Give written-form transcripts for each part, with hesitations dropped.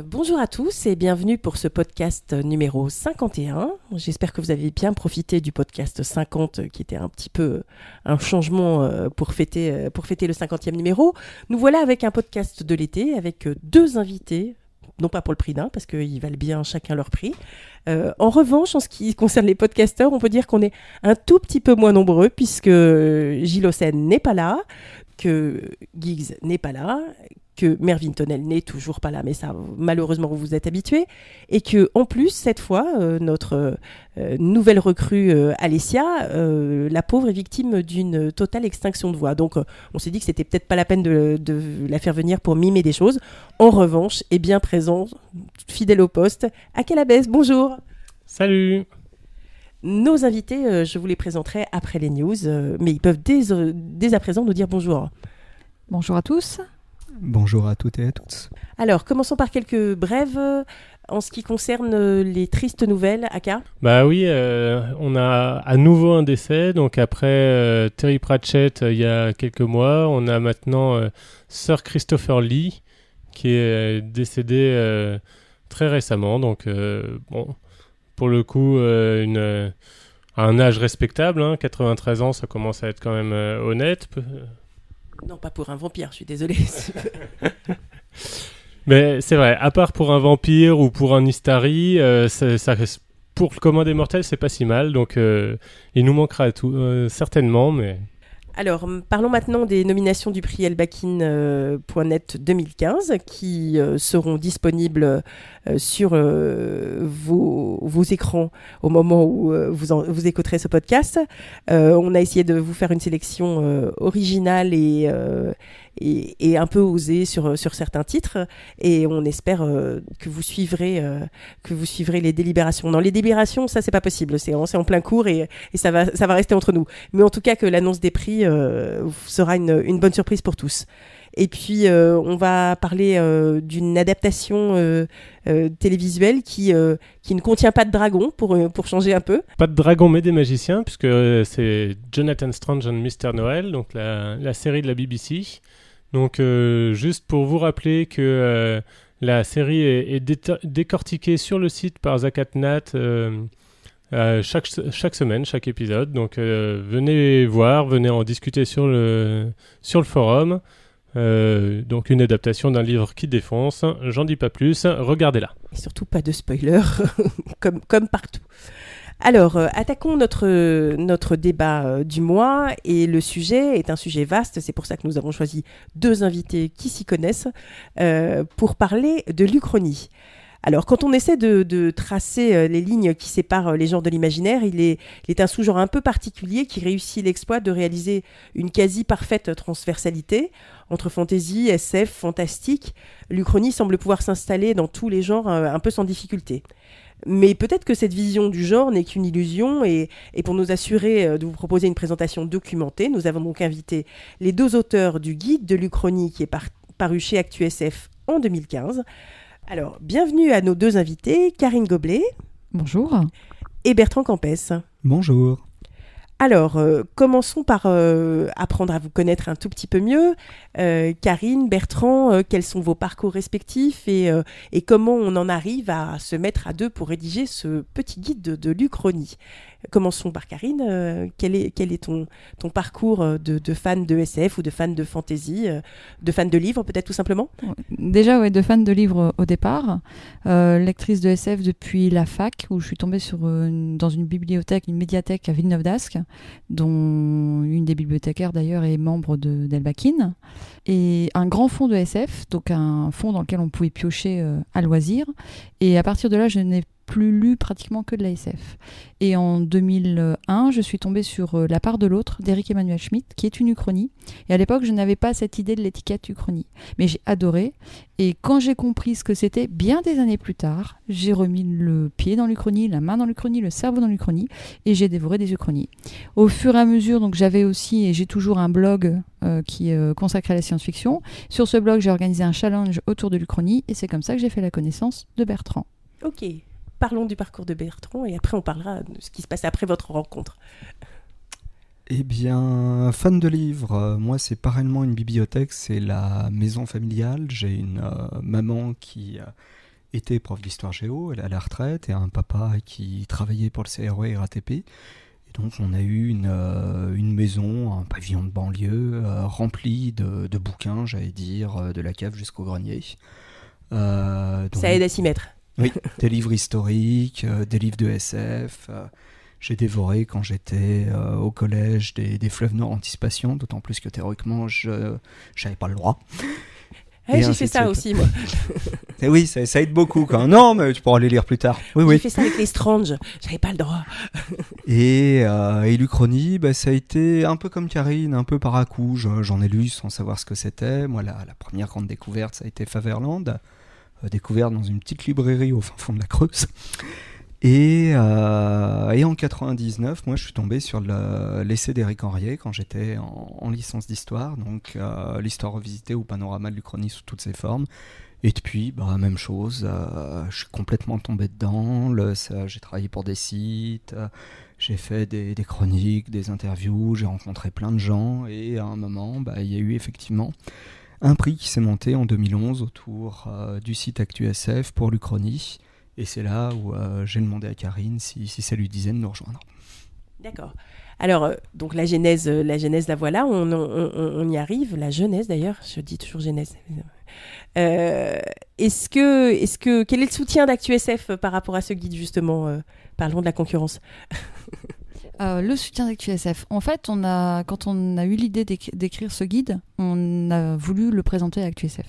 Bonjour à tous et bienvenue pour ce podcast numéro 51. J'espère que vous avez bien profité du podcast 50 qui était un petit peu un changement pour fêter le 50e numéro. Nous voilà avec un podcast de l'été avec deux invités, non pas pour le prix d'un parce qu'ils valent bien chacun leur prix. En revanche, en ce qui concerne les podcasteurs, on peut dire qu'on est un tout petit peu moins nombreux puisque Gilles Hossein n'est pas là, que Giggs n'est pas là, que Mervyn Tonnel n'est toujours pas là, mais ça, malheureusement, vous vous êtes habitués, et que en plus, cette fois, notre nouvelle recrue, Alessia, la pauvre est victime d'une totale extinction de voix. Donc, on s'est dit que c'était peut-être pas la peine de la faire venir pour mimer des choses. En revanche, est bien présent, fidèle au poste, Akelabès, bonjour. Salut. Nos invités, je vous les présenterai après les news, mais ils peuvent dès à présent nous dire bonjour. Bonjour à tous. Bonjour à toutes et à tous. Alors, commençons par quelques brèves en ce qui concerne les tristes nouvelles, Aka. Bah oui, on a à nouveau un décès. Donc après Terry Pratchett il y a quelques mois, on a maintenant Sir Christopher Lee qui est décédé très récemment. Donc bon, pour le coup, à un âge respectable, 93 ans, ça commence à être quand même honnête. Non, pas pour un vampire, je suis désolée. Mais c'est vrai, à part pour un vampire ou pour un Istari, pour le commun des mortels, c'est pas si mal. Donc il nous manquera certainement, mais... Alors, parlons maintenant des nominations du prix Elbakin.net 2015 qui seront disponibles sur vos écrans au moment où vous écouterez ce podcast. On a essayé de vous faire une sélection originale et un peu osée sur certains titres, et on espère que vous suivrez les délibérations. Non, les délibérations, ça c'est pas possible, c'est en plein cours et ça va rester entre nous. Mais en tout cas que l'annonce des prix sera une bonne surprise pour tous. Et puis on va parler d'une adaptation télévisuelle qui ne contient pas de dragon pour changer un peu. Pas de dragon mais des magiciens, puisque c'est Jonathan Strange and Mr. Noel, donc la série de la BBC. Donc juste pour vous rappeler que la série est décortiquée sur le site par Zakat Nat chaque semaine, chaque épisode. Donc venez voir, venez en discuter sur le forum. Donc une adaptation d'un livre qui défonce, j'en dis pas plus, regardez-la. Et surtout pas de spoiler, comme partout. Alors, attaquons notre débat du mois, et le sujet est un sujet vaste, c'est pour ça que nous avons choisi deux invités qui s'y connaissent pour parler de l'Uchronie. Alors, quand on essaie de tracer les lignes qui séparent les genres de l'imaginaire, il est un sous-genre un peu particulier qui réussit l'exploit de réaliser une quasi-parfaite transversalité entre fantasy, SF, fantastique. L'Uchronie semble pouvoir s'installer dans tous les genres un peu sans difficulté. Mais peut-être que cette vision du genre n'est qu'une illusion, et pour nous assurer de vous proposer une présentation documentée, nous avons donc invité les deux auteurs du guide de l'Uchronie qui est paru chez ActuSF en 2015. Alors, bienvenue à nos deux invités, Karine Goblet. Bonjour. Et Bertrand Campès. Bonjour. Alors, commençons par apprendre à vous connaître un tout petit peu mieux. Karine, Bertrand, quels sont vos parcours respectifs et comment on en arrive à se mettre à deux pour rédiger ce petit guide de l'Uchronie? Commençons par Karine. Quel est ton parcours de fan de SF ou de fan de fantasy, de fan de livres peut-être tout simplement? Déjà, ouais, de fan de livres au départ. Lectrice de SF depuis la fac, où je suis tombée dans une bibliothèque, une médiathèque à Villeneuve d'Ascq, dont une des bibliothécaires d'ailleurs est membre d'Elbakin. Et un grand fonds de SF, donc un fonds dans lequel on pouvait piocher à loisir. Et à partir de là, je n'ai plus lu pratiquement que de la SF. Et en 2001, je suis tombée sur La part de l'autre d'Éric Emmanuel Schmitt, qui est une uchronie. Et à l'époque, je n'avais pas cette idée de l'étiquette uchronie. Mais j'ai adoré. Et quand j'ai compris ce que c'était, bien des années plus tard, j'ai remis le pied dans l'uchronie, la main dans l'uchronie, le cerveau dans l'uchronie, et j'ai dévoré des uchronies. Au fur et à mesure, donc j'avais aussi, et j'ai toujours un blog qui est consacré à la science-fiction. Sur ce blog, j'ai organisé un challenge autour de l'uchronie, et c'est comme ça que j'ai fait la connaissance de Bertrand. Ok. Parlons du parcours de Bertrand et après on parlera de ce qui se passe après votre rencontre. Eh bien, fan de livres, moi c'est pas réellement une bibliothèque, c'est la maison familiale. J'ai une maman qui était prof d'histoire géo, elle est à la retraite, et un papa qui travaillait pour le CRE et RATP. Et donc on a eu une maison, un pavillon de banlieue, rempli de bouquins, j'allais dire, de la cave jusqu'au grenier. Ça aide à s'y mettre. Oui, des livres historiques, des livres de SF. J'ai dévoré quand j'étais au collège des Fleuves Nord Anticipation, d'autant plus que théoriquement, je n'avais pas le droit. J'ai fait ça aussi, moi. Et oui, ça aide beaucoup. Quand... Non, mais tu pourras les lire plus tard. Oui. J'ai fait ça avec les Strange, j'avais pas le droit. Et l'Uchronie, ça a été un peu comme Karine, un peu par à-coup. J'en ai lu sans savoir ce que c'était. Moi, la première grande découverte, ça a été Faverland, découverte dans une petite librairie au fin fond de la Creuse. Et en 99, moi je suis tombé sur l'essai d'Éric Henriet quand j'étais en licence d'histoire, donc l'histoire revisitée au panorama de l'Uchronie sous toutes ses formes. Et depuis, même chose, je suis complètement tombé dedans. J'ai travaillé pour des sites, j'ai fait des chroniques, des interviews, j'ai rencontré plein de gens, et à un moment, il y a eu effectivement un prix qui s'est monté en 2011 autour du site ActuSF pour l'Uchronie. Et c'est là où j'ai demandé à Karine si ça lui disait de nous rejoindre. D'accord. Alors, donc la genèse, la voilà, on y arrive. La genèse, d'ailleurs, je dis toujours genèse. Quel est le soutien d'ActuSF par rapport à ce guide, justement parlons de la concurrence. Le soutien d'ActuSF. En fait, quand on a eu l'idée d'écrire ce guide, on a voulu le présenter à ActuSF.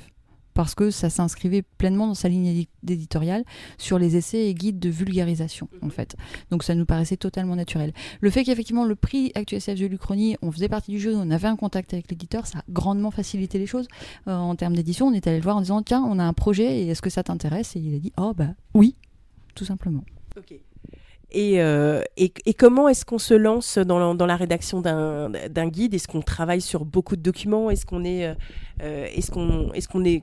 Parce que ça s'inscrivait pleinement dans sa ligne éditoriale sur les essais et guides de vulgarisation, en fait. Donc ça nous paraissait totalement naturel. Le fait qu'effectivement le prix ActuSF de l'Uchronie, on faisait partie du jeu, on avait un contact avec l'éditeur, ça a grandement facilité les choses. En termes d'édition, on est allé le voir en disant « Tiens, on a un projet, et est-ce que ça t'intéresse ?» Et il a dit « Oh, oui », tout simplement. Ok. Et comment est-ce qu'on se lance dans la rédaction d'un guide ? Est-ce qu'on travaille sur beaucoup de documents ?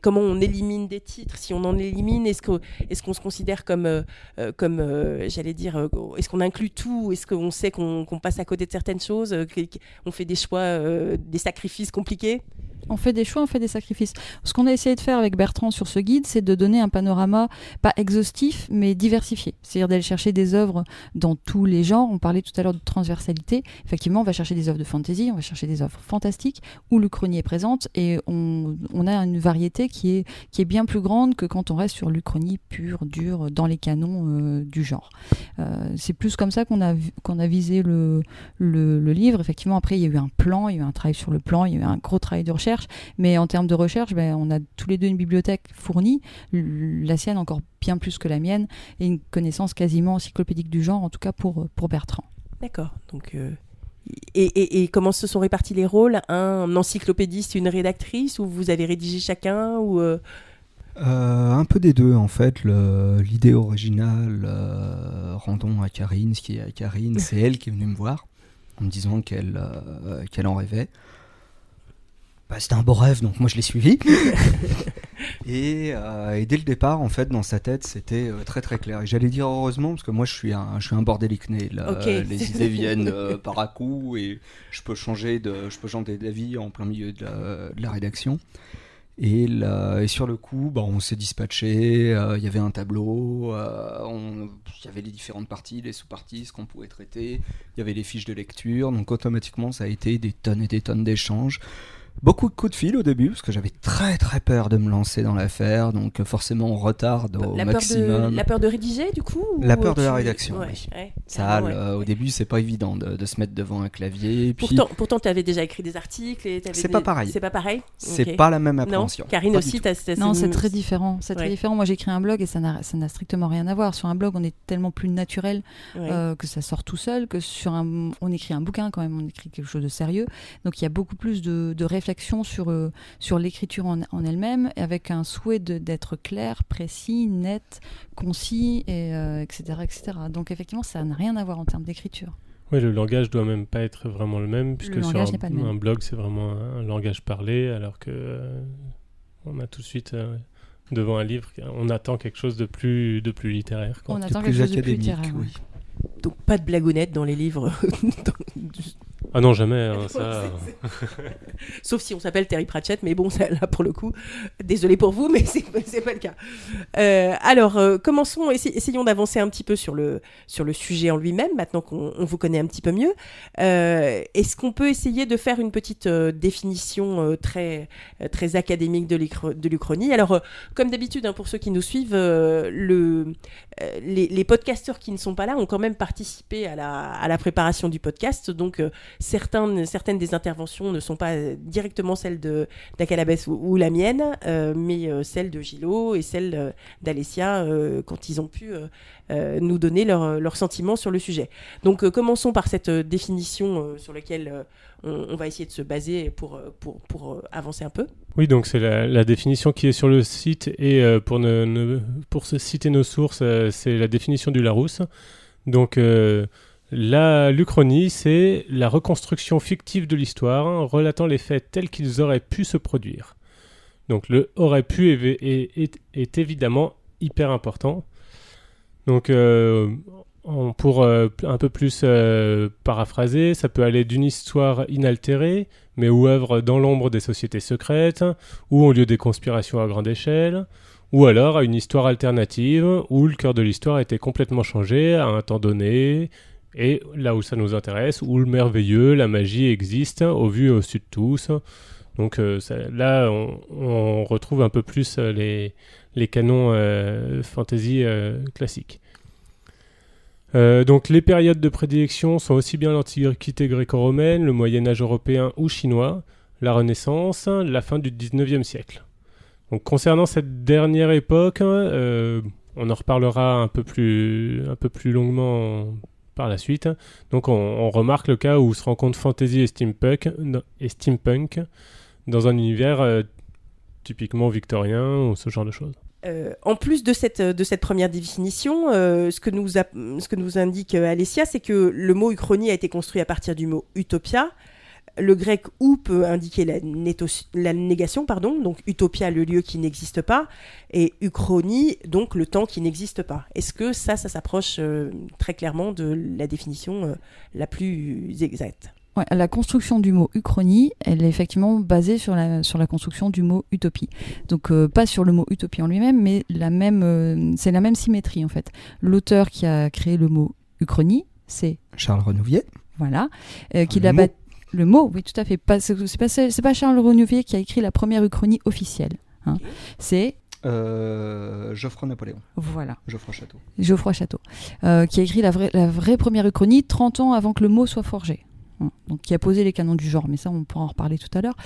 Comment on élimine des titres ? Si on en élimine, est-ce qu'on se considère comme j'allais dire, est-ce qu'on inclut tout ? Est-ce qu'on sait qu'on passe à côté de certaines choses ? On fait des choix, des sacrifices compliqués ? On fait des choix, on fait des sacrifices. Ce qu'on a essayé de faire avec Bertrand sur ce guide, c'est de donner un panorama, pas exhaustif, mais diversifié. C'est-à-dire d'aller chercher des œuvres dans tous les genres. On parlait tout à l'heure de transversalité. Effectivement, on va chercher des œuvres de fantasy, on va chercher des œuvres fantastiques, où l'Uchronie est présente, et on a une variété qui est bien plus grande que quand on reste sur l'Uchronie pure, dure, dans les canons du genre. C'est plus comme ça qu'on a visé le livre. Effectivement, après, il y a eu un plan, il y a eu un travail sur le plan, il y a eu un gros travail de recherche. Mais en termes de recherche, on a tous les deux une bibliothèque fournie, la sienne encore bien plus que la mienne, et une connaissance quasiment encyclopédique du genre, en tout cas pour Bertrand. D'accord. Donc, et comment se sont répartis les rôles ? Un encyclopédiste, une rédactrice, ou vous avez rédigé chacun ou Un peu des deux, en fait. L'idée originale, rendons à Karine ce qui est à Karine, c'est elle qui est venue me voir en me disant qu'elle en rêvait. C'était un beau rêve, donc moi je l'ai suivi. et dès le départ, en fait, dans sa tête, c'était très très clair. Et j'allais dire heureusement, parce que moi je suis un bordélique né. Okay. Les idées viennent par à-coup, et je peux changer d'avis en plein milieu de la rédaction. Et sur le coup, on s'est dispatché, il y avait un tableau, il y avait les différentes parties, les sous-parties, ce qu'on pouvait traiter, il y avait les fiches de lecture, donc automatiquement ça a été des tonnes et des tonnes d'échanges. Beaucoup de coups de fil au début, parce que j'avais très très peur de me lancer dans l'affaire, donc forcément on retarde au maximum. La peur de rédiger, du coup ? La peur de la rédaction, ouais, oui. Ouais, ça, ouais. Au début, c'est pas évident de se mettre devant un clavier. Pourtant, tu avais déjà écrit des articles. Pas pareil. C'est pas pareil ? C'est Okay. pas la même appréhension. Non, Karine pas aussi, Non, c'est très différent. C'est très différent. Moi, j'ai écrit un blog et ça n'a strictement rien à voir. Sur un blog, on est tellement plus naturel que ça sort tout seul, que on écrit un bouquin quand même, on écrit quelque chose de sérieux. Donc, il y a beaucoup plus de réflexion sur l'écriture en elle-même, avec un souhait d'être clair, précis, net, concis, etc., etc. Donc effectivement, ça n'a rien à voir en termes d'écriture. Oui, le langage doit même pas être vraiment le même, puisque sur un blog, c'est vraiment un langage parlé, alors que on a tout de suite devant un livre, on attend quelque chose de plus littéraire. On attend quelque chose de plus littéraire. Oui. Donc pas de blagounette dans les livres Ah non, jamais. Hein, ça... Sauf si on s'appelle Terry Pratchett, mais bon, ça, là pour le coup, désolé pour vous, mais c'est pas le cas. Alors, commençons, essayons d'avancer un petit peu sur le sujet en lui-même, maintenant qu'on vous connaît un petit peu mieux. Est-ce qu'on peut essayer de faire une petite définition très académique de l'Uchronie? Alors, comme d'habitude, hein, pour ceux qui nous suivent, les podcasteurs qui ne sont pas là ont quand même participé à la préparation du podcast, donc certaines des interventions ne sont pas directement celles d'Akalabès ou la mienne, mais celles de Gilot et celles d'Alessia quand ils ont pu nous donner leurs sentiments sur le sujet. Donc commençons par cette définition sur laquelle on va essayer de se baser pour avancer un peu. Oui, donc c'est la définition qui est sur le site, et pour se citer nos sources, c'est la définition du Larousse. Donc l'Uchronie, c'est la reconstruction fictive de l'histoire, relatant les faits tels qu'ils auraient pu se produire. Donc le « aurait pu » est évidemment hyper important. Donc pour un peu plus paraphraser, ça peut aller d'une histoire inaltérée, mais où œuvre dans l'ombre des sociétés secrètes, ou ont lieu des conspirations à grande échelle, ou alors à une histoire alternative, où le cœur de l'histoire a été complètement changé à un temps donné, et là où ça nous intéresse, où le merveilleux, la magie existe, au vu et au su de tous. Donc là, on retrouve un peu plus les canons fantasy classiques. Donc les périodes de prédilection sont aussi bien l'Antiquité gréco-romaine, le Moyen-Âge européen ou chinois, la Renaissance, la fin du 19e siècle. Donc concernant cette dernière époque, on en reparlera un peu plus longuement par la suite. Donc on remarque le cas où se rencontrent fantasy et steampunk dans un univers typiquement victorien ou ce genre de choses. En plus de cette première définition, ce que nous indique Alessia, c'est que le mot uchronie a été construit à partir du mot utopia. Le grec ou peut indiquer la négation, donc utopia, le lieu qui n'existe pas, et uchronie, donc le temps qui n'existe pas. Est-ce que ça s'approche très clairement de la définition la plus exacte? Ouais, la construction du mot uchronie, elle est effectivement basée sur la construction du mot utopie. Donc pas sur le mot utopie en lui-même, mais c'est la même symétrie en fait. L'auteur qui a créé le mot uchronie, c'est Charles Renouvier. Voilà, qui l'a le mot, oui, tout à fait. C'est pas Charles Renouvier qui a écrit la première uchronie officielle. Hein. Okay. C'est Geoffroy Napoléon. Voilà. Geoffroy Château. Qui a écrit la vraie première uchronie 30 ans avant que le mot soit forgé. Donc, qui a posé les canons du genre, mais ça on pourra en reparler tout à l'heure.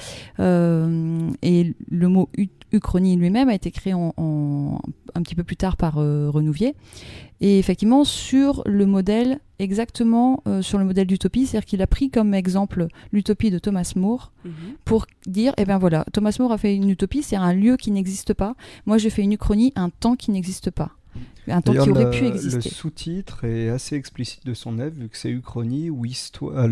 Et le mot uchronie lui-même a été créé un petit peu plus tard par Renouvier, et effectivement sur le modèle d'utopie, c'est-à-dire qu'il a pris comme exemple l'utopie de Thomas More pour dire, eh bien voilà, Thomas More a fait une utopie, c'est un lieu qui n'existe pas. Moi j'ai fait une uchronie, un temps qui n'existe pas. Un temps qui aurait pu exister. Le sous-titre est assez explicite de son œuvre, vu que c'est uchronie ou histoire.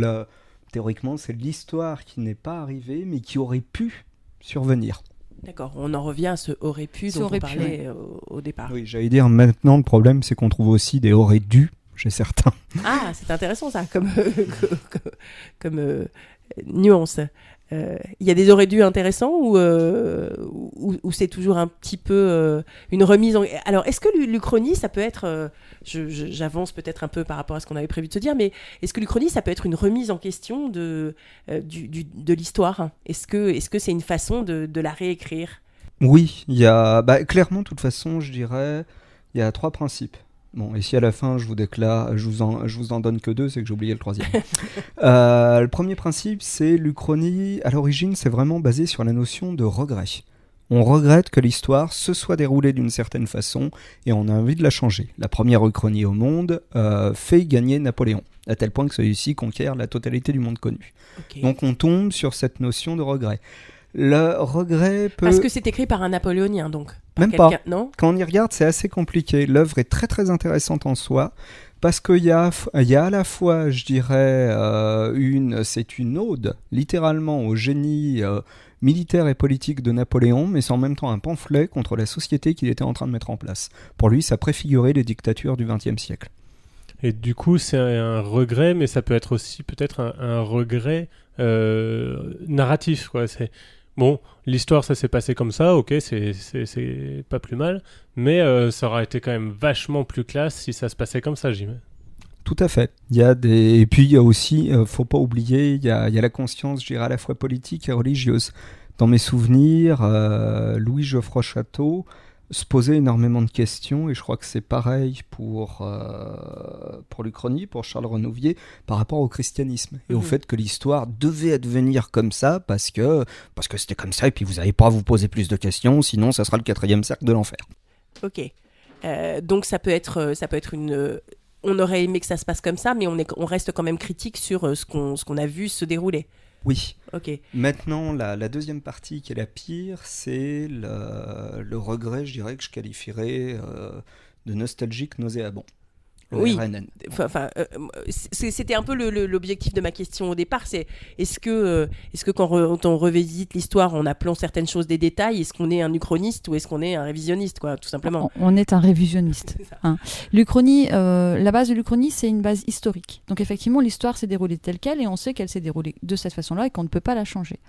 Théoriquement, c'est l'histoire qui n'est pas arrivée, mais qui aurait pu survenir. D'accord, on en revient à ce aurait pu dont on parlait au départ. Oui, j'allais dire, maintenant le problème c'est qu'on trouve aussi des aurait dû chez certains. Ah, c'est intéressant ça, comme nuance. Il y a des aurait dû intéressants ou c'est toujours un petit peu une remise en... Alors, est-ce que l'Uchronie, ça peut être... j'avance peut-être un peu par rapport à ce qu'on avait prévu de se dire, mais est-ce que l'Uchronie, ça peut être une remise en question de l'histoire? Est-ce que c'est une façon de la réécrire? Oui, il y a... clairement, de toute façon, je dirais, il y a 3 principes. Bon, et si à la fin je vous en donne que 2, c'est que j'ai oublié le 3e. Le premier principe, c'est l'Uchronie. À l'origine, c'est vraiment basé sur la notion de regret. On regrette que l'histoire se soit déroulée d'une certaine façon et on a envie de la changer. La première Uchronie au monde fait gagner Napoléon, à tel point que celui-ci conquiert la totalité du monde connu. Okay. Donc on tombe sur cette notion de regret. Le regret peut... Parce que c'est écrit par un napoléonien, donc. Même pas. Non ? Quand on y regarde, c'est assez compliqué. L'œuvre est très très intéressante en soi, parce qu'il y a à la fois, je dirais, c'est une ode, littéralement, au génie militaire et politique de Napoléon, mais c'est en même temps un pamphlet contre la société qu'il était en train de mettre en place. Pour lui, ça préfigurait les dictatures du XXe siècle. Et du coup, c'est un regret, mais ça peut être aussi peut-être un regret narratif, quoi. Bon, l'histoire, ça s'est passé comme ça, ok, c'est pas plus mal, mais ça aurait été quand même vachement plus classe si ça se passait comme ça, j'imagine. Tout à fait. Et puis il y a aussi, faut pas oublier, il y a la conscience, je dirais, à la fois politique et religieuse. Dans mes souvenirs, Louis Geoffroy Château se posait énormément de questions, et je crois que c'est pareil pour l'Uchronie, pour Charles Renouvier, par rapport au christianisme et au fait que l'histoire devait advenir comme ça parce que c'était comme ça, et puis vous n'allez pas à vous poser plus de questions, sinon ça sera le 4e cercle de l'enfer. Ok. Donc ça peut être une... On aurait aimé que ça se passe comme ça, mais on reste quand même critique sur ce qu'on a vu se dérouler. Oui. Ok. Maintenant, la deuxième partie qui est la pire, c'est le regret, je dirais, que je qualifierais de nostalgique nauséabond. Oui. RNN. C'était un peu l'objectif de ma question au départ. C'est est-ce que quand on revisite l'histoire en appelant certaines choses des détails, est-ce qu'on est un uchroniste ou est-ce qu'on est un révisionniste, quoi, tout simplement. On est un révisionniste. L'Uchronie, la base de l'Uchronie, c'est une base historique. Donc effectivement, l'histoire s'est déroulée telle qu'elle et on sait qu'elle s'est déroulée de cette façon-là et qu'on ne peut pas la changer.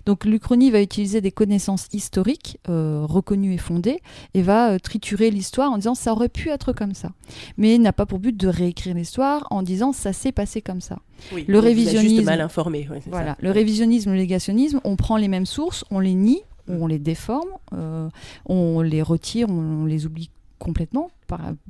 Donc l'Uchronie va utiliser des connaissances historiques reconnues et fondées et va triturer l'histoire en disant ça aurait pu être comme ça, mais n'a pas pour but de réécrire l'histoire en disant ça s'est passé comme ça. Oui, le révisionnisme, juste mal informé. Ouais, voilà, ça. le révisionnisme, le négationnisme, on prend les mêmes sources, on les nie, on les déforme, on les retire, on les oublie complètement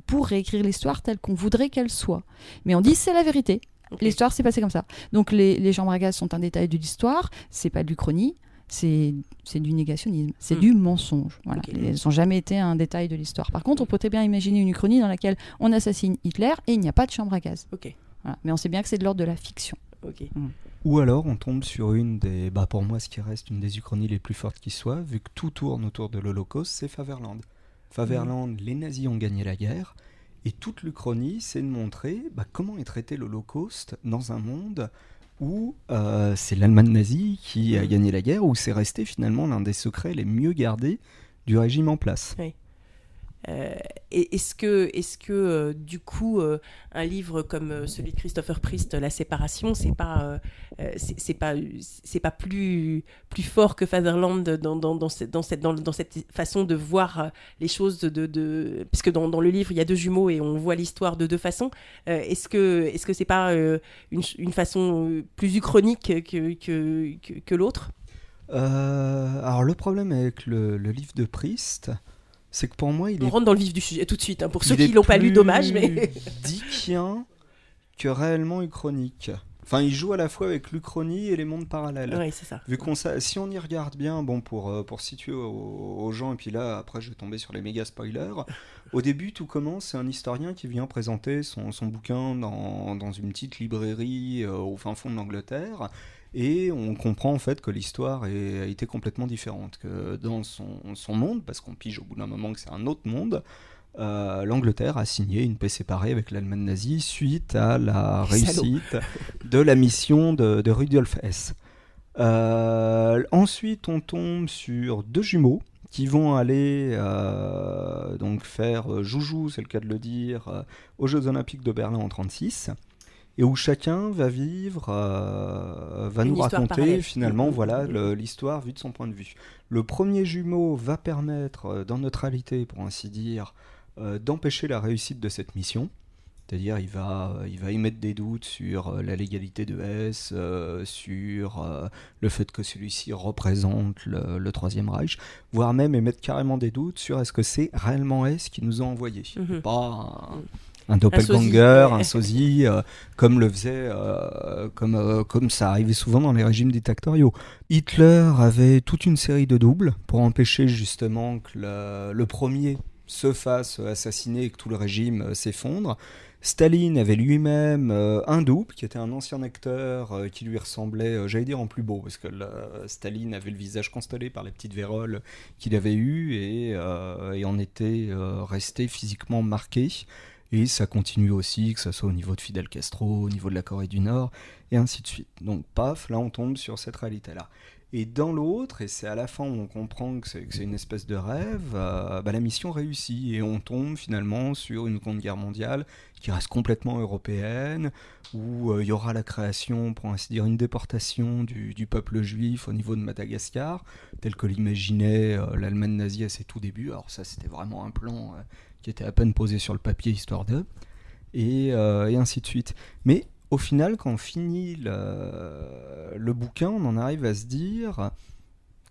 pour réécrire l'histoire telle qu'on voudrait qu'elle soit. Mais on dit c'est la vérité. Okay. L'histoire s'est passée comme ça. Donc les chambres à gaz sont un détail de l'histoire, c'est pas de l'Uchronie. C'est du négationnisme, c'est du mensonge. Voilà. Okay. Elles n'ont jamais été un détail de l'histoire. Par contre, on peut très bien imaginer une Uchronie dans laquelle on assassine Hitler et il n'y a pas de chambre à gaz. Okay. Voilà. Mais on sait bien que c'est de l'ordre de la fiction. Okay. Ou alors on tombe sur une des, pour moi ce qui reste une des Uchronies les plus fortes qui soit, vu que tout tourne autour de l'Holocauste, c'est Faverland. Faverland, les nazis ont gagné la guerre, et toute l'Uchronie, c'est de montrer comment est traité l'Holocauste dans un monde où c'est l'Allemagne nazie qui a gagné la guerre, où c'est resté finalement l'un des secrets les mieux gardés du régime en place. Oui. Est-ce que du coup, un livre comme celui de Christopher Priest, La Séparation, c'est pas plus fort que Fatherland dans cette façon de voir les choses puisque dans le livre il y a deux jumeaux et on voit l'histoire de deux façons. Est-ce que c'est pas une façon plus uchronique que l'autre? Alors le problème avec le livre de Priest, c'est que pour moi, on rentre dans le vif du sujet tout de suite. Pour ceux qui ne l'ont pas lu, dommage. Mais dickien que réellement uchronique. Enfin, il joue à la fois avec l'Uchronie et les mondes parallèles. Oui, c'est ça. Vu si on y regarde bien, pour situer aux gens, et puis là, après, je vais tomber sur les méga spoilers. Au début, tout commence, c'est un historien qui vient présenter son bouquin dans une petite librairie au fin fond de l'Angleterre. Et on comprend en fait que l'histoire a été complètement différente, que dans son monde, parce qu'on pige au bout d'un moment que c'est un autre monde, l'Angleterre a signé une paix séparée avec l'Allemagne nazie suite à la réussite de la mission de Rudolf Hess. Ensuite, on tombe sur deux jumeaux qui vont aller donc faire joujou, c'est le cas de le dire, aux Jeux Olympiques de Berlin en 1936. Et où chacun va vivre, va nous raconter finalement l'histoire vue de son point de vue. Le premier jumeau va permettre, dans neutralité pour ainsi dire, d'empêcher la réussite de cette mission. C'est-à-dire il va émettre des doutes sur la légalité de Hess, sur le fait que celui-ci représente le Troisième Reich, voire même émettre carrément des doutes sur est-ce que c'est réellement Hess qui nous a envoyés. Pas un doppelganger, un sosie, comme le faisait, comme ça arrivait souvent dans les régimes dictatoriaux. Hitler avait toute une série de doubles pour empêcher justement que le premier se fasse assassiner et que tout le régime s'effondre. Staline avait lui-même un double qui était un ancien acteur qui lui ressemblait, j'allais dire en plus beau, parce que Staline avait le visage constellé par la petite vérole qu'il avait eue et en était resté physiquement marqué. Et ça continue aussi, que ce soit au niveau de Fidel Castro, au niveau de la Corée du Nord, et ainsi de suite. Donc, paf, là on tombe sur cette réalité-là. Et dans l'autre, et c'est à la fin où on comprend que c'est une espèce de rêve, la mission réussit et on tombe finalement sur une Seconde Guerre mondiale qui reste complètement européenne, où il y aura la création, pour ainsi dire, une déportation du peuple juif au niveau de Madagascar, tel que l'imaginait l'Allemagne nazie à ses tout débuts. Alors ça, c'était vraiment un plan qui était à peine posé sur le papier, histoire d'eux, et ainsi de suite. Mais au final, quand on finit le bouquin, on en arrive à se dire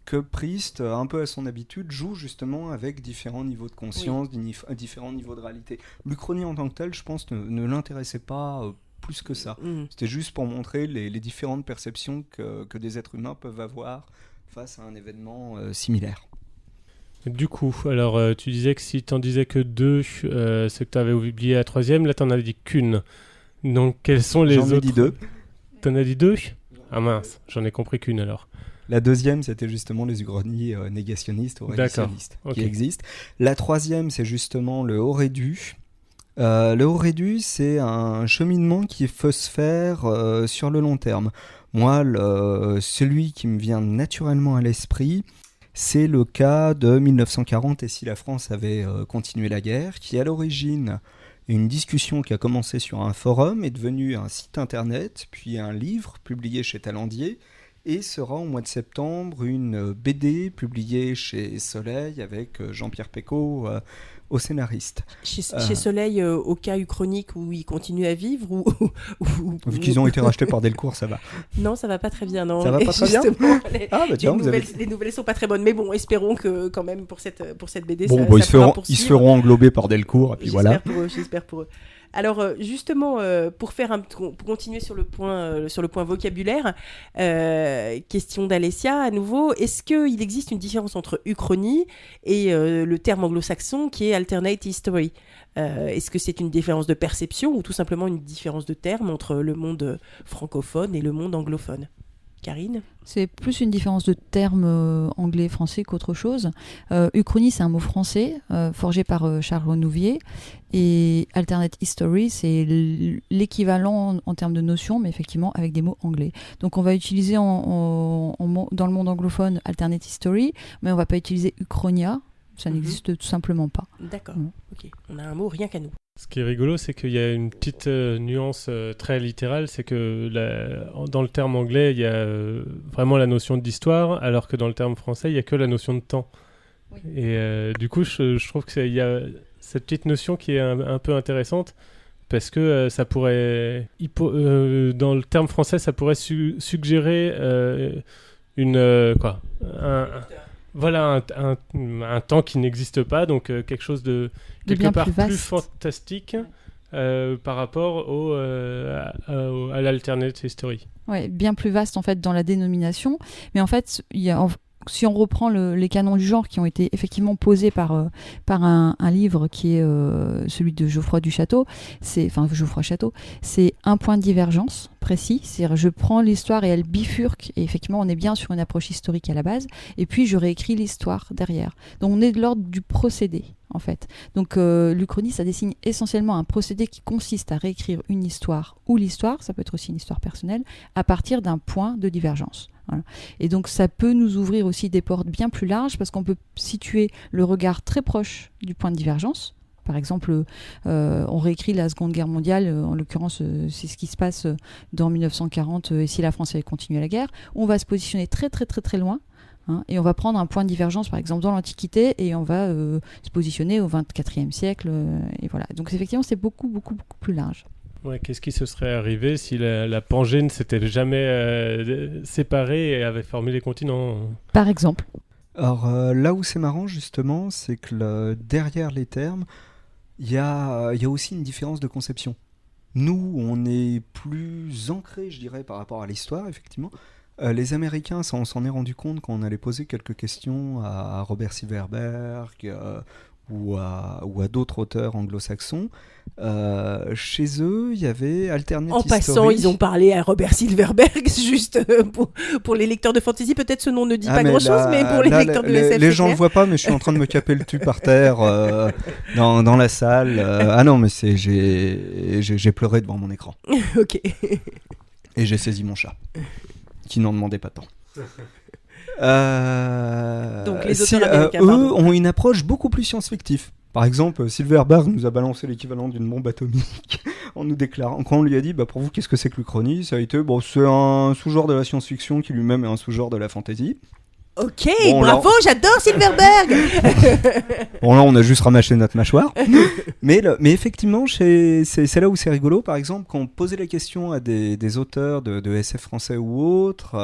que Priest, un peu à son habitude, joue justement avec différents niveaux de conscience, différents niveaux de réalité. L'Uchronie en tant que telle, je pense, ne l'intéressait pas plus que ça. C'était juste pour montrer les différentes perceptions que des êtres humains peuvent avoir face à un événement similaire. Du coup, alors tu disais que si tu en disais que 2, c'est que tu avais oublié la 3e, là tu en avais dit qu'une. Donc, quels sont les autres ? J'en ai dit 2. T'en as dit 2 ? Ah mince, j'en ai compris qu'une alors. La 2e, c'était justement les uchronies négationnistes ou réductionnistes qui existent. La 3e, c'est justement le Haut-Rédu. Le Haut-Rédu, c'est un cheminement qui peut se faire sur le long terme. Moi, celui qui me vient naturellement à l'esprit, c'est le cas de 1940 et si la France avait continué la guerre, qui à l'origine... Une discussion qui a commencé sur un forum est devenue un site internet, puis un livre publié chez Talandier, et sera au mois de septembre une BD publiée chez Soleil avec Jean-Pierre Pécaud au scénariste. Chez Soleil, au cas uchronique où ils continuent à vivre Vu qu'ils ont été rachetés par Delcourt, ça va. Non, ça va pas très bien. Non. Ça va pas très bien. Les nouvelles sont pas très bonnes. Mais bon, espérons que quand même pour cette BD, ils se feront englober par Delcourt, et puis voilà. J'espère pour eux. Alors justement, pour continuer sur le point vocabulaire, question d'Alessia à nouveau, est-ce qu'il existe une différence entre uchronie et le terme anglo-saxon qui est alternate history ? Est-ce que c'est une différence de perception ou tout simplement une différence de terme entre le monde francophone et le monde anglophone ? Karine ? C'est plus une différence de termes anglais-français qu'autre chose. Uchronie, c'est un mot français forgé par Charles Renouvier. Et Alternate History, c'est l'équivalent en termes de notions, mais effectivement avec des mots anglais. Donc on va utiliser dans le monde anglophone Alternate History, mais on ne va pas utiliser Uchronia. Ça n'existe tout simplement pas. D'accord, ok. On a un mot rien qu'à nous. Ce qui est rigolo, c'est qu'il y a une petite nuance très littérale, c'est que dans le terme anglais, il y a vraiment la notion d'histoire, alors que dans le terme français, il n'y a que la notion de temps. Oui. Et du coup, je trouve qu'il y a cette petite notion qui est un peu intéressante, parce que ça pourrait... dans le terme français, ça pourrait suggérer Voilà, un temps qui n'existe pas, donc quelque chose de quelque part plus fantastique par rapport à l'alternate history. Oui, bien plus vaste en fait dans la dénomination, mais en fait, si on reprend les canons du genre qui ont été effectivement posés par un livre qui est celui de Geoffroy Château, c'est un point de divergence précis, c'est-à-dire je prends l'histoire et elle bifurque, et effectivement on est bien sur une approche historique à la base, et puis je réécris l'histoire derrière. Donc on est de l'ordre du procédé en fait. Donc l'Uchronie, ça dessine essentiellement un procédé qui consiste à réécrire une histoire ou l'histoire, ça peut être aussi une histoire personnelle, à partir d'un point de divergence. Voilà. Et donc ça peut nous ouvrir aussi des portes bien plus larges parce qu'on peut situer le regard très proche du point de divergence. Par exemple, on réécrit la Seconde Guerre mondiale, en l'occurrence c'est ce qui se passe dans 1940 et si la France avait continué la guerre. On va se positionner très très très très loin. Et on va prendre un point de divergence, par exemple, dans l'Antiquité, et on va se positionner au XXIVe siècle. Et voilà. Donc, effectivement, c'est beaucoup, beaucoup, beaucoup plus large. Ouais, qu'est-ce qui se serait arrivé si la Pangée ne s'était jamais séparée et avait formé les continents ? Par exemple. Alors, là où c'est marrant, justement, c'est que derrière les termes, il y a aussi une différence de conception. Nous, on est plus ancrés, je dirais, par rapport à l'histoire, effectivement. Les Américains, on s'en est rendu compte quand on allait poser quelques questions à Robert Silverberg ou à d'autres auteurs anglo-saxons. Chez eux, il y avait Alternate History. En passant, ils ont parlé à Robert Silverberg, juste pour les lecteurs de fantasy. Peut-être ce nom ne dit pas grand-chose, mais pour les lecteurs de SF, les gens ne le voient pas, mais je suis en train de me caper le cul par terre dans la salle. Ah non, mais j'ai pleuré devant mon écran. Ok. Et j'ai saisi mon chat, qui n'en demandait pas tant. Donc, les auteurs américains, eux pardon. ont une approche beaucoup plus science-fictive. Par exemple, Silverberg nous a balancé l'équivalent d'une bombe atomique en nous déclarant, quand on lui a dit, pour vous, qu'est-ce que c'est que l'Uchronie ? Ça a été, c'est un sous-genre de la science-fiction qui lui-même est un sous-genre de la fantasy. Ok, bravo, j'adore Silverberg. Bon, là, on a juste ramassé notre mâchoire. mais effectivement, c'est là où c'est rigolo. Par exemple, quand on posait la question à des auteurs de SF français ou autres,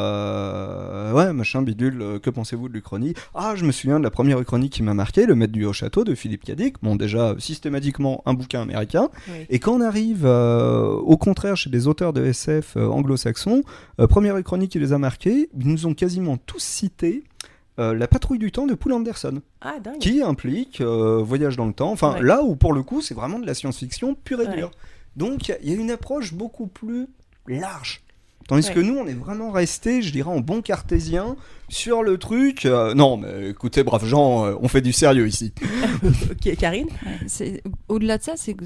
ouais, machin, bidule, que pensez-vous de l'Uchronie ? Ah, je me souviens de la première Uchronie qui m'a marqué, Le Maître du Haut-Château de Philippe Cadic. Bon, déjà, systématiquement, un bouquin américain. Oui. Et quand on arrive, au contraire, chez des auteurs de SF anglo-saxons, première Uchronie qui les a marqués, ils nous ont quasiment tous cité La Patrouille du Temps de Poul Anderson, Ah, dingue. qui implique voyage dans le temps, enfin Ouais. là où pour le coup c'est vraiment de la science-fiction pure et Ouais. dure. Donc il y a une approche beaucoup plus large. Tandis Ouais. que nous on est vraiment resté, je dirais, en bon cartésien sur le truc. Non mais écoutez, braves gens, on fait du sérieux ici. Ok, Karine. Au-delà de ça, c'est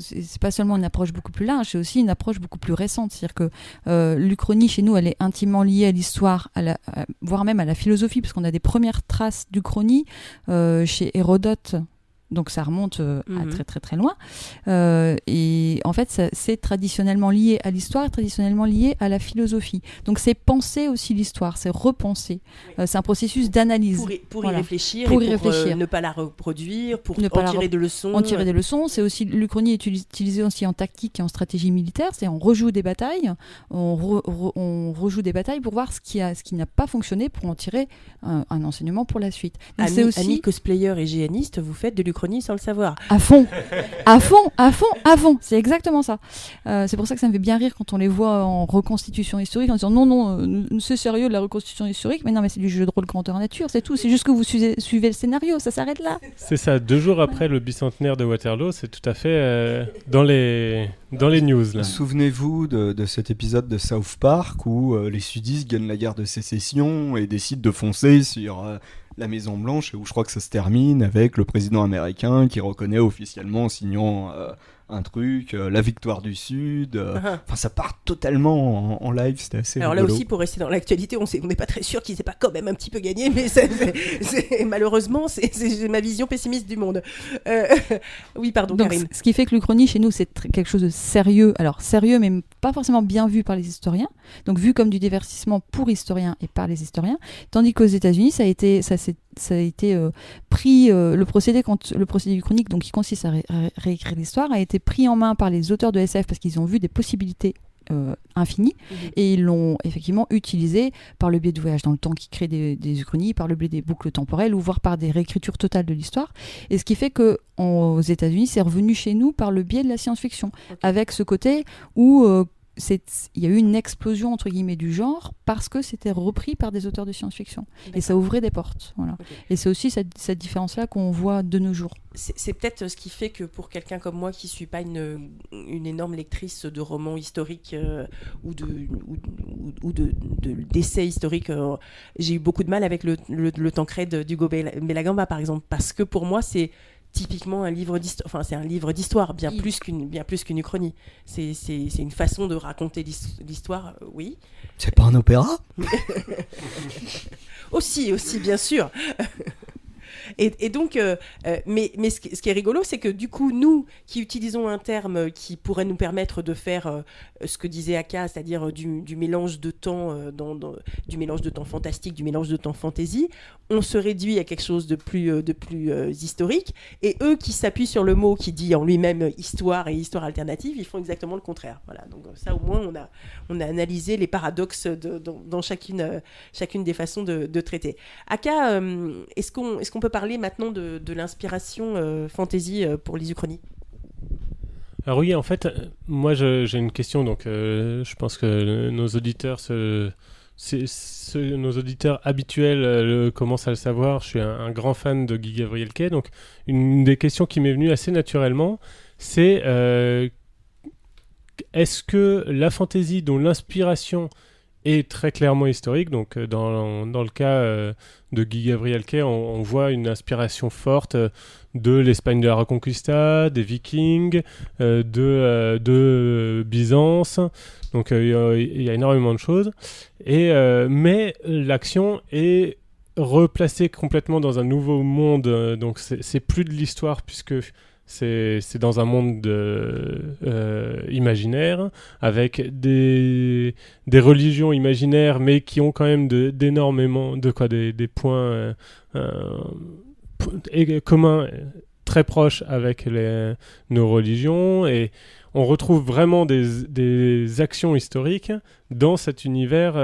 pas seulement une approche beaucoup plus large, c'est aussi une approche beaucoup plus récente. C'est-à-dire que l'Uchronie, chez nous, elle est intimement liée à l'histoire, voire même à la philosophie, parce qu'on a des premières traces d'Uchronie chez Hérodote. Donc ça remonte à très très très loin. Et en fait, c'est traditionnellement lié à l'histoire, traditionnellement lié à la philosophie. Donc c'est penser aussi l'histoire, c'est repenser. C'est un processus d'analyse. Pour Voilà. y réfléchir, Pour et y réfléchir. Ne pas la reproduire, pour Ne pas en la tirer des leçons. En tirer des leçons. C'est aussi l'Uchronie est utilisée aussi en tactique et en stratégie militaire. C'est on rejoue des batailles, on rejoue des batailles pour voir ce qui n'a pas fonctionné pour en tirer un enseignement pour la suite. Donc c'est aussi Amis cosplayer et géaniste, vous faites de l'Uchronie sans le savoir. à fond, à fond, à fond, à fond. C'est exactement ça. C'est pour ça que ça me fait bien rire quand on les voit en reconstitution historique en disant non, c'est sérieux de la reconstitution historique, mais non, mais c'est du jeu de rôle grandeur nature, c'est tout. C'est juste que vous suivez le scénario, ça s'arrête là. C'est ça, 2 jours après le bicentenaire de Waterloo, c'est tout à fait dans les news. Là. Souvenez-vous de cet épisode de South Park où les sudistes gagnent la guerre de sécession et décident de foncer sur la Maison Blanche, et où je crois que ça se termine avec le président américain qui reconnaît officiellement en signant un truc, la victoire du Sud. Enfin, ça part totalement en live, c'était assez Alors là rigolo. aussi, pour rester dans l'actualité, on n'est pas très sûr qu'ils aient pas quand même un petit peu gagné, mais malheureusement, c'est ma vision pessimiste du monde. Oui, pardon, Donc, Karine. ce qui fait que l'Uchronie, chez nous, c'est quelque chose de sérieux. Alors, sérieux, mais pas forcément bien vu par les historiens. Donc, vu comme du divertissement pour historiens et par les historiens. Tandis qu'aux États-Unis, ça a été pris, le procédé uchronique, donc qui consiste à réécrire l'histoire, a été pris en main par les auteurs de SF parce qu'ils ont vu des possibilités infinies, et ils l'ont effectivement utilisé par le biais du voyage dans le temps qui crée des uchronies, par le biais des boucles temporelles, ou voire par des réécritures totales de l'histoire. Et ce qui fait que aux États-Unis, c'est revenu chez nous par le biais de la science-fiction, avec ce côté où il y a eu une explosion entre guillemets du genre parce que c'était repris par des auteurs de science-fiction. Et ça ouvrait des portes. Voilà. Okay. Et c'est aussi cette différence-là qu'on voit de nos jours. C'est peut-être ce qui fait que pour quelqu'un comme moi qui ne suis pas une énorme lectrice de romans historiques ou d'essais historiques, j'ai eu beaucoup de mal avec le Tancred d'Hugo Bellagamba, par exemple, parce que pour moi, c'est typiquement un livre d'histoire, enfin c'est un livre d'histoire bien plus qu'une uchronie. C'est une façon de raconter l'histoire, oui. C'est pas un opéra ? aussi bien sûr. Et donc, mais ce qui est rigolo, c'est que du coup, nous qui utilisons un terme qui pourrait nous permettre de faire ce que disait Aka, c'est-à-dire du mélange de temps, du mélange de temps fantastique, du mélange de temps fantasy, on se réduit à quelque chose de plus historique. Et eux qui s'appuient sur le mot qui dit en lui-même histoire et histoire alternative, ils font exactement le contraire. Voilà. Donc ça, au moins, on a analysé les paradoxes dans chacune des façons de traiter. Aka, est-ce qu'on peut parler maintenant de l'inspiration fantasy pour les uchronies? Alors oui, en fait, moi j'ai une question, donc je pense que nos auditeurs nos auditeurs habituels commencent à le savoir. Je suis un grand fan de Guy Gabriel Kay, donc une des questions qui m'est venue assez naturellement, c'est est-ce que la fantasy dont l'inspiration est très clairement historique, donc dans le cas de Guy Gabriel Kay, on voit une inspiration forte de l'Espagne de la Reconquista, des Vikings, de Byzance, donc il y a énormément de choses, mais l'action est replacé complètement dans un nouveau monde. Donc c'est plus de l'histoire puisque c'est dans un monde imaginaire avec des religions imaginaires mais qui ont quand même d'énormément des points communs très proches avec nos religions, et on retrouve vraiment des actions historiques dans cet univers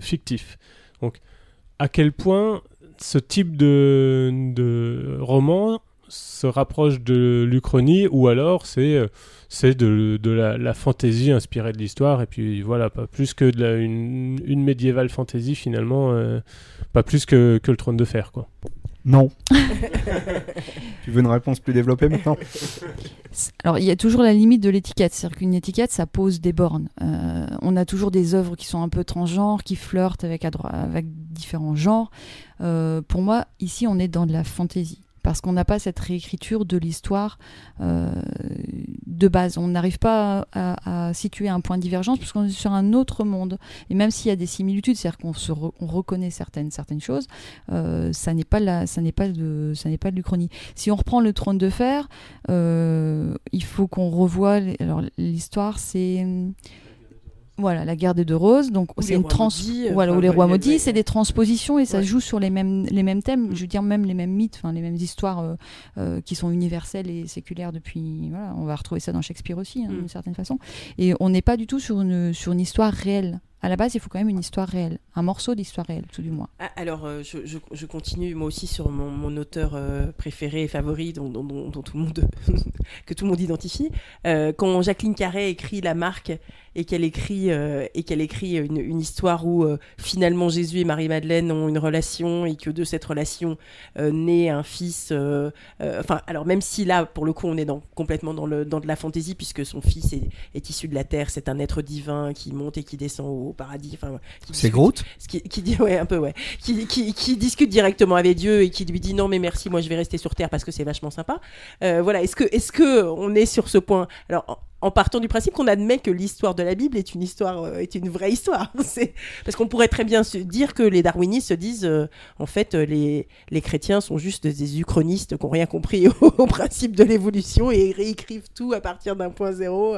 fictif. Donc, à quel point ce type de roman se rapproche de l'Uchronie, ou alors c'est de la fantaisie inspirée de l'histoire, et puis voilà, pas plus que une médiévale fantasy finalement, pas plus que le Trône de Fer, quoi. Non. Tu veux une réponse plus développée maintenant ? Alors, il y a toujours la limite de l'étiquette. C'est-à-dire qu'une étiquette, ça pose des bornes. On a toujours des œuvres qui sont un peu transgenres, qui flirtent avec différents genres. Pour moi, ici, on est dans de la fantaisie. Parce qu'on n'a pas cette réécriture de l'histoire de base. On n'arrive pas à situer un point de divergence parce qu'on est sur un autre monde. Et même s'il y a des similitudes, c'est-à-dire on reconnaît certaines choses, ça n'est pas de l'Uchronie. Si on reprend le Trône de Fer, il faut qu'on revoie. Alors l'histoire, c'est voilà, la guerre des deux roses, donc c'est une ou les rois maudits, c'est des transpositions et ça se joue sur les mêmes thèmes, je veux dire même les mêmes mythes, les mêmes histoires qui sont universelles et séculaires depuis. Voilà, on va retrouver ça dans Shakespeare aussi, d'une certaine façon. Et on n'est pas du tout sur une histoire réelle. À la base, il faut quand même une histoire réelle, un morceau d'histoire réelle, tout du moins. Alors, je continue moi aussi sur mon auteur préféré et favori, dont tout le monde que tout le monde identifie. Quand Jacqueline Carré écrit La Marque et qu'elle écrit une histoire où finalement Jésus et Marie-Madeleine ont une relation et que de cette relation naît un fils. Alors même si là, pour le coup, on est complètement dans de la fantaisie puisque son fils est issu de la terre, c'est un être divin qui monte et qui descend au paradis. C'est Groot. Qui dit un peu qui discute directement avec Dieu et qui lui dit non mais merci, moi je vais rester sur terre parce que c'est vachement sympa. Voilà, est-ce que on est sur ce point? Alors en partant du principe qu'on admet que l'histoire de la Bible est une vraie histoire. Parce qu'on pourrait très bien se dire que les darwinistes se disent en fait les chrétiens sont juste des uchronistes qui n'ont rien compris au principe de l'évolution et réécrivent tout à partir d'un point zéro.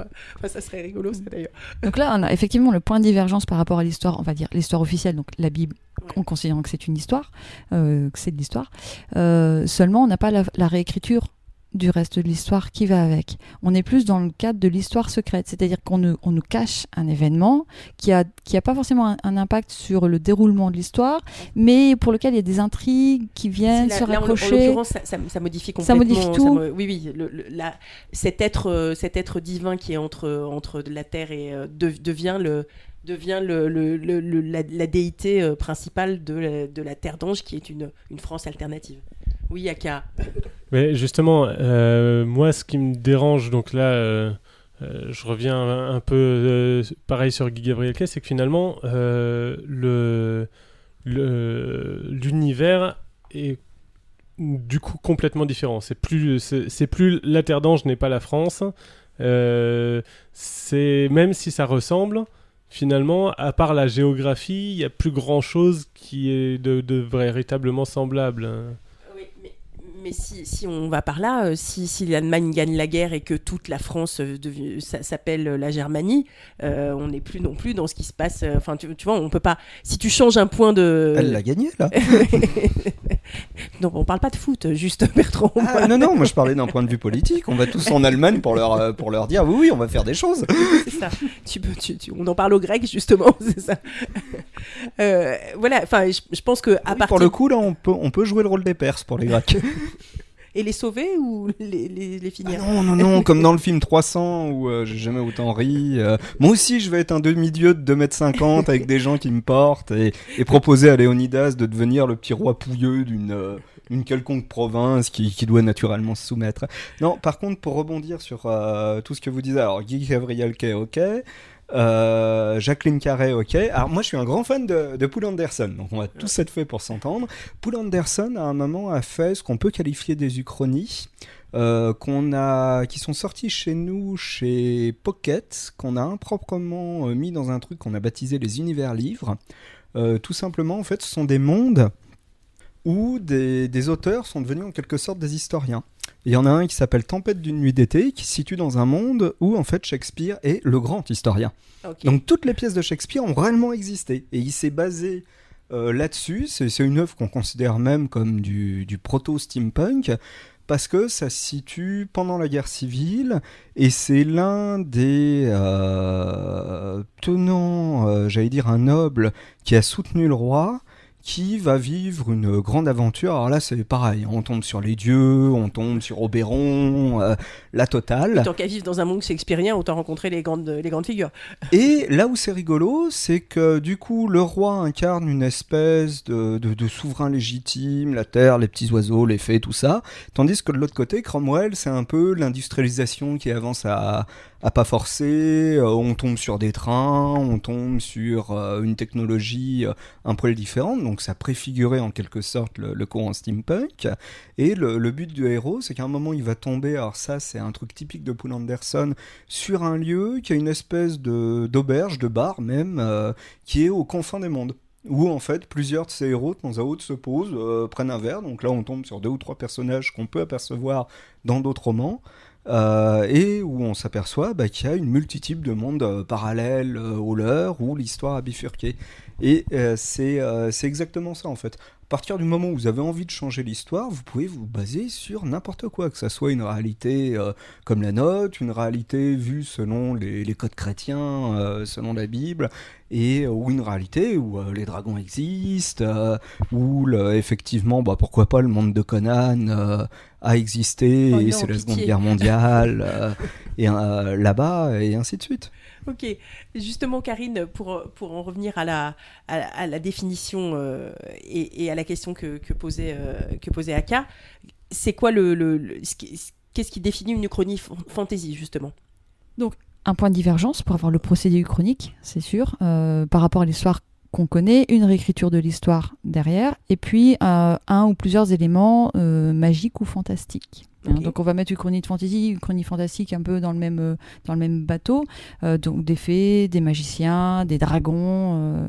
Ça serait rigolo ça d'ailleurs. Donc là on a effectivement le point de divergence par rapport à l'histoire, on va dire l'histoire officielle, donc la Bible, en considérant que c'est une histoire, que c'est de l'histoire. Seulement on n'a pas la réécriture du reste de l'histoire qui va avec. On est plus dans le cadre de l'histoire secrète, c'est-à-dire qu'on nous cache un événement qui a pas forcément un impact sur le déroulement de l'histoire, mais pour lequel il y a des intrigues qui viennent se raccrocher. En l'occurrence, ça modifie complètement. Ça modifie tout. Oui. Cet être divin qui est entre la terre et devient la déité principale de la terre d'ange, qui est une France alternative. Oui, Aka. Mais justement, moi, ce qui me dérange, donc là, je reviens un peu pareil sur Guy Gabriel Kay, c'est que finalement, l'univers est du coup complètement différent. C'est plus la Terre d'Ange n'est pas la France. C'est même si ça ressemble. Finalement, à part la géographie, il n'y a plus grand-chose qui est de véritablement semblable. Oui, mais si on va par là, si l'Allemagne gagne la guerre et que toute la France s'appelle la Germanie, on n'est plus non plus dans ce qui se passe. Enfin, tu vois, on peut pas. Si tu changes un point de. Elle l'a gagné là. Non, on parle pas de foot, juste Bertrand. Ah, non, moi je parlais d'un point de vue politique. On va tous en Allemagne pour leur dire oui, on va faire des choses. C'est ça. On en parle aux Grecs justement, c'est ça. Voilà. Enfin, je pense que pour le coup là, on peut jouer le rôle des Perses pour les Grecs. Et les sauver ou les finir? Non, comme dans le film 300 où j'ai jamais autant ri. Moi aussi, je vais être un demi-dieu de 2,50 m avec des gens qui me portent et proposer à Léonidas de devenir le petit roi pouilleux d'une quelconque province qui doit naturellement se soumettre. Non, par contre, pour rebondir sur tout ce que vous disiez, alors Guy Gabriel Kay, ok. Jacqueline Carré, ok. Alors moi je suis un grand fan de Poul Anderson, donc on va tous être faits pour s'entendre. Poul Anderson à un moment a fait ce qu'on peut qualifier des uchronies qui sont sortis chez nous chez Pocket, qu'on a improprement mis dans un truc qu'on a baptisé les univers livres. Tout simplement en fait ce sont des mondes où des auteurs sont devenus en quelque sorte des historiens. Il y en a un qui s'appelle Tempête d'une nuit d'été, qui se situe dans un monde où en fait Shakespeare est le grand historien. Ok. Donc toutes les pièces de Shakespeare ont réellement existé, et il s'est basé là-dessus. C'est une œuvre qu'on considère même comme du proto-steampunk, parce que ça se situe pendant la guerre civile, et c'est l'un des tenants, j'allais dire un noble, qui a soutenu le roi, qui va vivre une grande aventure. Alors là, c'est pareil, on tombe sur les dieux, on tombe sur Oberon, la totale. Tant qu'à vivre dans un monde shakespearien, autant rencontrer les grandes figures. Et là où c'est rigolo, c'est que du coup, le roi incarne une espèce de souverain légitime, la terre, les petits oiseaux, les fées, tout ça. Tandis que de l'autre côté, Cromwell, c'est un peu l'industrialisation qui avance à pas forcer. On tombe sur des trains, on tombe sur une technologie un poil différente. Donc ça préfigurait en quelque sorte le courant steampunk. Et le but du héros, c'est qu'à un moment, il va tomber, alors ça, c'est un truc typique de Poul Anderson, sur un lieu qui a une espèce d'auberge, de bar même, qui est aux confins des mondes. Où en fait plusieurs de ces héros de temps à autre se posent, prennent un verre. Donc là, on tombe sur 2 ou 3 personnages qu'on peut apercevoir dans d'autres romans. Et où on s'aperçoit qu'il y a une multitude de mondes parallèles au leur, où l'histoire a bifurqué. Et c'est exactement ça en fait. À partir du moment où vous avez envie de changer l'histoire, vous pouvez vous baser sur n'importe quoi, que ça soit une réalité comme la nôtre, une réalité vue selon les codes chrétiens, selon la Bible, ou une réalité où les dragons existent, où effectivement, pourquoi pas, le monde de Conan a existé, et c'est la Seconde Guerre mondiale, et là-bas, et ainsi de suite. Ok, justement Karine, pour en revenir à la définition et à la question que posait Aka, c'est quoi qu'est-ce qui définit une uchronie fantasy justement? Donc un point de divergence pour avoir le procédé uchronique, c'est sûr, par rapport à l'histoire qu'on connaît, une réécriture de l'histoire derrière, et puis un ou plusieurs éléments magiques ou fantastiques. Okay. Donc on va mettre uchronie de fantasy, uchronie fantastique un peu dans le même bateau, donc des fées, des magiciens, des dragons,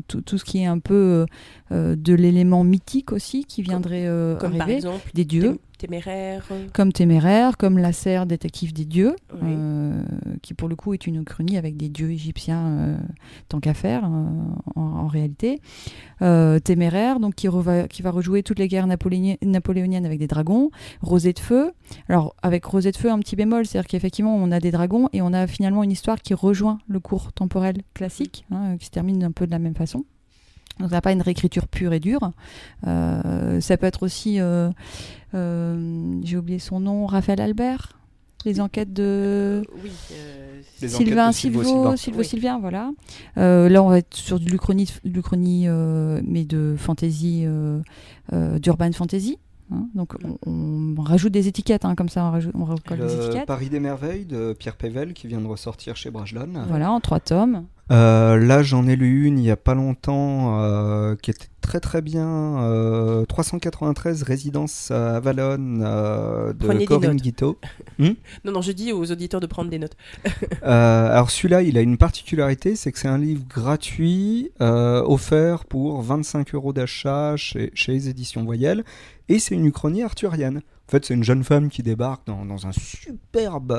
tout ce qui est un peu de l'élément mythique aussi qui viendrait comme arriver, par exemple des dieux. Téméraire. Comme Téméraire, comme Lasserre, détective des dieux, Oui. qui pour le coup est une uchronie avec des dieux égyptiens tant qu'à faire en réalité. Téméraire, donc qui va rejouer toutes les guerres napoléoniennes avec des dragons. Rosée de feu. Alors avec Rosée de feu, un petit bémol, c'est-à-dire qu'effectivement on a des dragons et on a finalement une histoire qui rejoint le cours temporel classique, qui se termine un peu de la même façon. Donc ça n'a pas une réécriture pure et dure. Ça peut être aussi, j'ai oublié son nom, Raphaël Albert, les enquêtes de Sylvain Sylvain, voilà. Là on va être sur de l'uchronie mais de fantasy, d'urban fantasy. Donc on rajoute des étiquettes, comme ça on recolle des étiquettes. Paris des merveilles de Pierre Pével qui vient de ressortir chez Brajlon. Voilà, en 3 tomes. Là j'en ai lu une il n'y a pas longtemps qui était très très bien, 393 Résidence à Avalon de Corinne Guiteau. Non, je dis aux auditeurs de prendre des notes. Alors celui-là il a une particularité, c'est que c'est un livre gratuit offert pour 25 € d'achat chez les éditions Voyelles, et c'est une uchronie arthurienne. En fait, c'est une jeune femme qui débarque dans un superbe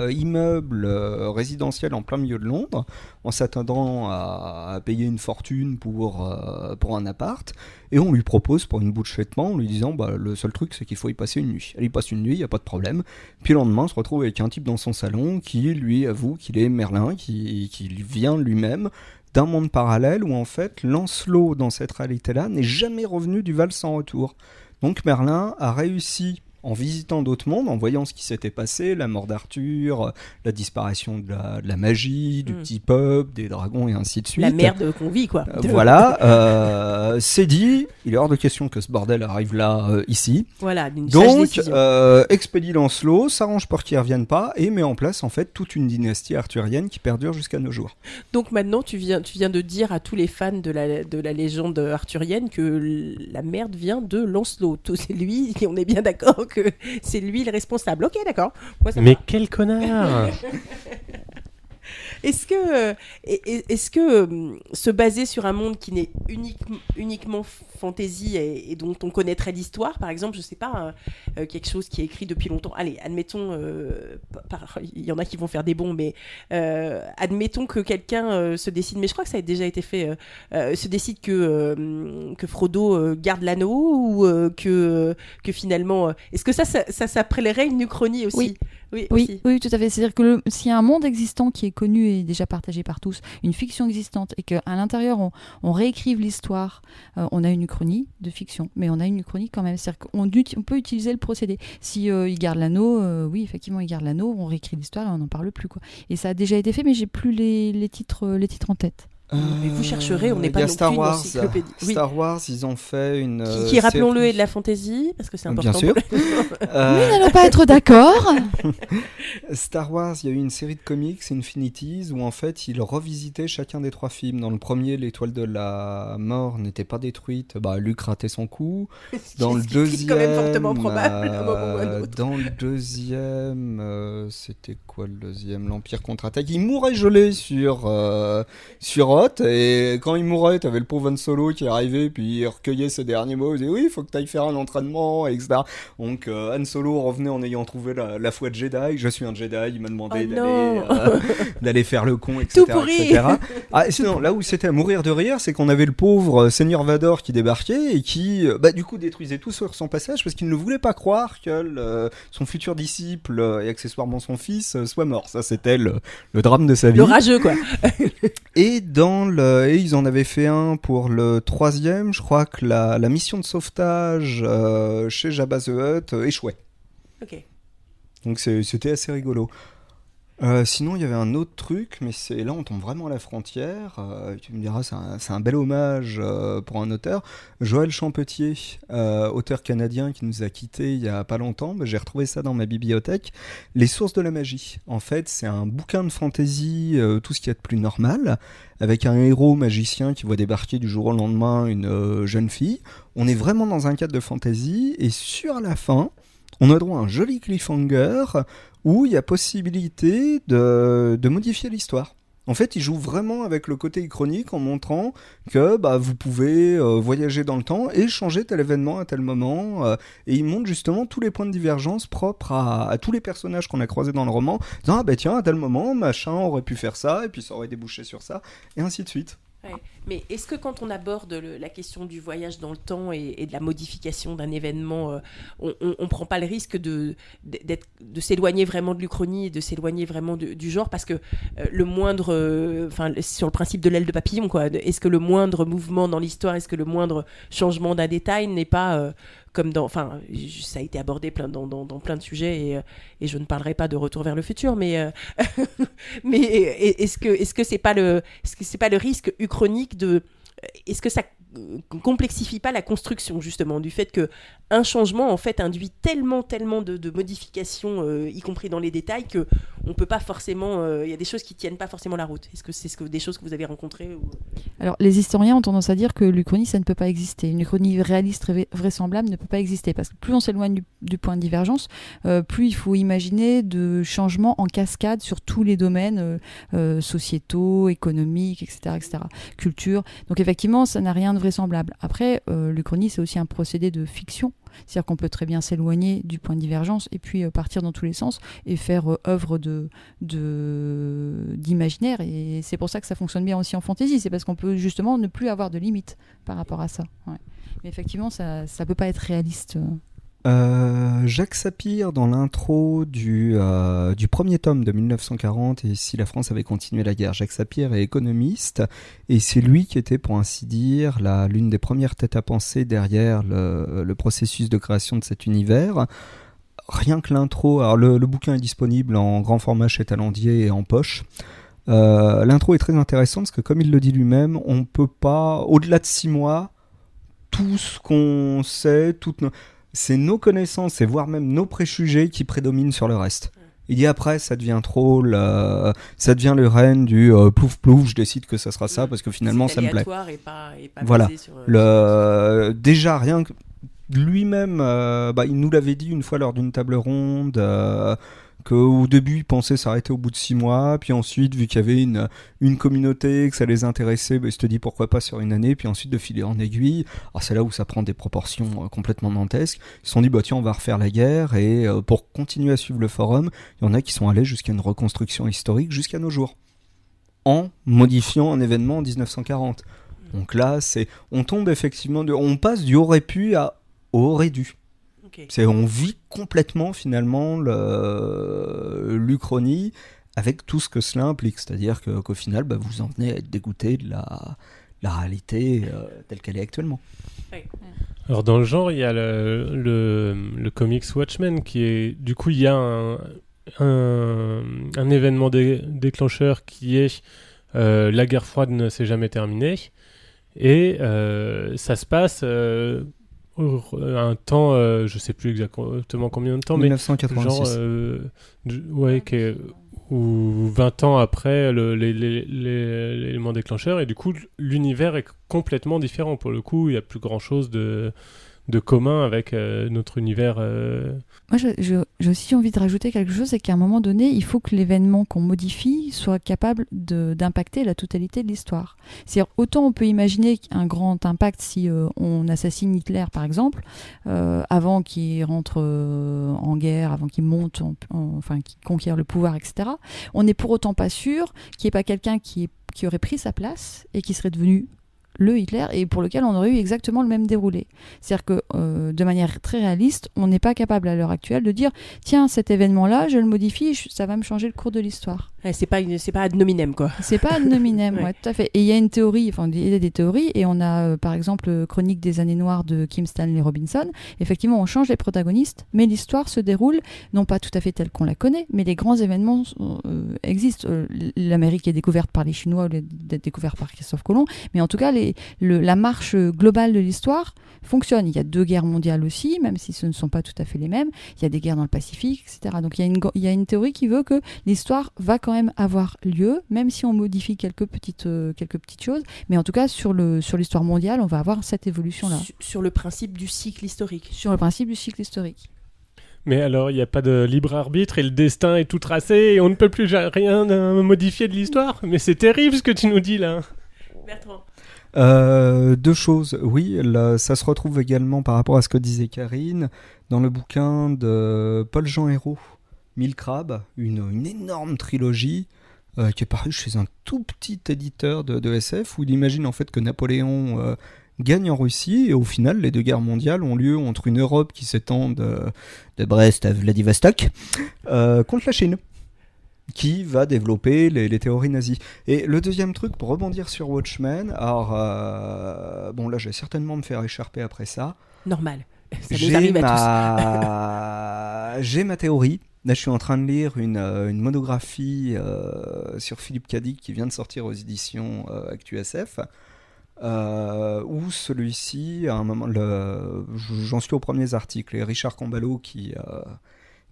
immeuble résidentiel en plein milieu de Londres, en s'attendant à payer une fortune pour un appart, et on lui propose pour une bout de chétement, en lui disant le seul truc c'est qu'il faut y passer une nuit. Elle y passe une nuit, il n'y a pas de problème. Puis le lendemain, on se retrouve avec un type dans son salon qui lui avoue qu'il est Merlin, qui vient lui-même d'un monde parallèle où en fait Lancelot dans cette réalité-là n'est jamais revenu du Val sans retour. Donc Merlin a réussi, en visitant d'autres mondes, en voyant ce qui s'était passé, la mort d'Arthur, la disparition de la magie, du petit peuple, des dragons et ainsi de suite. La merde qu'on vit, quoi. Voilà, c'est dit, il est hors de question que ce bordel arrive là, ici. Voilà, d'une sage décision. Donc, expédie Lancelot, s'arrange pour qu'il ne revienne pas, et met en place en fait toute une dynastie arthurienne qui perdure jusqu'à nos jours. Donc maintenant, tu viens de dire à tous les fans de la légende arthurienne que la merde vient de Lancelot. C'est lui, et on est bien d'accord que c'est lui le responsable. Ok, d'accord. Mais quel connard! Est-ce que se baser sur un monde qui n'est uniquement fantasy et dont on connaîtrait l'histoire, par exemple, je sais pas, quelque chose qui est écrit depuis longtemps. Allez, admettons, il y en a qui vont faire des bons, mais admettons que quelqu'un se décide, mais je crois que ça a déjà été fait, se décide que Frodo garde l'anneau ou que finalement, est-ce que ça s'appellerait une uchronie aussi? Oui. Oui, Oui, tout à fait. C'est-à-dire que s'il y a un monde existant qui est connu et déjà partagé par tous, une fiction existante, et qu'à l'intérieur, on réécrive l'histoire, on a une uchronie de fiction, mais on a une uchronie quand même. C'est-à-dire qu'on peut utiliser le procédé. Si il garde l'anneau, oui, effectivement, il garde l'anneau, on réécrit l'histoire et on n'en parle plus, quoi. Et ça a déjà été fait, mais j'ai plus les titres en tête. Mais vous chercherez, on n'est pas y a non Star plus une Wars. encyclopédie. Oui. Star Wars, ils ont fait une. Qui rappelons-le, série. est de la fantasy, parce que c'est important. Bien sûr. Nous n'allons pas être d'accord. Star Wars, il y a eu une série de comics, Infinities, où en fait ils revisitaient chacun des 3 films. Dans le premier, l'étoile de la mort n'était pas détruite, Luke ratait son coup. Dans le deuxième, quand même fortement probable, à un moment ou à un autre. Dans le deuxième, c'était quoi le deuxième? L'Empire contre-attaque. Il mourait gelé sur Hoth, et quand il mourait, t'avais le pauvre Han Solo qui arrivait, puis il recueillait ses derniers mots, il disait oui, il faut que t'ailles faire un entraînement, etc. Donc Han Solo revenait en ayant trouvé la foi de Jedi. Je suis un Jedi, il m'a demandé d'aller faire le con, etc. Tout pourri. etc. Ah, sinon, là où c'était à mourir de rire, c'est qu'on avait le pauvre Seigneur Vador qui débarquait et qui, du coup, détruisait tout sur son passage parce qu'il ne voulait pas croire que son futur disciple et accessoirement son fils soit mort. Ça, c'était le drame de sa vie. Le rageux, quoi. Et ils en avaient fait un pour le 3e, je crois que la mission de sauvetage chez Jabba the Hutt échouait. Ok. Donc c'était assez rigolo. Sinon, il y avait un autre truc, mais là on tombe vraiment à la frontière. Tu me diras, c'est un bel hommage pour un auteur. Joël Champetier, auteur canadien qui nous a quittés il y a pas longtemps. J'ai retrouvé ça dans ma bibliothèque. Les sources de la magie. En fait, c'est un bouquin de fantasy, tout ce qu'il y a de plus normal, avec un héros magicien qui voit débarquer du jour au lendemain une jeune fille. On est vraiment dans un cadre de fantasy, et sur la fin, on a droit à un joli cliffhanger où il y a possibilité de modifier l'histoire. En fait, il joue vraiment avec le côté chronique en montrant que vous pouvez voyager dans le temps et changer tel événement à tel moment. Et il montre justement tous les points de divergence propres à tous les personnages qu'on a croisés dans le roman. Disant, tiens, à tel moment, machin aurait pu faire ça, et puis ça aurait débouché sur ça, et ainsi de suite. Ouais. Mais est-ce que quand on aborde la question du voyage dans le temps et de la modification d'un événement, on ne prend pas le risque de s'éloigner vraiment de l'Uchronie et de s'éloigner vraiment du genre, parce que le moindre, sur le principe de l'aile de papillon, quoi, est-ce que le moindre mouvement dans l'histoire, est-ce que le moindre changement d'un détail n'est pas comme dans, ça a été abordé dans plein de sujets, et je ne parlerai pas de Retour vers le futur, mais est-ce que c'est pas le risque uchronique est-ce que ça complexifie pas la construction, justement, du fait que un changement en fait induit tellement de modifications, y compris dans les détails, que on peut pas forcément, il y a des choses qui tiennent pas forcément la route. Est-ce que c'est des choses que vous avez rencontrées ou... Alors, les historiens ont tendance à dire que l'Uchronie, ça ne peut pas exister. Une Uchronie réaliste, vraisemblable ne peut pas exister, parce que plus on s'éloigne du point de divergence, plus il faut imaginer de changements en cascade sur tous les domaines sociétaux, économiques, etc., culture. Donc effectivement, ça n'a rien de vraisemblable. Après, l'Uchronie, c'est aussi un procédé de fiction. C'est-à-dire qu'on peut très bien s'éloigner du point de divergence et puis partir dans tous les sens et faire œuvre d'imaginaire. Et c'est pour ça que ça fonctionne bien aussi en fantasy. C'est parce qu'on peut justement ne plus avoir de limites par rapport à ça. Ouais. Mais effectivement, ça ne peut pas être réaliste. Jacques Sapir, dans l'intro du premier tome de 1940, et si la France avait continué la guerre, Jacques Sapir est économiste, et c'est lui qui était, pour ainsi dire, l'une des premières têtes à penser derrière le processus de création de cet univers. Rien que l'intro, alors le bouquin est disponible en grand format chez Talendier et en poche. L'intro est très intéressante parce que, comme il le dit lui-même, on peut pas, au-delà de 6 mois, tout ce qu'on sait, c'est nos connaissances et voire même nos préjugés qui prédominent sur le reste. Il dit après, ça devient trop, ça devient le règne du plouf plouf, je décide que ça sera ça parce que finalement ça me plaît. Et pas voilà. Basé sur, déjà rien que lui-même, il nous l'avait dit une fois lors d'une table ronde, qu'au début, ils pensaient s'arrêter au bout de 6 mois, puis ensuite, vu qu'il y avait une communauté, que ça les intéressait, ils se disent pourquoi pas sur une année, puis ensuite de filer en aiguille. Alors c'est là où ça prend des proportions complètement dantesques. Ils se sont dit, tiens, on va refaire la guerre, et pour continuer à suivre le forum, il y en a qui sont allés jusqu'à une reconstruction historique jusqu'à nos jours, en modifiant un événement en 1940. Donc là, on tombe effectivement, on passe du aurait pu à aurait dû. Okay. On vit complètement finalement l'Uchronie avec tout ce que cela implique, c'est-à-dire qu'au final, vous en venez à être dégoûté de la réalité telle qu'elle est actuellement. Oui. Alors dans le genre, il y a le comics Watchmen qui est, du coup, il y a un événement déclencheur qui est la guerre froide ne s'est jamais terminée, et ça se passe un temps, je sais plus exactement combien de temps, 1986. Mais genre, ou 20 ans après l'élément déclencheur, et du coup l'univers est complètement différent. Pour le coup, il n'y a plus grand chose de commun avec notre univers. Moi, j'ai aussi envie de rajouter quelque chose, c'est qu'à un moment donné, il faut que l'événement qu'on modifie soit capable d'impacter la totalité de l'histoire. C'est-à-dire, autant on peut imaginer un grand impact si on assassine Hitler, par exemple, avant qu'il rentre en guerre, avant qu'il monte, enfin, qu'il conquiert le pouvoir, etc. On n'est pour autant pas sûr qu'il n'y ait pas quelqu'un qui aurait pris sa place et qui serait devenu le Hitler, et pour lequel on aurait eu exactement le même déroulé. C'est-à-dire que de manière très réaliste, on n'est pas capable à l'heure actuelle de dire tiens, cet événement-là, je le modifie, ça va me changer le cours de l'histoire. Ouais, c'est pas ad nominem, quoi. C'est pas ad nominem, ouais, tout à fait. Et il y a une théorie, enfin il y a des théories, et on a par exemple Chronique des années noires de Kim Stanley Robinson. Effectivement, on change les protagonistes, mais l'histoire se déroule non pas tout à fait telle qu'on la connaît, mais les grands événements existent. L'Amérique est découverte par les Chinois, d'être découverte par Christophe Colomb, mais en tout cas la marche globale de l'histoire fonctionne. Il y a 2 guerres mondiales aussi, même si ce ne sont pas tout à fait les mêmes. Il y a des guerres dans le Pacifique, etc. Donc il y a une théorie qui veut que l'histoire va quand même avoir lieu, même si on modifie quelques petites choses. Mais en tout cas, sur l'histoire mondiale, on va avoir cette évolution-là. Sur le principe du cycle historique. Sur le principe du cycle historique. Mais alors, il n'y a pas de libre arbitre et le destin est tout tracé et on ne peut plus rien modifier de l'histoire. Mais c'est terrible ce que tu nous dis là. Bertrand. 2 choses. Oui, là, ça se retrouve également par rapport à ce que disait Karine dans le bouquin de Paul-Jean Hérault, 1000 crabes, une énorme trilogie qui est parue chez un tout petit éditeur de SF, où il imagine en fait que Napoléon gagne en Russie, et au final les 2 guerres mondiales ont lieu entre une Europe qui s'étend de Brest à Vladivostok contre la Chine, qui va développer les théories nazies. Et le deuxième truc, pour rebondir sur Watchmen, alors, bon là je vais certainement me faire écharper après ça. Normal, ça nous arrive à tous. J'ai ma théorie. Là je suis en train de lire une monographie sur Philippe Cadic qui vient de sortir aux éditions ActuSF, où celui-ci, à un moment, j'en suis aux premiers articles, et Richard Camballo qui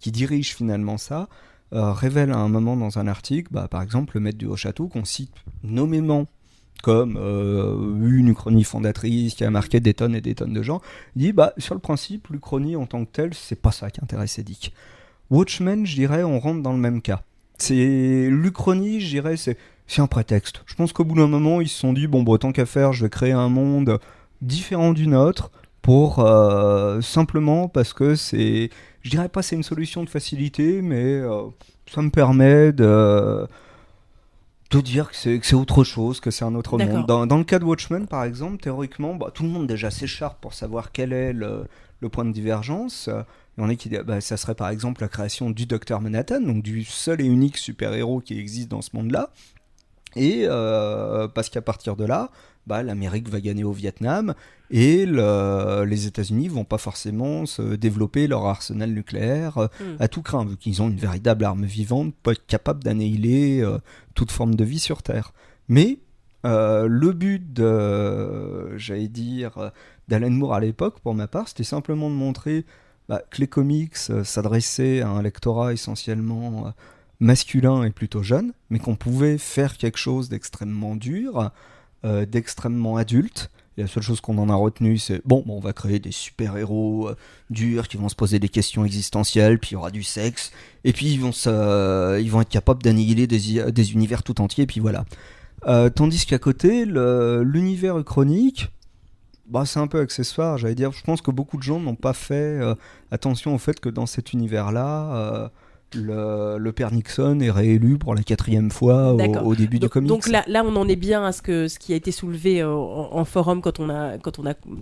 dirige finalement ça, révèle à un moment dans un article, par exemple, le maître du Haut-Château, qu'on cite nommément comme une uchronie fondatrice qui a marqué des tonnes et des tonnes de gens, dit sur le principe, l'uchronie en tant que telle, c'est pas ça qui intéresse Dick. Watchmen, je dirais, on rentre dans le même cas. C'est l'uchronie, je dirais, c'est un prétexte. Je pense qu'au bout d'un moment, ils se sont dit tant qu'à faire, je vais créer un monde différent du nôtre, pour simplement parce que c'est, je dirais pas c'est une solution de facilité, mais ça me permet de dire que c'est autre chose, que c'est un autre monde. Dans le cas de Watchmen, par exemple, théoriquement, tout le monde déjà s'écharpe pour savoir quel est le point de divergence. Il y en a qui disent ça serait par exemple la création du Dr Manhattan, donc du seul et unique super-héros qui existe dans ce monde-là. Et parce qu'à partir de là, l'Amérique va gagner au Vietnam, et les États-Unis vont pas forcément se développer leur arsenal nucléaire à tout craint, vu qu'ils ont une véritable arme vivante, pas capable d'annihiler toute forme de vie sur Terre. Mais le but d'Alan Moore à l'époque, pour ma part, c'était simplement de montrer que les comics s'adressaient à un lectorat essentiellement masculin et plutôt jeune, mais qu'on pouvait faire quelque chose d'extrêmement dur, d'extrêmement adulte, Et la seule chose qu'on en a retenu, c'est on va créer des super-héros durs qui vont se poser des questions existentielles, puis il y aura du sexe, et puis ils vont être capables d'annihiler des univers tout entiers, et puis voilà. Tandis qu'à côté, l'univers uchronique, c'est un peu accessoire, j'allais dire. Je pense que beaucoup de gens n'ont pas fait attention au fait que dans cet univers-là, le père Nixon est réélu pour la 4e fois au début du comics. Donc là, on en est bien à ce qui a été soulevé en forum quand on a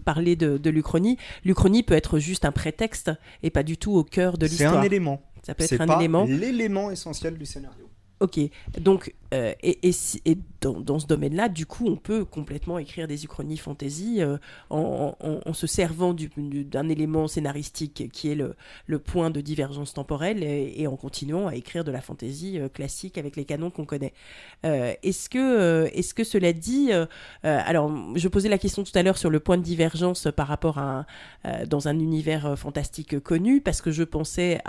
parlé de l'Uchronie. L'Uchronie peut être juste un prétexte et pas du tout au cœur de l'histoire. C'est un élément. Ça peut être un élément. C'est pas l'élément essentiel du scénario. Ok, donc et dans ce domaine-là, du coup, on peut complètement écrire des uchronies fantasy en se servant d'un élément scénaristique qui est le point de divergence temporelle et en continuant à écrire de la fantasy classique avec les canons qu'on connaît. Est-ce que cela dit, alors je posais la question tout à l'heure sur le point de divergence par rapport à dans un univers fantastique connu, parce que je pensais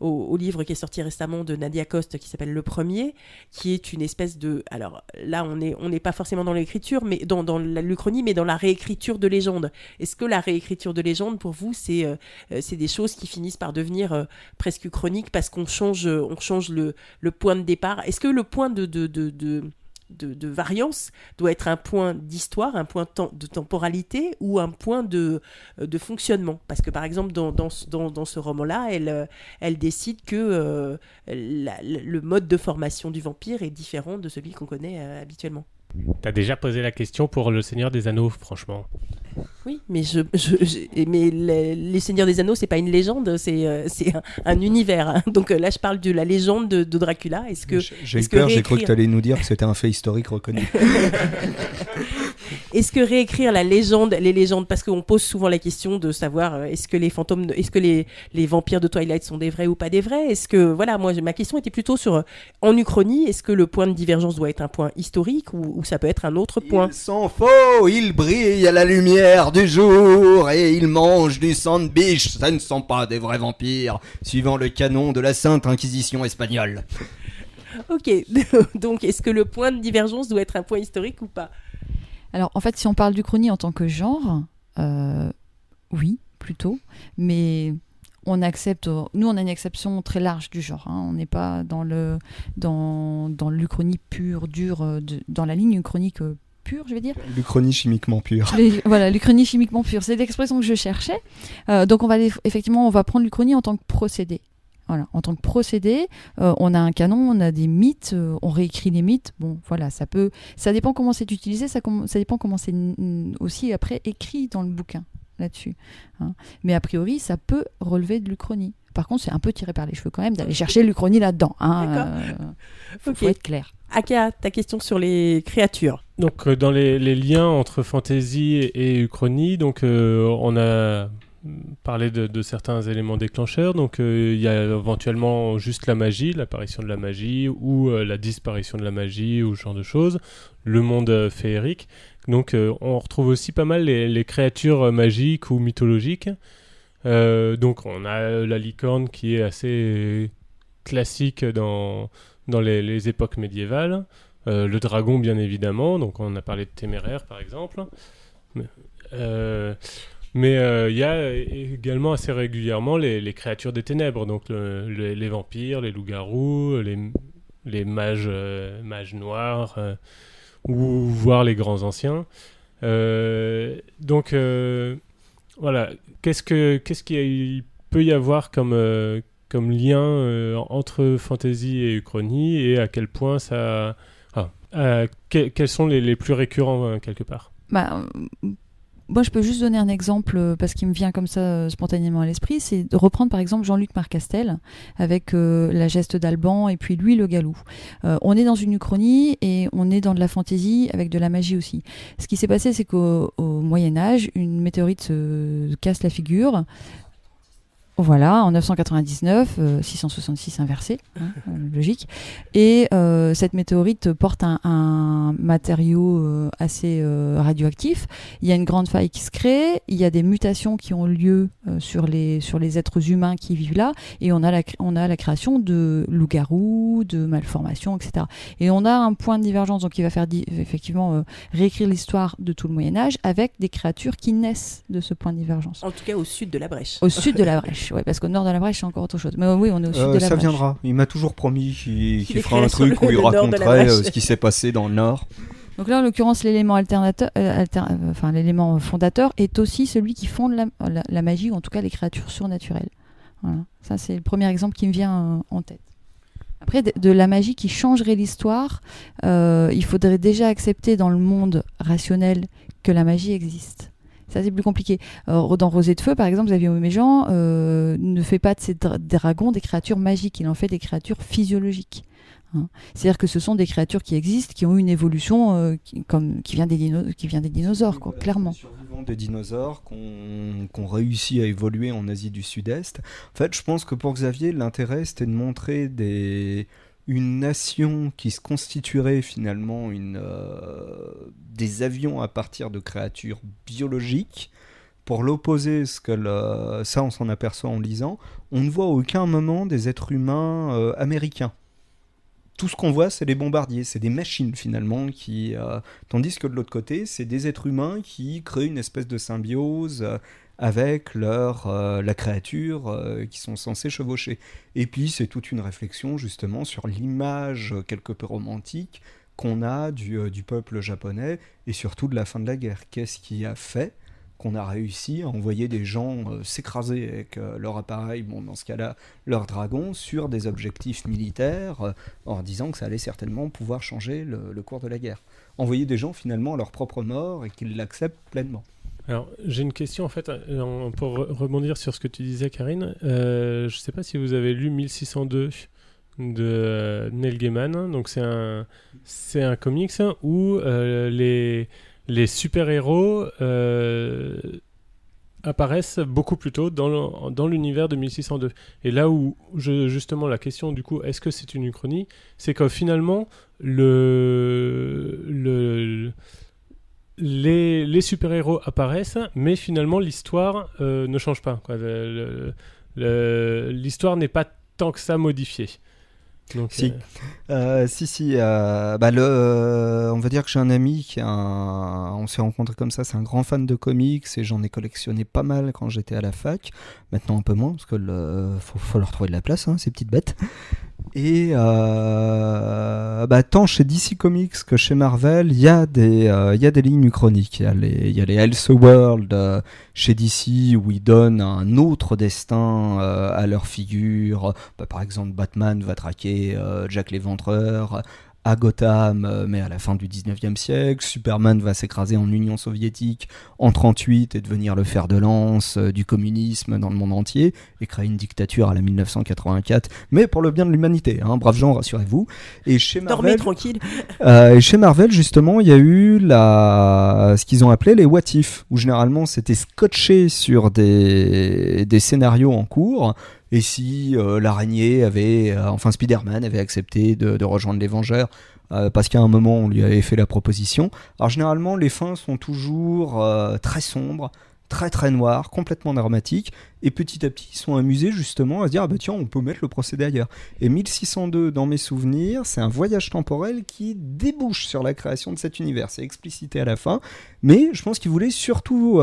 au livre qui est sorti récemment de Nadia Coste qui s'appelle Le Premier, qui est une espèce de... Alors là, on n'est pas forcément dans l'écriture, mais dans l'Uchronie, mais dans la réécriture de légendes. Est-ce que la réécriture de légendes, pour vous, c'est des choses qui finissent par devenir presque uchroniques parce qu'on change le point de départ? Est-ce que le point de variance doit être un point d'histoire, un point de temporalité ou un point de fonctionnement? Parce que par exemple dans ce roman-là, elle décide que le mode de formation du vampire est différent de celui qu'on connaît habituellement. T'as déjà posé la question pour Le Seigneur des Anneaux, franchement. Oui, mais mais les Seigneurs des Anneaux, c'est pas une légende, c'est un univers. Hein. Donc là, je parle de la légende de Dracula. J'ai eu peur, j'ai cru que tu allais nous dire que c'était un fait historique reconnu. Est-ce que réécrire les légendes, parce qu'on pose souvent la question de savoir est-ce que les vampires de Twilight sont des vrais ou pas des vrais? Est-ce que, voilà, moi, ma question était plutôt sur, en Uchronie, est-ce que le point de divergence doit être un point historique ou ça peut être un autre point? Ils sont faux, ils brillent à la lumière du jour et ils mangent du sang de biche. Ça ne sont pas des vrais vampires, suivant le canon de la Sainte Inquisition espagnole. Ok, donc est-ce que le point de divergence doit être un point historique ou pas? Alors, en fait, si on parle d'Uchronie en tant que genre, oui, plutôt. Mais on accepte... Nous, on a une exception très large du genre. Hein. On n'est pas dans l'Uchronie pure, dure, dans la ligne uchronique pure, je vais dire. L'Uchronie chimiquement pure. Voilà, l'Uchronie chimiquement pure. C'est l'expression que je cherchais. Donc, on va prendre l'Uchronie en tant que procédé. Voilà, en tant que procédé, on a un canon, on a des mythes, on réécrit les mythes. Bon, voilà, ça dépend comment c'est utilisé, ça dépend comment c'est aussi après écrit dans le bouquin là-dessus. Hein. Mais a priori, ça peut relever de l'Uchronie. Par contre, c'est un peu tiré par les cheveux quand même d'aller chercher l'Uchronie là-dedans. Hein. Faut être clair. Aka, ta question sur les créatures. Donc, dans les liens entre fantasy et Uchronie, donc on a parler de certains éléments déclencheurs. Donc il y a éventuellement juste la magie, l'apparition de la magie ou la disparition de la magie ou ce genre de choses. Le monde féerique. Donc on retrouve aussi pas mal les créatures magiques ou mythologiques. Donc on a la licorne qui est assez classique dans les époques médiévales. Le dragon bien évidemment. Donc on a parlé de Téméraire par exemple. Mais il y a également assez régulièrement les créatures des ténèbres, donc les vampires, les loups-garous, les mages noirs, ou voire les grands anciens. Donc voilà, qu'est-ce qu'il peut y avoir comme lien entre fantasy et uchronie, et à quel point ça... quels sont les plus récurrents quelque part? Moi, je peux juste donner un exemple parce qu'il me vient comme ça spontanément à l'esprit. C'est de reprendre par exemple Jean-Luc Marcastel avec la geste d'Alban et puis lui, le Galou. On est dans une uchronie et on est dans de la fantaisie avec de la magie aussi. Ce qui s'est passé, c'est qu'au Moyen-Âge, une météorite se casse la figure. Voilà, en 999, 666 inversé, logique. Et cette météorite porte un matériau assez radioactif. Il y a une grande faille qui se crée, il y a des mutations qui ont lieu sur les êtres humains qui vivent là, et on a la création de loups-garous, de malformations, etc. Et on a un point de divergence, donc il va faire effectivement réécrire l'histoire de tout le Moyen-Âge avec des créatures qui naissent de ce point de divergence. En tout cas, au sud de la Brèche. Au sud de la Brèche, oui, parce qu'au nord de la Brèche, c'est encore autre chose. Mais oui, on est au sud de la Ça Brèche. viendra. Il m'a toujours promis qu'il fera un écrirait sur truc où il le nord de la raconterait Brèche. ce qui s'est passé dans le Nord. Donc là, en l'occurrence, l'élément l'élément fondateur est aussi celui qui fonde la magie, ou en tout cas les créatures surnaturelles. Voilà. Ça, c'est le premier exemple qui me vient en tête. Après, de la magie qui changerait l'histoire, il faudrait déjà accepter dans le monde rationnel que la magie existe. Ça, c'est plus compliqué. Dans Rosée de Feu, par exemple, Xavier Méjean ne fait pas de ces dragons des créatures magiques, il en fait des créatures physiologiques. C'est-à-dire que ce sont des créatures qui existent, qui ont eu une évolution qui vient des dinosaures, quoi, clairement. Les survivants des dinosaures qu'on réussit à évoluer en Asie du Sud-Est. En fait, je pense que pour Xavier, l'intérêt, c'était de montrer une nation qui se constituerait finalement des avions à partir de créatures biologiques. Pour l'opposer, ça on s'en aperçoit en lisant, on ne voit à aucun moment des êtres humains américains. Tout ce qu'on voit, c'est les bombardiers, c'est des machines finalement, tandis que de l'autre côté, c'est des êtres humains qui créent une espèce de symbiose avec la créature qui sont censés chevaucher. Et puis c'est toute une réflexion justement sur l'image quelque peu romantique qu'on a du peuple japonais et surtout de la fin de la guerre. Qu'est-ce qui a fait qu'on a réussi à envoyer des gens s'écraser avec leur appareil, dans ce cas-là, leur dragon, sur des objectifs militaires, en disant que ça allait certainement pouvoir changer le cours de la guerre. Envoyer des gens finalement à leur propre mort et qu'ils l'acceptent pleinement. Alors, j'ai une question en fait, pour rebondir sur ce que tu disais, Karine. Je ne sais pas si vous avez lu 1602 de Neil Gaiman. Donc, c'est un comics où les super-héros apparaissent beaucoup plus tôt dans l'univers de 1602. Et là où, justement, la question, du coup, est-ce que c'est une uchronie ? C'est que finalement, les super-héros apparaissent, mais finalement, l'histoire ne change pas, quoi. L'histoire n'est pas tant que ça modifiée. Donc, si. On va dire que j'ai un ami on s'est rencontrés comme ça, c'est un grand fan de comics et j'en ai collectionné pas mal quand j'étais à la fac. Maintenant un peu moins parce que faut leur trouver de la place, ces petites bêtes. Et tant chez DC Comics que chez Marvel, il y a des lignes uchroniques. Il y a les Elseworlds chez DC où ils donnent un autre destin à leur figure. Par exemple, Batman va traquer Jack l'Éventreur à Gotham, mais à la fin du 19e siècle. Superman va s'écraser en Union soviétique en 1938 et devenir le fer de lance du communisme dans le monde entier et créer une dictature à la 1984, mais pour le bien de l'humanité, braves gens, rassurez-vous. Et chez Marvel, dormez tranquille. Et chez Marvel, justement, il y a eu ce qu'ils ont appelé les what if, où généralement c'était scotché sur des scénarios en cours. Et si Spider-Man avait accepté de rejoindre les Vengeurs parce qu'à un moment on lui avait fait la proposition. Alors généralement les fins sont toujours très sombres, très très noires, complètement dramatiques, et petit à petit ils sont amusés justement à se dire tiens, on peut mettre le procédé ailleurs. Et 1602 dans mes souvenirs, c'est un voyage temporel qui débouche sur la création de cet univers. C'est explicité à la fin, mais je pense qu'ils voulaient surtout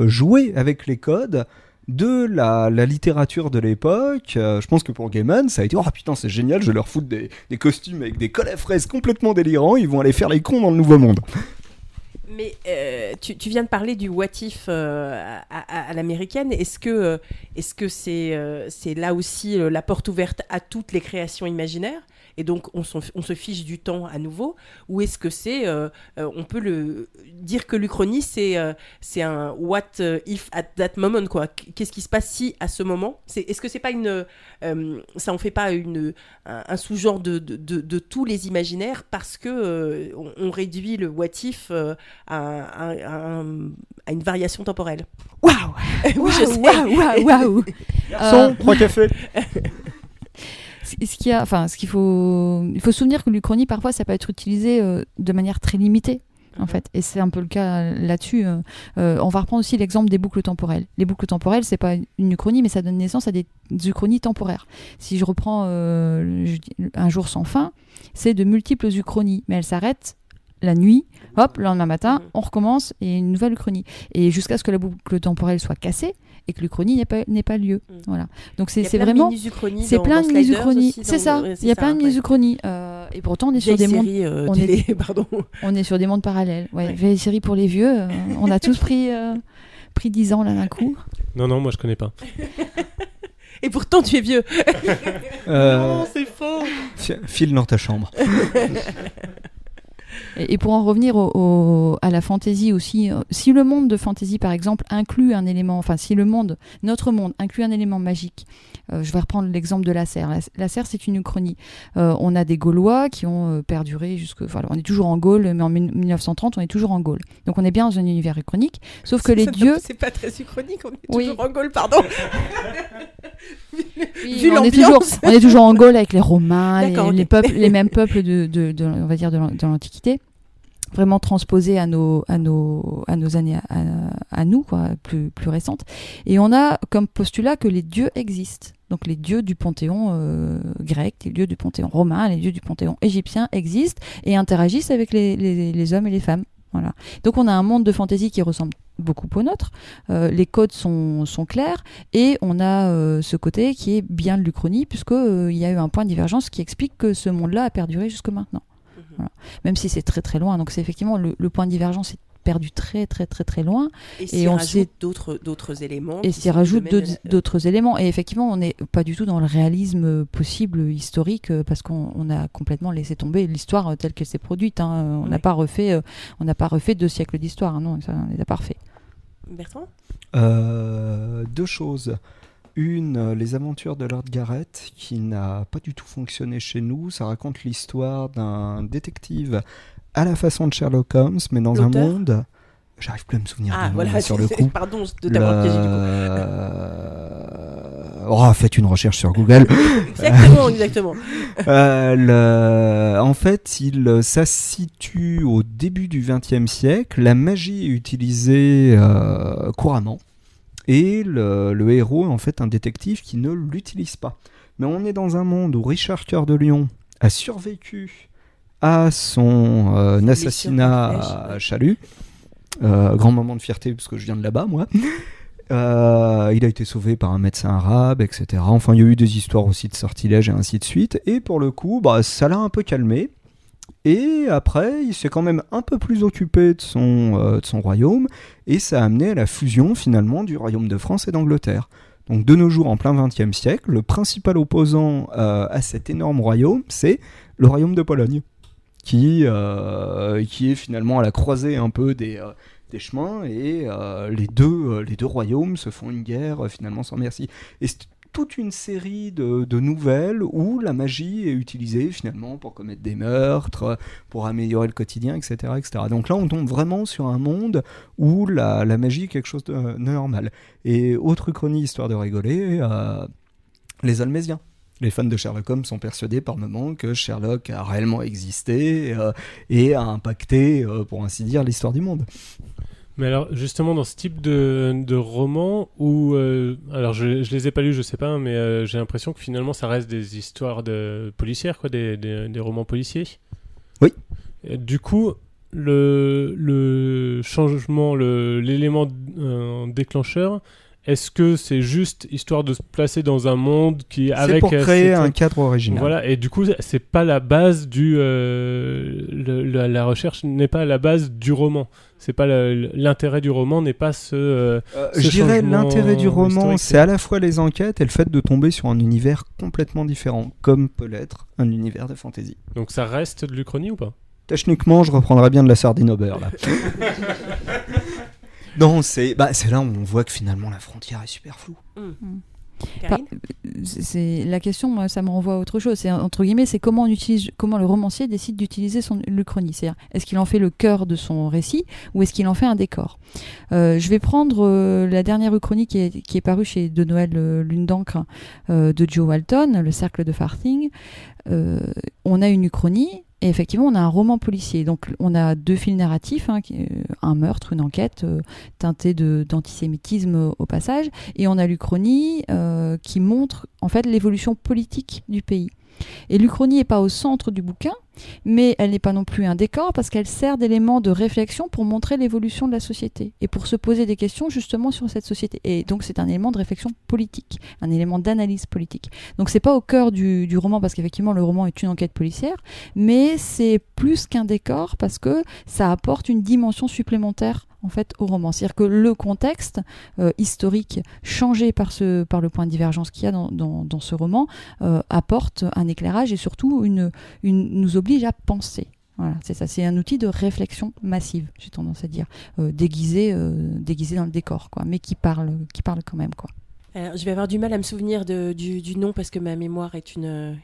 jouer avec les codes de la littérature de l'époque. Je pense que pour Gaiman ça a été putain c'est génial, je vais leur foutre des costumes avec des cols à fraises complètement délirants, ils vont aller faire les cons dans le Nouveau Monde. Mais tu viens de parler du what if à l'américaine. Est-ce que c'est là aussi la porte ouverte à toutes les créations imaginaires et donc on se fiche du temps à nouveau, ou est-ce que on peut dire que l'Uchronie c'est un what if at that moment, quoi. Qu'est-ce qui se passe si à ce moment, est-ce que c'est pas ça en fait pas un sous-genre de tous les imaginaires, parce que on réduit le what if à une variation temporelle. Waouh. Oui, je sais. Waouh. Son, 3 cafés. Il faut se souvenir que l'Uchronie, parfois, ça peut être utilisé de manière très limitée, en fait. Et c'est un peu le cas là-dessus. On va reprendre aussi l'exemple des boucles temporelles. Les boucles temporelles, c'est pas une Uchronie, mais ça donne naissance à des Uchronies temporaires. Si je reprends Un jour sans fin, c'est de multiples Uchronies, mais elles s'arrêtent la nuit, hop, le lendemain matin, on recommence et une nouvelle Uchronie. Et jusqu'à ce que la boucle temporelle soit cassée et que l'Uchronie n'ait pas lieu. Voilà. Donc c'est vraiment... C'est plein de mini-Uchronies. C'est ça, il y a plein de mini-Uchronies. Et pourtant, on est sur des mondes... On est sur des mondes parallèles. Ouais. Vieille série pour les vieux. On a tous pris 10 ans là d'un coup. Non, moi je connais pas. Et pourtant, tu es vieux. Non, c'est faux. File dans ta chambre. Et pour en revenir à la fantaisie aussi, si le monde de fantaisie, par exemple, inclut un élément, enfin, si notre monde inclut un élément magique, je vais reprendre l'exemple de la Serre. La Serre, c'est une Uchronie. On a des Gaulois qui ont perduré on est toujours en Gaule, mais en 1930, on est toujours en Gaule. Donc on est bien dans un univers uchronique, sauf que les dieux... C'est pas très uchronique, on est toujours en Gaule, pardon. Oui, on est toujours en Gaule avec les Romains, les mêmes peuples on va dire de l'Antiquité, vraiment transposés à nos années à nous, quoi, plus récentes. Et on a comme postulat que les dieux existent. Donc les dieux du panthéon grec, les dieux du panthéon romain, les dieux du panthéon égyptien existent et interagissent avec les hommes et les femmes. Voilà. Donc on a un monde de fantaisie qui ressemble beaucoup au nôtre. Les codes sont clairs et on a ce côté qui est bien de l'Uchronie puisqu'il y a eu un point de divergence qui explique que ce monde-là a perduré jusque maintenant. Voilà. Même si c'est très très loin. Donc c'est effectivement le point de divergence est perdu très très très très loin. Et on rajoute d'autres éléments. Et s'y rajoute d'autres éléments. Et effectivement, on n'est pas du tout dans le réalisme possible historique parce qu'on a complètement laissé tomber l'histoire telle qu'elle s'est produite. Hein. On n'a pas refait 2 siècles d'histoire. Hein. Non, ça n'est pas parfait. Bertrand ? 2 choses. Une, les aventures de Lord Garrett, qui n'a pas du tout fonctionné chez nous. Ça raconte l'histoire d'un détective à la façon de Sherlock Holmes, mais dans un monde... J'arrive plus à me souvenir du nom sur le coup. Pardon de t'avoir piégé du coup. Faites une recherche sur Google. Exactement. En fait, ça se situe au début du XXe siècle. La magie est utilisée couramment. Et le héros est en fait un détective qui ne l'utilise pas. Mais on est dans un monde où Richard Cœur de Lion a survécu à son assassinat à Chalut. Grand moment de fierté parce que je viens de là-bas, moi. Il a été sauvé par un médecin arabe, etc. Enfin, il y a eu des histoires aussi de sortilèges et ainsi de suite. Et pour le coup, ça l'a un peu calmé. Et après, il s'est quand même un peu plus occupé de son royaume. Et ça a amené à la fusion, finalement, du royaume de France et d'Angleterre. Donc, de nos jours, en plein XXe siècle, le principal opposant à cet énorme royaume, c'est le royaume de Pologne. Qui est finalement à la croisée un peu des chemins, et les deux royaumes se font une guerre finalement sans merci. Et c'est toute une série de nouvelles où la magie est utilisée finalement pour commettre des meurtres, pour améliorer le quotidien, etc., etc. Donc là, on tombe vraiment sur un monde où la magie est quelque chose de normal. Et autre uchronie, histoire de rigoler, les Almésiens. Les fans de Sherlock Holmes sont persuadés par moments que Sherlock a réellement existé et a impacté, pour ainsi dire, l'histoire du monde. Mais alors, justement, dans ce type de roman, où... alors, je les ai pas lus, je sais pas, mais j'ai l'impression que finalement, ça reste des histoires policières, quoi, des romans policiers. Oui. Et du coup, le changement, l'élément déclencheur... Est-ce que c'est juste histoire de se placer dans un monde qui avec... C'est pour créer un cadre original. Voilà, et du coup, c'est pas la base la recherche n'est pas la base du roman. C'est pas l'intérêt du roman n'est pas ce je dirais l'intérêt du roman, c'est à la fois les enquêtes et le fait de tomber sur un univers complètement différent, comme peut l'être un univers de fantasy. Donc ça reste de l'Uchronie ou pas ? Techniquement, je reprendrais bien de la sardine au beurre, là. Non, c'est là où on voit que finalement la frontière est super floue. Karine C'est la question, moi, ça me renvoie à autre chose. C'est entre guillemets, c'est comment le romancier décide d'utiliser l'Uchronie. C'est-à-dire, est-ce qu'il en fait le cœur de son récit ou est-ce qu'il en fait un décor. Je vais prendre la dernière Uchronie qui est parue chez De Noël Lune d'encre de Joe Walton, Le Cercle de Farthing. On a une Uchronie. Et effectivement, on a un roman policier. Donc, on a 2 fils narratifs, un meurtre, une enquête teintée d'antisémitisme au passage. Et on a l'Uchronie qui montre en fait l'évolution politique du pays. Et l'Uchronie n'est pas au centre du bouquin, mais elle n'est pas non plus un décor parce qu'elle sert d'élément de réflexion pour montrer l'évolution de la société et pour se poser des questions justement sur cette société. Et donc c'est un élément de réflexion politique, un élément d'analyse politique. Donc c'est pas au cœur du roman parce qu'effectivement le roman est une enquête policière, mais c'est plus qu'un décor parce que ça apporte une dimension supplémentaire en fait au roman. C'est-à-dire que le contexte historique changé par le point de divergence qu'il y a dans ce roman apporte un éclairage et surtout nous oblige à penser. Voilà, c'est ça, c'est un outil de réflexion massive, j'ai tendance à dire, déguisé dans le décor, quoi, mais qui parle quand même, quoi. Alors, je vais avoir du mal à me souvenir du nom parce que ma mémoire est une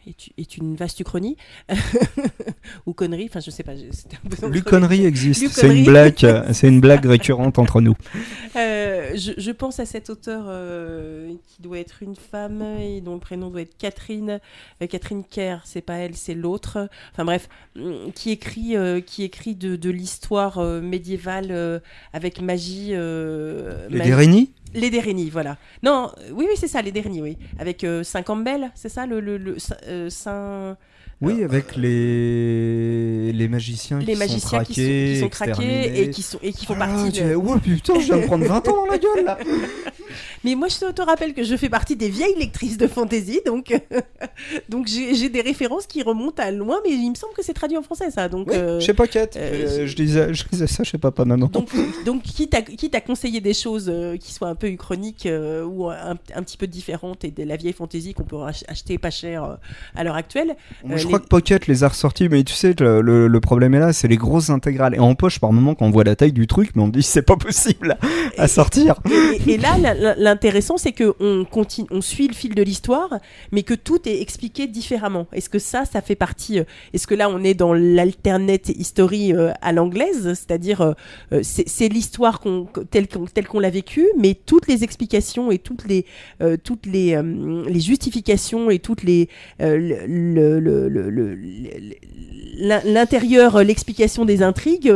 vaste uchronie ou connerie. Enfin, je sais pas. L'Uchronie existe. L'Uchronie. C'est une blague récurrente entre nous. Je pense à cet auteur qui doit être une femme et dont le prénom doit être Catherine. Catherine Kerr, c'est pas elle, c'est l'autre. Enfin bref, qui écrit de l'histoire médiévale avec magie. Les Dérénies. Les Dérénies, voilà. Non, oui, c'est ça, les Dérénies, oui. Avec Saint Campbell, c'est ça, Saint... Oui, avec les magiciens qui sont traqués et qui font partie de... Oh putain, je viens de prendre 20 ans dans la gueule, là. Mais moi, je te rappelle que je fais partie des vieilles lectrices de fantasy, donc j'ai des références qui remontent à loin, mais il me semble que c'est traduit en français, ça. Donc, oui, chez Pocket. Je lisais ça chez papa, maman. Donc quitte à conseiller des choses qui soient un peu uchroniques ou un petit peu différentes et de la vieille fantasy qu'on peut acheter pas cher à l'heure actuelle... Je crois que Pocket les a ressortis, mais tu sais, le problème est là, c'est les grosses intégrales. Et en poche, par moment, quand on voit la taille du truc, mais on me dit c'est pas possible à sortir. Et là, l'intéressant, c'est qu'on suit le fil de l'histoire, mais que tout est expliqué différemment. Est-ce que ça fait partie... Est-ce que là, on est dans l'alternate history à l'anglaise, c'est-à-dire c'est l'histoire telle qu'on l'a vécue, mais toutes les explications et toutes les justifications et toutes les... l'intérieur, l'explication des intrigues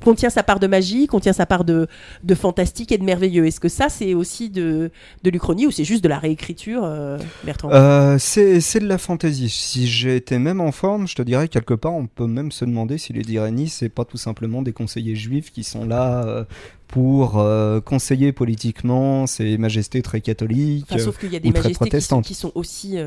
contient sa part de magie, contient sa part de fantastique et de merveilleux. Est-ce que ça, c'est aussi de l'Uchronie ou c'est juste de la réécriture, Bertrand ? C'est de la fantaisie. Si j'étais même en forme, je te dirais quelque part, on peut même se demander si les Dérénies, c'est pas tout simplement des conseillers juifs qui sont là pour conseiller politiquement ces majestés très catholiques sauf qu'il y a des ou très majestés protestantes. qui sont aussi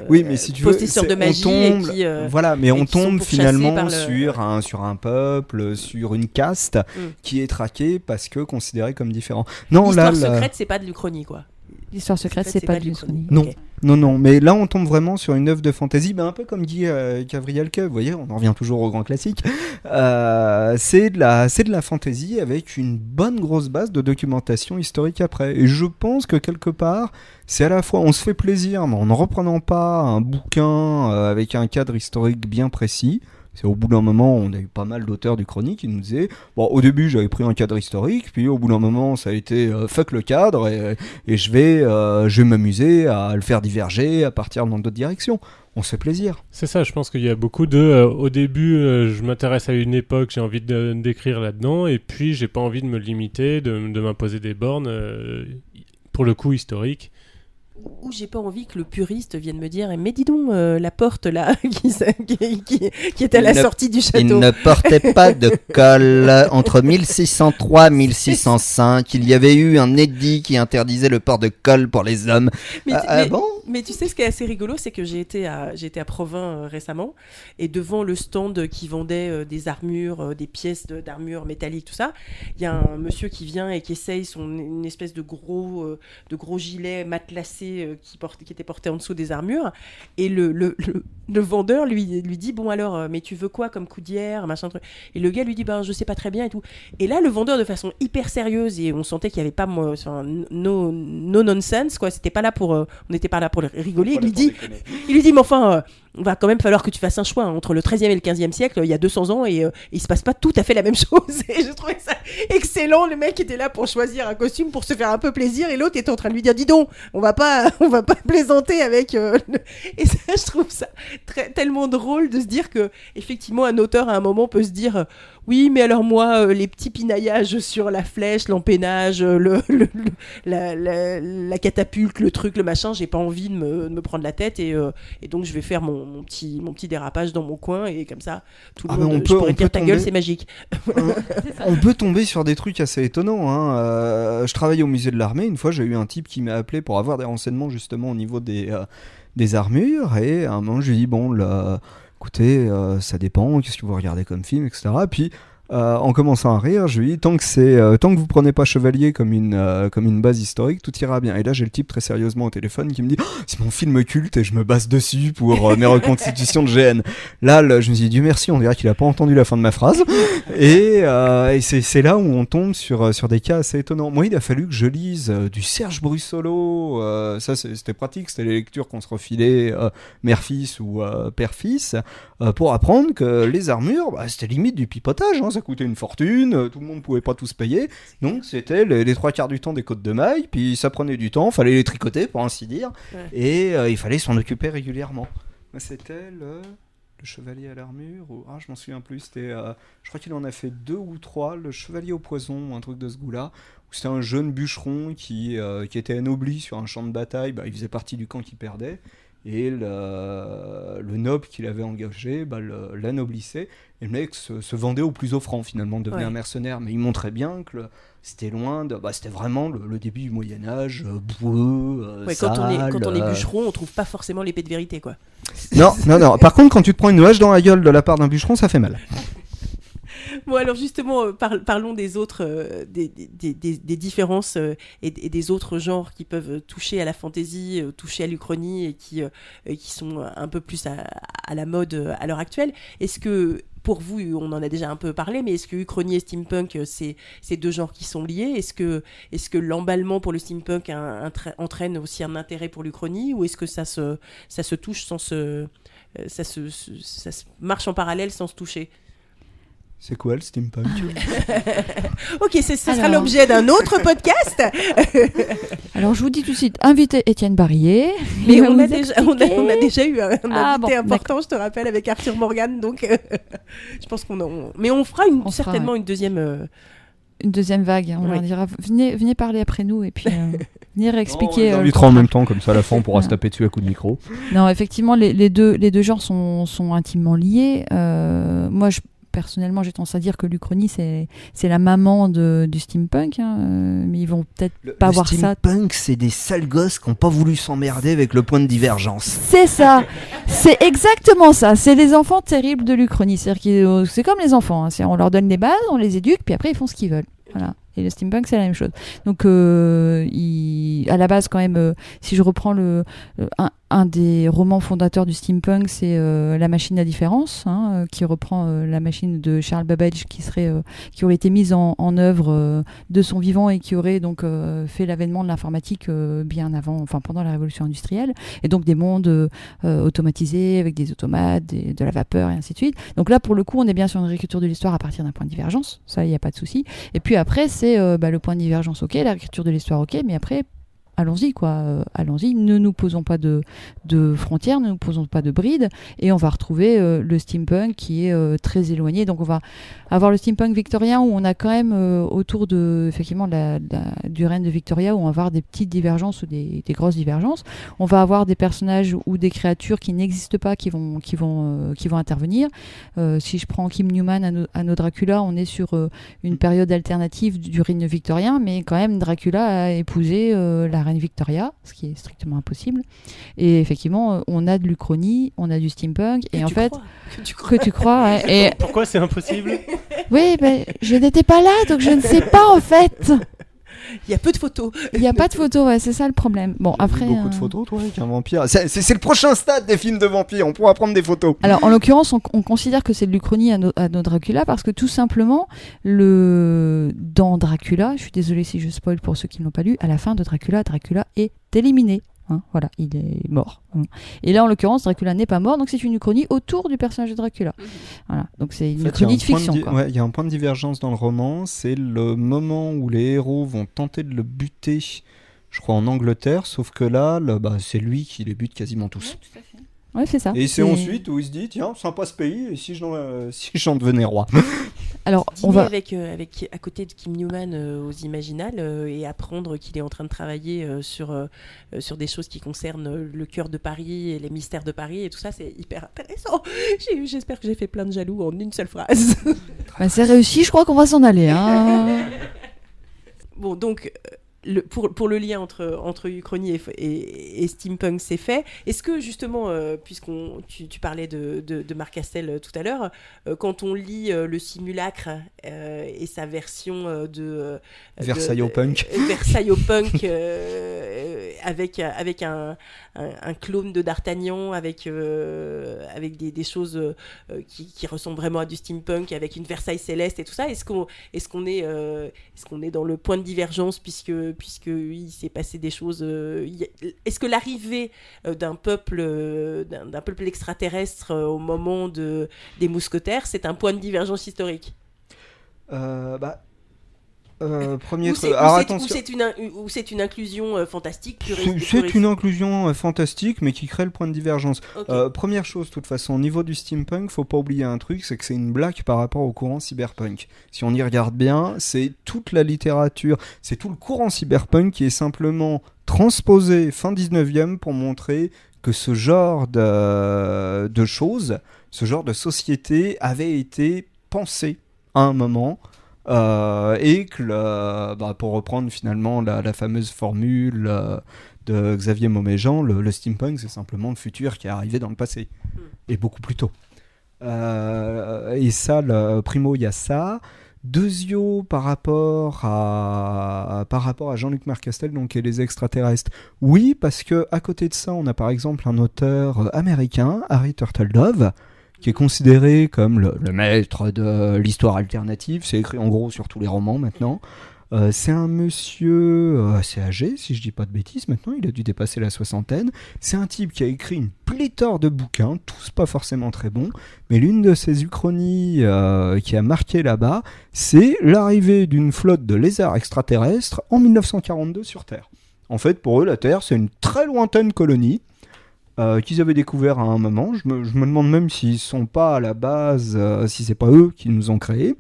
oui, mais si tu veux, possesseurs de magie voilà, mais on tombe finalement sur un peuple, sur une caste qui est traquée parce que considérée comme différent. L'histoire secrète, c'est pas de l'Uchronie, quoi. L'histoire secrète, c'est pas de l'Uchronie. Non. Okay. Non, mais là on tombe vraiment sur une œuvre de fantasy, un peu comme dit Gabriel Keu, vous voyez, on en revient toujours au grand classique. C'est de la fantasy avec une bonne grosse base de documentation historique après. Et je pense que quelque part, c'est à la fois, on se fait plaisir, mais en ne reprenant pas un bouquin avec un cadre historique bien précis. C'est au bout d'un moment, on a eu pas mal d'auteurs du chronique qui nous disaient au début j'avais pris un cadre historique, puis au bout d'un moment ça a été fuck le cadre et je vais m'amuser à le faire diverger, à partir dans d'autres directions. On se fait plaisir. C'est ça, je pense qu'il y a beaucoup au début, je m'intéresse à une époque, j'ai envie d'écrire là-dedans, et puis j'ai pas envie de me limiter, de m'imposer des bornes, pour le coup historique. Ou j'ai pas envie que le puriste vienne me dire mais dis donc la porte là qui est à la sortie du château. Il ne portait pas de col. Entre 1603 et 1605, il y avait eu un édit qui interdisait le port de col pour les hommes. Mais tu sais ce qui est assez rigolo, c'est que j'ai été à Provins récemment, et devant le stand qui vendait des armures, des pièces d'armure métallique, tout ça, il y a un monsieur qui vient et qui essaye une espèce de gros gilet matelassé qui étaient portés en dessous des armures. Et le vendeur lui dit bon alors, mais tu veux quoi comme coudière, machin truc. Et le gars lui dit ben je sais pas très bien et tout. Et là le vendeur de façon hyper sérieuse, et on sentait qu'il y avait pas no nonsense quoi. C'était pas là pour, on n'était pas là pour rigoler. Il lui dit mais enfin. Va quand même falloir que tu fasses un choix entre le 13e et le 15e siècle, il y a 200 ans, et il se passe pas tout à fait la même chose. Et je trouvais ça excellent. Le mec était là pour choisir un costume pour se faire un peu plaisir, et l'autre était en train de lui dire dis donc, on va pas plaisanter avec Et ça, je trouve ça tellement drôle de se dire que effectivement un auteur à un moment peut se dire oui mais alors moi les petits pinaillages sur la flèche, l'empennage, la catapulte, le truc, le machin, j'ai pas envie de me prendre la tête, et donc je vais faire mon petit dérapage dans mon coin, et comme ça tout le monde je pourrais dire ta gueule, c'est magique. On peut tomber sur des trucs assez étonnants, hein. Je travaillais au musée de l'armée, une fois j'ai eu un type qui m'a appelé pour avoir des renseignements justement au niveau des armures, et à un moment je lui ai dit bon là, écoutez, ça dépend, qu'est-ce que vous regardez comme film, etc. Puis en commençant à rire, je lui dis tant que vous prenez pas Chevalier comme une base historique, tout ira bien. Et là j'ai le type très sérieusement au téléphone qui me dit c'est mon film culte et je me base dessus pour mes reconstitutions de GN. Là je me suis dit Dieu merci, on dirait qu'il a pas entendu la fin de ma phrase. Et c'est là où on tombe sur des cas assez étonnants. Moi il a fallu que je lise du Serge Brussolo, ça c'était pratique, c'était les lectures qu'on se refilait mère-fils ou père-fils, pour apprendre que les armures c'était limite du pipotage, hein. Ça coûtait une fortune, tout le monde pouvait pas tous payer, donc c'était les 3/4 du temps des côtes de mailles, puis ça prenait du temps, fallait les tricoter pour ainsi dire, et il fallait s'en occuper régulièrement. C'était le chevalier à l'armure, ou je m'en souviens plus, c'était, je crois qu'il en a fait 2 ou 3, le chevalier au poison, un truc de ce goût-là, où c'était un jeune bûcheron qui était anobli sur un champ de bataille, il faisait partie du camp qui perdait, et le noble qu'il avait engagé l'anoblissait, et le mec se vendait au plus offrant, finalement devenait un mercenaire, mais il montrait bien que c'était loin de c'était vraiment le début du Moyen-Âge, boueux, sale, quand on est bûcheron, on trouve pas forcément l'épée de vérité quoi. Non, par contre quand tu te prends une hache dans la gueule de la part d'un bûcheron, ça fait mal. Bon alors justement, parlont des autres, des différences et des autres genres qui peuvent toucher à la fantaisie, toucher à l'Uchronie, et qui sont un peu plus à la mode à l'heure actuelle. Est-ce que pour vous, on en a déjà un peu parlé, mais est-ce que Uchronie et steampunk, c'est deux genres qui sont liés ? Est-ce que l'emballement pour le steampunk entraîne aussi un intérêt pour l'Uchronie, ou est-ce que ça se touche sans ça se marche en parallèle sans se toucher ? C'est quoi le steampunk ? Ok, ce sera l'objet d'un autre podcast. Alors je vous dis tout de suite, invitez Étienne Barillet. Mais on a déjà eu un invité important, d'accord. Je te rappelle, avec Arthur Morgan, donc je pense mais on fera certainement une deuxième... Une deuxième vague, on leur dira venez parler après nous, et puis venir expliquer. On les invitera en même temps, comme ça à la fin on pourra se taper dessus à coups de micro. Non, effectivement, les deux genres sont intimement liés. Moi, personnellement, j'ai tendance à dire que l'Uchronie, c'est la maman du steampunk, hein, mais ils vont peut-être pas voir ça. Le steampunk, c'est des sales gosses qui n'ont pas voulu s'emmerder avec le point de divergence. C'est ça, c'est exactement ça. C'est les enfants terribles de l'Uchronie. C'est-à-dire c'est comme les enfants, hein. On leur donne les bases, on les éduque, puis après ils font ce qu'ils veulent. Voilà. Et le steampunk, c'est la même chose. Donc, à la base, quand même, si je reprends un des romans fondateurs du steampunk, c'est La machine à différence, hein, qui reprend la machine de Charles Babbage, qui aurait été mise en œuvre de son vivant, et qui aurait donc fait l'avènement de l'informatique bien avant, enfin pendant la révolution industrielle, et donc des mondes automatisés avec des automates, de la vapeur et ainsi de suite. Donc là, pour le coup, on est bien sur une réécriture de l'histoire à partir d'un point de divergence, ça, il n'y a pas de souci. Et puis après, c'est le point de divergence, ok, la réécriture de l'histoire, ok, mais après, allons-y, quoi. Allons-y, ne nous posons pas de frontières, ne nous posons pas de brides, et on va retrouver le steampunk qui est très éloigné. Donc on va avoir le steampunk victorien, où on a quand même autour effectivement du règne de Victoria, où on va avoir des petites divergences ou des grosses divergences. On va avoir des personnages ou des créatures qui n'existent pas, qui vont intervenir. Si je prends Kim Newman à nos Dracula, on est sur une période alternative du règne victorien, mais quand même Dracula a épousé la reine Victoria, ce qui est strictement impossible. Et effectivement, on a de l'Uchronie, on a du steampunk, et en fait, que tu crois. Ouais, et pourquoi c'est impossible ? Oui, je n'étais pas là, donc je ne sais pas en fait. Il y a peu de photos. Il n'y a pas de photos, ouais, c'est ça le problème. Bon, T'as vu après. beaucoup de photos, toi, avec un vampire. C'est le prochain stade des films de vampires. On pourra prendre des photos. Alors, en l'occurrence, on considère que c'est de l'Uchronie à nos Dracula parce que tout simplement, dans Dracula, je suis désolée si je spoil pour ceux qui ne l'ont pas lu, à la fin de Dracula est éliminé. Hein, voilà, il est mort. Et là, en l'occurrence, Dracula n'est pas mort, donc c'est une uchronie autour du personnage de Dracula. Voilà, donc c'est une uchronie de fiction. Il y a un point de divergence dans le roman, c'est le moment où les héros vont tenter de le buter, je crois en Angleterre, sauf que là, c'est lui qui les bute quasiment tous. Ouais, tout à fait. Ouais, c'est ça. Et c'est ensuite où il se dit, tiens, sympa ce pays, et si j'en devenais roi. Alors, on va avec à côté de Kim Newman aux Imaginales et apprendre qu'il est en train de travailler sur des choses qui concernent le cœur de Paris et les mystères de Paris et tout ça, c'est hyper intéressant. J'espère que j'ai fait plein de jaloux en une seule phrase. C'est réussi, je crois qu'on va s'en aller. Hein. Bon, donc... pour le lien entre Uchronie et steampunk, c'est fait. Est-ce que justement, tu parlais de Marc Castel tout à l'heure, quand on lit le Simulacre et sa version Versailles au punk, avec un clone de D'Artagnan, avec des choses qui ressemblent vraiment à du steampunk, avec une Versailles céleste et tout ça, est-ce qu'on est dans le point de divergence puisqu'il s'est passé des choses... Est-ce que l'arrivée d'un peuple extraterrestre au moment des mousquetaires, c'est un point de divergence historique ? Premier truc. Ou c'est une inclusion fantastique C'est une inclusion fantastique, mais qui crée le point de divergence. Okay. Première chose, de toute façon, au niveau du steampunk, faut pas oublier un truc, c'est que c'est une blague par rapport au courant cyberpunk. Si on y regarde bien, c'est toute la littérature, c'est tout le courant cyberpunk qui est simplement transposé fin 19e pour montrer que ce genre de choses, ce genre de société avait été pensé à un moment. Et que, pour reprendre finalement la fameuse formule de Xavier Mauméjean, le steampunk, c'est simplement le futur qui est arrivé dans le passé, et beaucoup plus tôt. Et ça, primo, il y a ça. Deuxio, par rapport à Jean-Luc Marcastel, donc, et les extraterrestres. Oui, parce que à côté de ça, on a par exemple un auteur américain, Harry Turtledove, qui est considéré comme le maître de l'histoire alternative. C'est écrit en gros sur tous les romans maintenant. C'est un monsieur assez âgé, si je dis pas de bêtises, maintenant il a dû dépasser la soixantaine. C'est un type qui a écrit une pléthore de bouquins, tous pas forcément très bons, mais l'une de ses uchronies qui a marqué là-bas, c'est l'arrivée d'une flotte de lézards extraterrestres en 1942 sur Terre. En fait, pour eux, la Terre, c'est une très lointaine colonie, qu'ils avaient découvert à un moment. Je me demande même s'ils sont pas à la base, si c'est pas eux qui nous ont créés.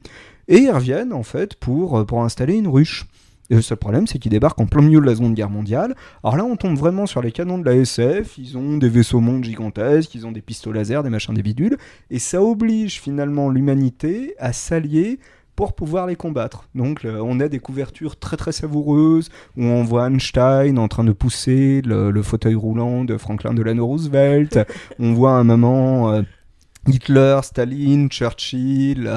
Et ils reviennent en fait pour installer une ruche. Et le seul problème, c'est qu'ils débarquent en plein milieu de la Seconde Guerre mondiale. Alors là, on tombe vraiment sur les canons de la SF. Ils ont des vaisseaux mondes gigantesques, ils ont des pistolets laser, des machins, des bidules. Et ça oblige finalement l'humanité à s'allier pour pouvoir les combattre. Donc on a des couvertures très très savoureuses où on voit Einstein en train de pousser le fauteuil roulant de Franklin Delano Roosevelt. On voit un moment Hitler, Staline, Churchill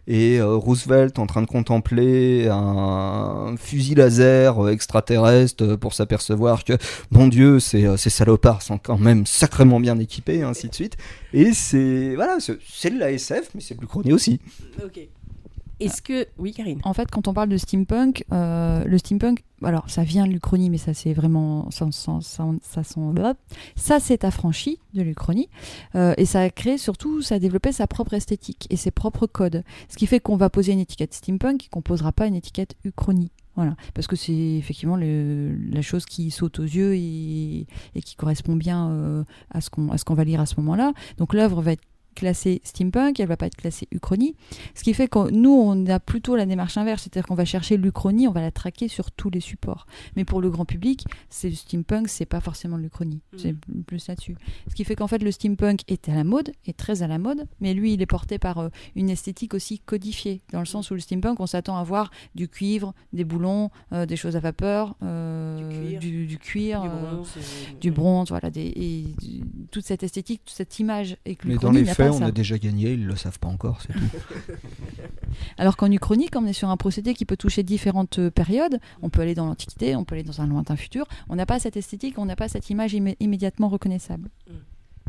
et Roosevelt en train de contempler un fusil laser extraterrestre pour s'apercevoir que, mon Dieu, ces salopards sont quand même sacrément bien équipés, et ainsi de suite. Et c'est de la SF, mais c'est de l'Uchronie aussi. Ok. Est-ce que... Oui, Karine. En fait, quand on parle de steampunk, le steampunk, alors ça vient de l'Uchronie, mais ça c'est vraiment... Ça s'est affranchi de l'Uchronie, et ça a créé surtout, ça a développé sa propre esthétique et ses propres codes. Ce qui fait qu'on va poser une étiquette steampunk et qu'on ne posera pas une étiquette Uchronie. Voilà, parce que c'est effectivement la chose qui saute aux yeux et qui correspond bien à ce qu'on va lire à ce moment-là. Donc l'œuvre va être classée steampunk, elle va pas être classée uchronie, ce qui fait que nous on a plutôt la démarche inverse, c'est-à-dire qu'on va chercher l'uchronie, on va la traquer sur tous les supports, mais pour le grand public c'est le steampunk, c'est pas forcément l'uchronie, c'est plus là-dessus, ce qui fait qu'en fait le steampunk est à la mode, est très à la mode, mais lui il est porté par une esthétique aussi codifiée, dans le sens où le steampunk on s'attend à voir du cuivre, des boulons, des choses à vapeur, du cuir, du bronze, voilà, toute cette esthétique, toute cette image, et que l'uchronie n'a fait, pas on ça. a déjà gagné, ils le savent pas encore, c'est tout. Alors qu'en uchronie, comme on est sur un procédé qui peut toucher différentes périodes, on peut aller dans l'Antiquité, on peut aller dans un lointain futur, on n'a pas cette esthétique, on n'a pas cette image immédiatement reconnaissable.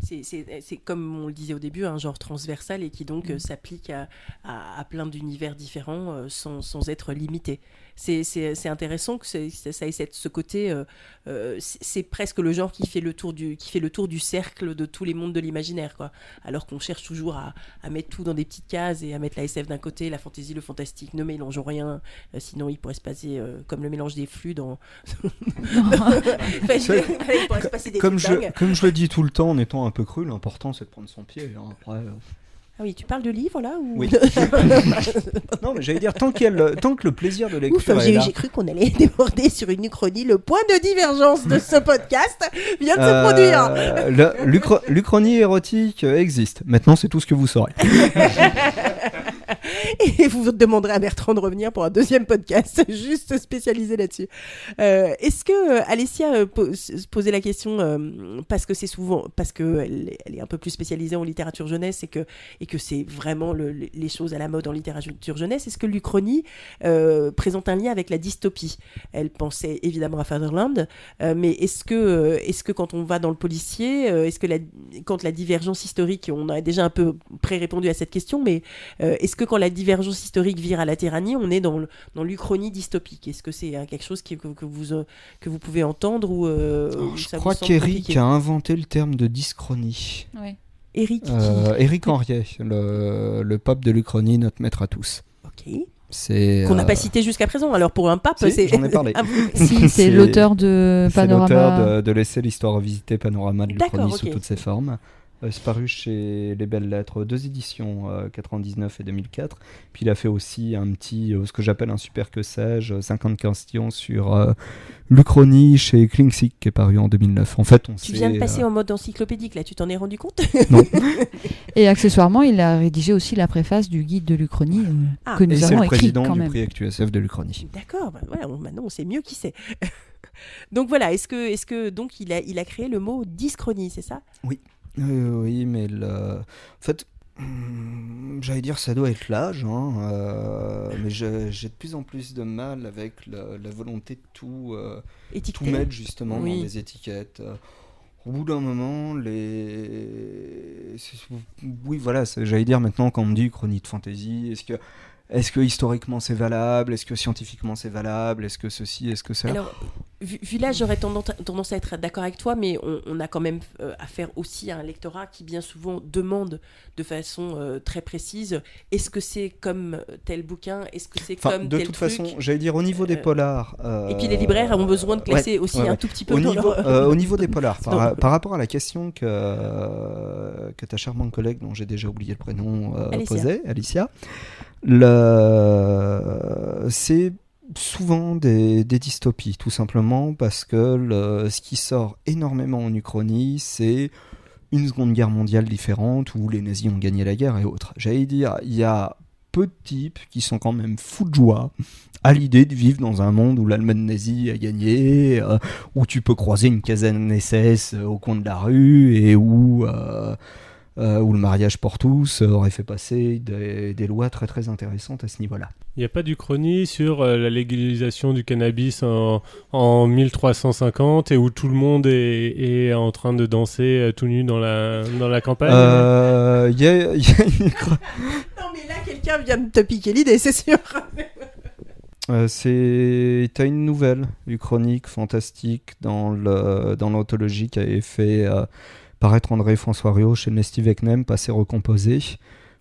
C'est comme on le disait au début, un genre transversal et qui donc s'applique à plein d'univers différents sans être limité. C'est intéressant que ça ait ce côté. C'est presque le genre qui fait le tour du cercle de tous les mondes de l'imaginaire, quoi. Alors qu'on cherche toujours à mettre tout dans des petites cases et à mettre la SF d'un côté, la fantasy, le fantastique. Ne mélangeons rien, sinon il pourrait se passer comme le mélange des flux dans. Enfin, il pourrait se passer des Comme trucs dingues. comme je le dis tout le temps en étant un peu cru, l'important c'est de prendre son pied. Hein, après, Ah oui, tu parles de livres là ou... Oui. Non, mais j'allais dire, tant que le plaisir de lecture Ouf, est là. j'ai cru qu'on allait déborder sur une uchronie. Le point de divergence de ce podcast vient de se produire. L'Uchronie érotique existe. Maintenant, c'est tout ce que vous saurez. Et vous demanderez à Bertrand de revenir pour un deuxième podcast juste spécialisé là-dessus. Est-ce que Alessia posait la question parce qu'elle est un peu plus spécialisée en littérature jeunesse et que c'est vraiment les choses à la mode en littérature jeunesse. Est-ce que l'Uchronie présente un lien avec la dystopie? Elle pensait évidemment à Fatherland, mais est-ce que quand on va dans le policier, quand la divergence historique, on a déjà un peu pré-répondu à cette question, mais est-ce que quand la divergence historique vire à la tyrannie, on est dans l'Uchronie dystopique? Est-ce que c'est quelque chose que vous pouvez entendre ou Je ça vous crois semble qu'Éric compliqué? a inventé le terme de dyschronie. Oui. Eric Éric Henriet, le pape de l'Uchronie, notre maître à tous. Ok. C'est Qu'on n'a pas cité jusqu'à présent. Alors pour un pape, Si, c'est... j'en ai parlé. Ah, Si, c'est l'auteur de C'est l'auteur Panorama. de Laisser l'histoire revisiter, Panorama de D'accord, l'Uchronie ok. sous toutes ses formes. C'est paru chez Les Belles Lettres, 2 éditions, 99 et 2004. Puis il a fait aussi un petit, ce que j'appelle un super que sais-je, 50 questions sur l'Uchronie chez Klingsik, qui est paru en 2009. En fait, Tu viens de passer en mode encyclopédique, là, tu t'en es rendu compte? Non. Et accessoirement, il a rédigé aussi la préface du guide de l'Uchronie Ah. que Et nous c'est avons le écrit président quand du même. prix ActuSF de l'Uchronie. D'accord, voilà, maintenant on sait mieux qui c'est. Donc voilà, est-ce que donc il a créé le mot dyschronie, c'est ça? Oui, mais en fait, j'allais dire ça doit être l'âge, mais j'ai de plus en plus de mal avec la volonté de tout Étiqueté. mettre justement Oui. dans des étiquettes. Au bout d'un moment, oui, voilà, j'allais dire maintenant quand on me dit chronique de fantasy, est-ce que historiquement c'est valable? Est-ce que scientifiquement c'est valable? Est-ce que ceci? Est-ce que cela? Alors, vu là, j'aurais tendance à être d'accord avec toi, mais on a quand même affaire aussi à un lectorat qui bien souvent demande de façon très précise, est-ce que c'est comme tel bouquin? Est-ce que c'est comme de tel toute truc? façon, j'allais dire au niveau des polars. Et puis les libraires ont besoin de classer aussi ouais. un tout petit peu Au dans niveau, leur... au niveau des polars, Non. par rapport à la question que ta charmante collègue, dont j'ai déjà oublié le prénom, Alicia. posait, Alicia, c'est souvent des dystopies, tout simplement parce que ce qui sort énormément en Uchronie, c'est une seconde guerre mondiale différente où les nazis ont gagné la guerre et autres. J'allais dire, il y a peu de types qui sont quand même fous de joie à l'idée de vivre dans un monde où l'Allemagne nazie a gagné, où tu peux croiser une caserne SS au coin de la rue et où le mariage pour tous aurait fait passer des lois très très intéressantes à ce niveau-là. Il n'y a pas d'Uchronie sur la légalisation du cannabis en 1350 et où tout le monde est en train de danser tout nu dans la campagne. Il y a une... Non mais là, quelqu'un vient de te piquer l'idée, c'est sûr. T'as une nouvelle uchronique fantastique dans l'anthologie qui avait fait paraître André-François Riot chez Nesty Vecnem, Passé recomposé,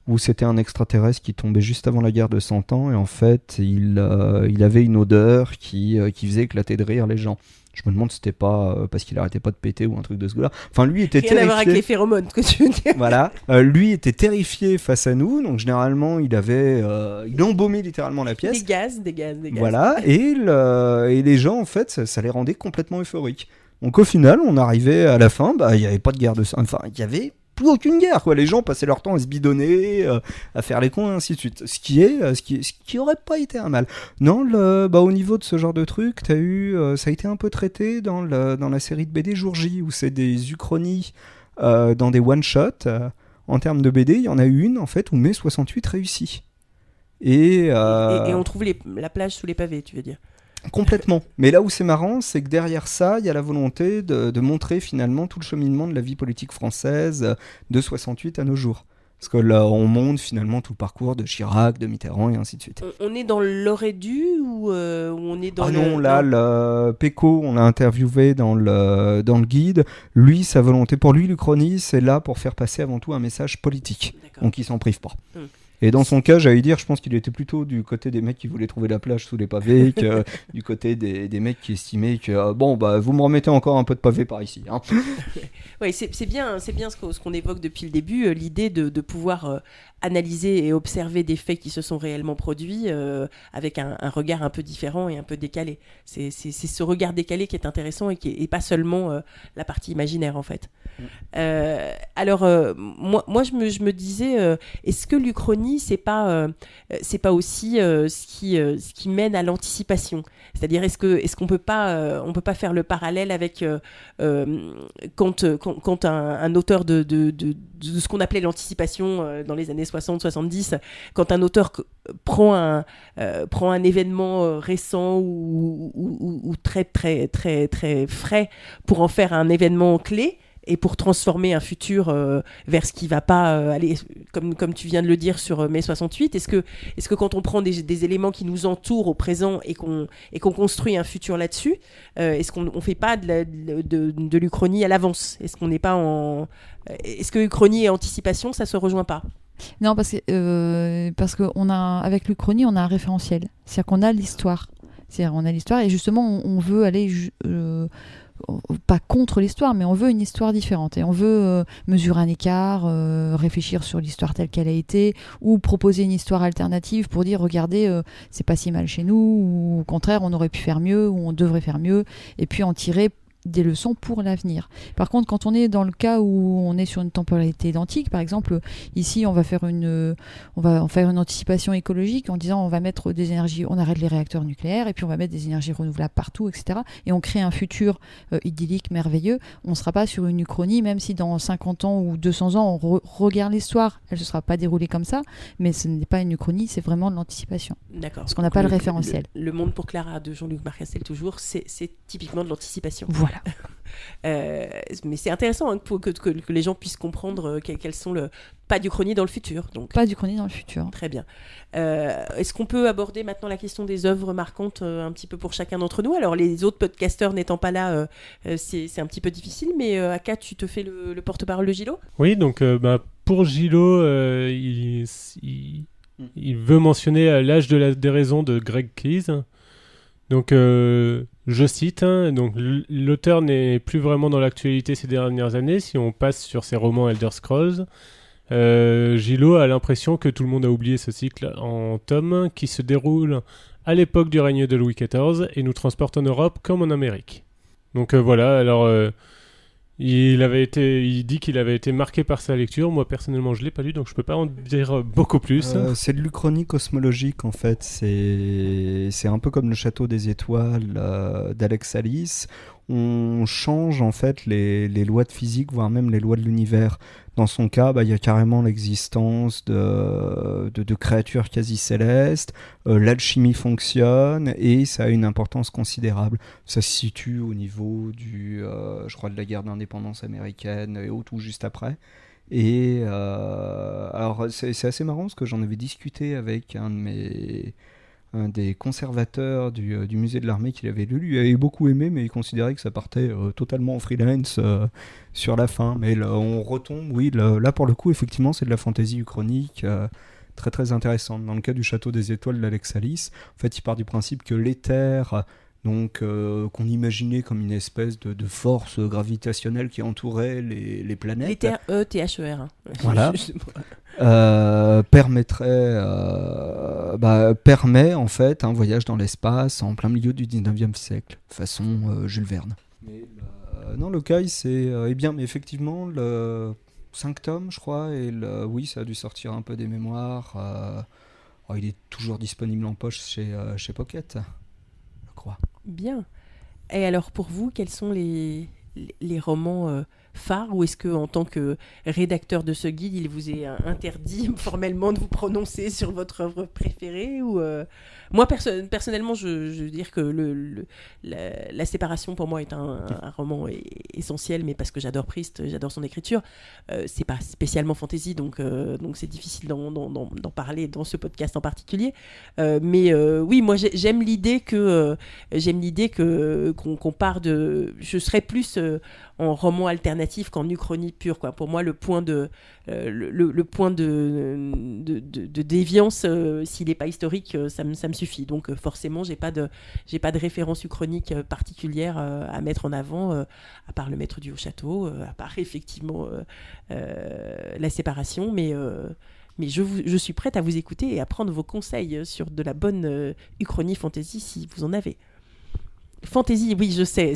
où c'était un extraterrestre qui tombait juste avant la guerre de 100 ans et en fait il avait une odeur qui faisait éclater de rire les gens. Je me demande si c'était pas parce qu'il arrêtait pas de péter ou un truc de ce goût-là. Enfin, lui était Rien à voir avec les terrifié. phéromones, que tu veux dire. Voilà, lui était terrifié face à nous, donc généralement il embaumait littéralement la pièce. Des gaz. Voilà, et les gens, en fait, ça les rendait complètement euphoriques. Donc au final, on arrivait à la fin, il n'y avait pas de guerre de... Enfin, il n'y avait plus aucune guerre, quoi. Les gens passaient leur temps à se bidonner, à faire les cons, et ainsi de suite. Ce qui aurait pas été un mal. Non, au niveau de ce genre de truc, ça a été un peu traité dans la série de BD Jour J, où c'est des uchronies dans des one-shots. en termes de BD, il y en a eu une en fait où mai 68 réussit. Et on trouve la plage sous les pavés, tu veux dire? Complètement. Mais là où c'est marrant, c'est que derrière ça, il y a la volonté de montrer finalement tout le cheminement de la vie politique française de 68 à nos jours. Parce que là, on montre finalement tout le parcours de Chirac, de Mitterrand et ainsi de suite. On est dans l'aurait dû ou on est dans non, là, le Péco, on l'a interviewé dans le guide. Lui, sa volonté, pour lui, l'Uchronie, c'est là pour faire passer avant tout un message politique. D'accord. Donc il s'en prive pas. Et dans son cas, j'allais dire, je pense qu'il était plutôt du côté des mecs qui voulaient trouver la plage sous les pavés que du côté des mecs qui estimaient que vous me remettez encore un peu de pavé par ici. Hein. Oui, c'est bien ce qu'on évoque depuis le début, l'idée de pouvoir analyser et observer des faits qui se sont réellement produits avec un regard un peu différent et un peu décalé. C'est ce regard décalé qui est intéressant et pas seulement la partie imaginaire en fait. Alors moi je me disais, est-ce que l'Uchronie c'est pas aussi ce qui mène à l'anticipation, c'est-à-dire est-ce qu'on peut pas faire le parallèle avec quand un auteur de ce qu'on appelait l'anticipation dans les années 60-70, quand un auteur prend un événement récent ou très très très très frais pour en faire un événement clé et pour transformer un futur vers ce qui va pas aller, comme tu viens de le dire sur mai 68, est-ce que quand on prend des éléments qui nous entourent au présent et qu'on construit un futur là-dessus, est-ce qu'on fait pas de l'Uchronie à l'avance? Est-ce que Uchronie et anticipation, ça se rejoint pas? Non, parce que avec l'Uchronie, on a un référentiel. C'est-à-dire qu'on a l'histoire. Et justement, on veut aller pas contre l'histoire, mais on veut une histoire différente. Et on veut mesurer un écart, réfléchir sur l'histoire telle qu'elle a été, ou proposer une histoire alternative pour dire, regardez, c'est pas si mal chez nous, ou au contraire, on aurait pu faire mieux, ou on devrait faire mieux, et puis en tirer des leçons pour l'avenir. Par contre, quand on est dans le cas où on est sur une temporalité identique, par exemple, ici, on va faire une anticipation écologique en disant on va mettre des énergies, on arrête les réacteurs nucléaires et puis on va mettre des énergies renouvelables partout, etc. Et on crée un futur idyllique, merveilleux. On ne sera pas sur une Uchronie, même si dans 50 ans ou 200 ans, on regarde l'histoire, elle ne se sera pas déroulée comme ça, mais ce n'est pas une Uchronie, c'est vraiment de l'anticipation. D'accord. Parce qu'on n'a pas le référentiel. Le monde pour Clara de Jean-Luc Marcastel, toujours, c'est typiquement de l'anticipation. Voilà. Mais c'est intéressant que les gens puissent comprendre quels sont pas d'Uchronie dans le futur. Donc. Pas d'Uchronie dans le futur. Très bien. Est-ce qu'on peut aborder maintenant la question des œuvres marquantes un petit peu pour chacun d'entre nous? Alors les autres podcasteurs n'étant pas là, c'est un petit peu difficile, mais Aka, tu te fais le porte-parole de Gilo? Oui, donc pour Gilo, il veut mentionner L'âge de la déraison de Greg Keyes. Donc, je cite, donc, l'auteur n'est plus vraiment dans l'actualité ces dernières années, si on passe sur ses romans Elder Scrolls. Gilo a l'impression que tout le monde a oublié ce cycle en tomes qui se déroule à l'époque du règne de Louis XIV et nous transporte en Europe comme en Amérique. Donc voilà, alors il dit qu'il avait été marqué par sa lecture. Moi personnellement je l'ai pas lu, donc je peux pas en dire beaucoup plus. C'est de l'Uchronie cosmologique en fait. C'est un peu comme le Château des Étoiles d'Alex Alice. On change en fait les lois de physique, voire même les lois de l'univers. Dans son cas, il y a carrément l'existence de créatures quasi célestes. L'alchimie fonctionne et ça a une importance considérable. Ça se situe au niveau je crois, de la guerre d'indépendance américaine et au tout juste après. Et alors c'est assez marrant parce que j'en avais discuté avec un des conservateurs du musée de l'armée qu'il avait lu. Il avait beaucoup aimé, mais il considérait que ça partait totalement en freelance sur la fin. Mais là, on retombe, oui, là pour le coup, effectivement, c'est de la fantaisie uchronique très très intéressante. Dans le cas du Château des Étoiles d'Alex Alice, en fait, il part du principe que l'éther, donc qu'on imaginait comme une espèce de force gravitationnelle qui entourait les planètes. L'éther, E-T-H-E-R. Hein. Voilà. Permet en fait un voyage dans l'espace en plein milieu du 19e siècle, façon Jules Verne. Mais non, le Kai, c'est bien, mais effectivement, le 5 tomes, je crois, et oui, ça a dû sortir un peu des mémoires. Il est toujours disponible en poche chez Pocket, je crois. Bien. Et alors pour vous, quels sont les romans phare, ou est-ce que en tant que rédacteur de ce guide, il vous est interdit formellement de vous prononcer sur votre œuvre préférée ou Moi, personnellement, je veux dire que la séparation pour moi est un roman essentiel, mais parce que j'adore Proust, j'adore son écriture. C'est pas spécialement fantasy, donc c'est difficile d'en parler dans ce podcast en particulier. Mais oui, moi j'aime l'idée qu'on part de. Je serais plus en roman alternatif qu'en uchronie pure, quoi. Pour moi, le point de déviance, s'il n'est pas historique, ça me suffit. Donc forcément, j'ai pas de référence uchronique particulière à mettre en avant, à part le maître du haut château, à part effectivement la séparation, mais je suis prête à vous écouter et à prendre vos conseils sur de la bonne uchronie fantasy si vous en avez. Fantasy, oui, je sais.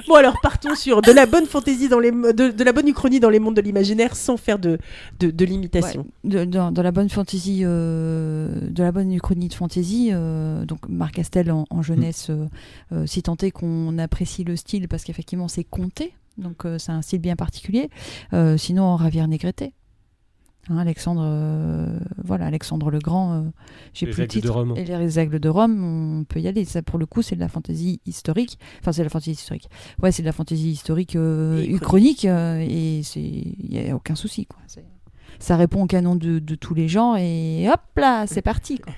Bon, alors partons sur de la bonne fantasy de la bonne uchronie dans les mondes de l'imaginaire sans faire de limitation. Ouais, dans la bonne fantasy, de la bonne uchronie de fantasy, donc Marc Castel en jeunesse, si tant est qu'on apprécie le style, parce qu'effectivement c'est conté, donc c'est un style bien particulier. Sinon, en Ravière Négrete. Alexandre le Grand, j'ai plus le titre. Et les Aigles de Rome, on peut y aller. Ça, pour le coup, c'est de la fantaisie historique. Enfin, c'est de la fantaisie historique. Ouais, c'est de la fantaisie historique uchronique, et il n'y a aucun souci, quoi. Ça répond au canon de tous les gens, et hop là, c'est parti, quoi.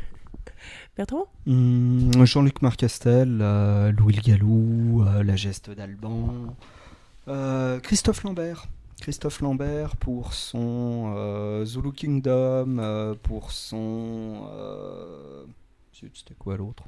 Bertrand ? Jean-Luc Marcastel, Louis le Gallou, La Geste d'Alban, Christophe Lambert pour son Zulu Kingdom, pour son... c'était quoi l'autre ?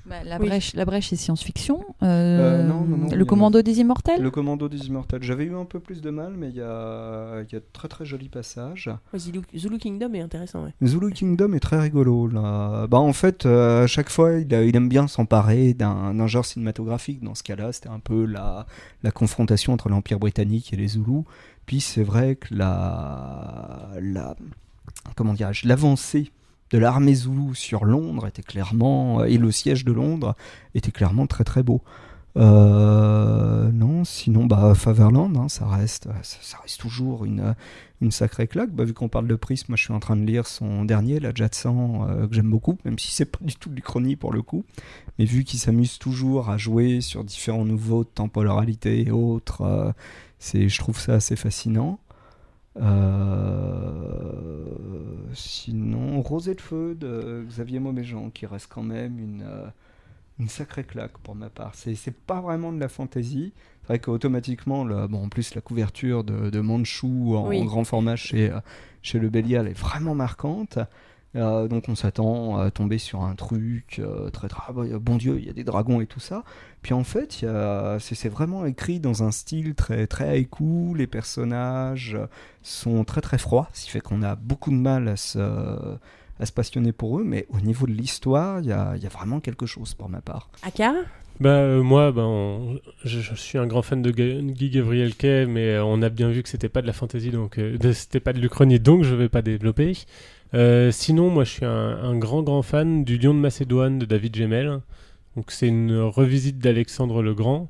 La brèche c'est science-fiction. Non, le Commando des Immortels. Le Commando des Immortels. J'avais eu un peu plus de mal, mais il y a de très très jolis passages. Zulu Kingdom est intéressant. Ouais. Zulu Kingdom est très rigolo. Là. En fait, à chaque fois, il aime bien s'emparer d'un genre cinématographique. Dans ce cas-là, c'était un peu la confrontation entre l'Empire britannique et les Zoulous. Puis c'est vrai que l'avancée de l'armée Zoulou sur Londres était clairement, et le siège de Londres était clairement très très beau. Non, sinon Faverland, ça reste toujours une sacrée claque. Vu qu'on parle de Proust, moi je suis en train de lire son dernier, La Jadsan, que j'aime beaucoup, même si c'est pas du tout de l'Uchronie pour le coup. Mais vu qu'il s'amuse toujours à jouer sur différents niveaux de temporalité et autres, je trouve ça assez fascinant. Sinon, Rosée de Feu de Xavier Mauméjean, qui reste quand même une sacrée claque pour ma part. C'est pas vraiment de la fantaisie. C'est vrai qu'automatiquement, en plus la couverture de Manchou en grand format chez Le Bélial est vraiment marquante. Donc on s'attend à tomber sur un truc très bon Dieu, il y a des dragons et tout ça. Puis en fait, c'est vraiment écrit dans un style très très haïku. Les personnages sont très très froids, ce qui fait qu'on a beaucoup de mal à se passionner pour eux. Mais au niveau de l'histoire, il y a vraiment quelque chose pour ma part. Aka ? Moi, je suis un grand fan de Guy Gavriel Kay, mais on a bien vu que c'était pas de la fantasy, donc c'était pas de l'Uchronie, donc je vais pas développer. Sinon, moi, je suis un grand fan du Lion de Macédoine de David Gemmell. Donc, c'est une revisite d'Alexandre le Grand,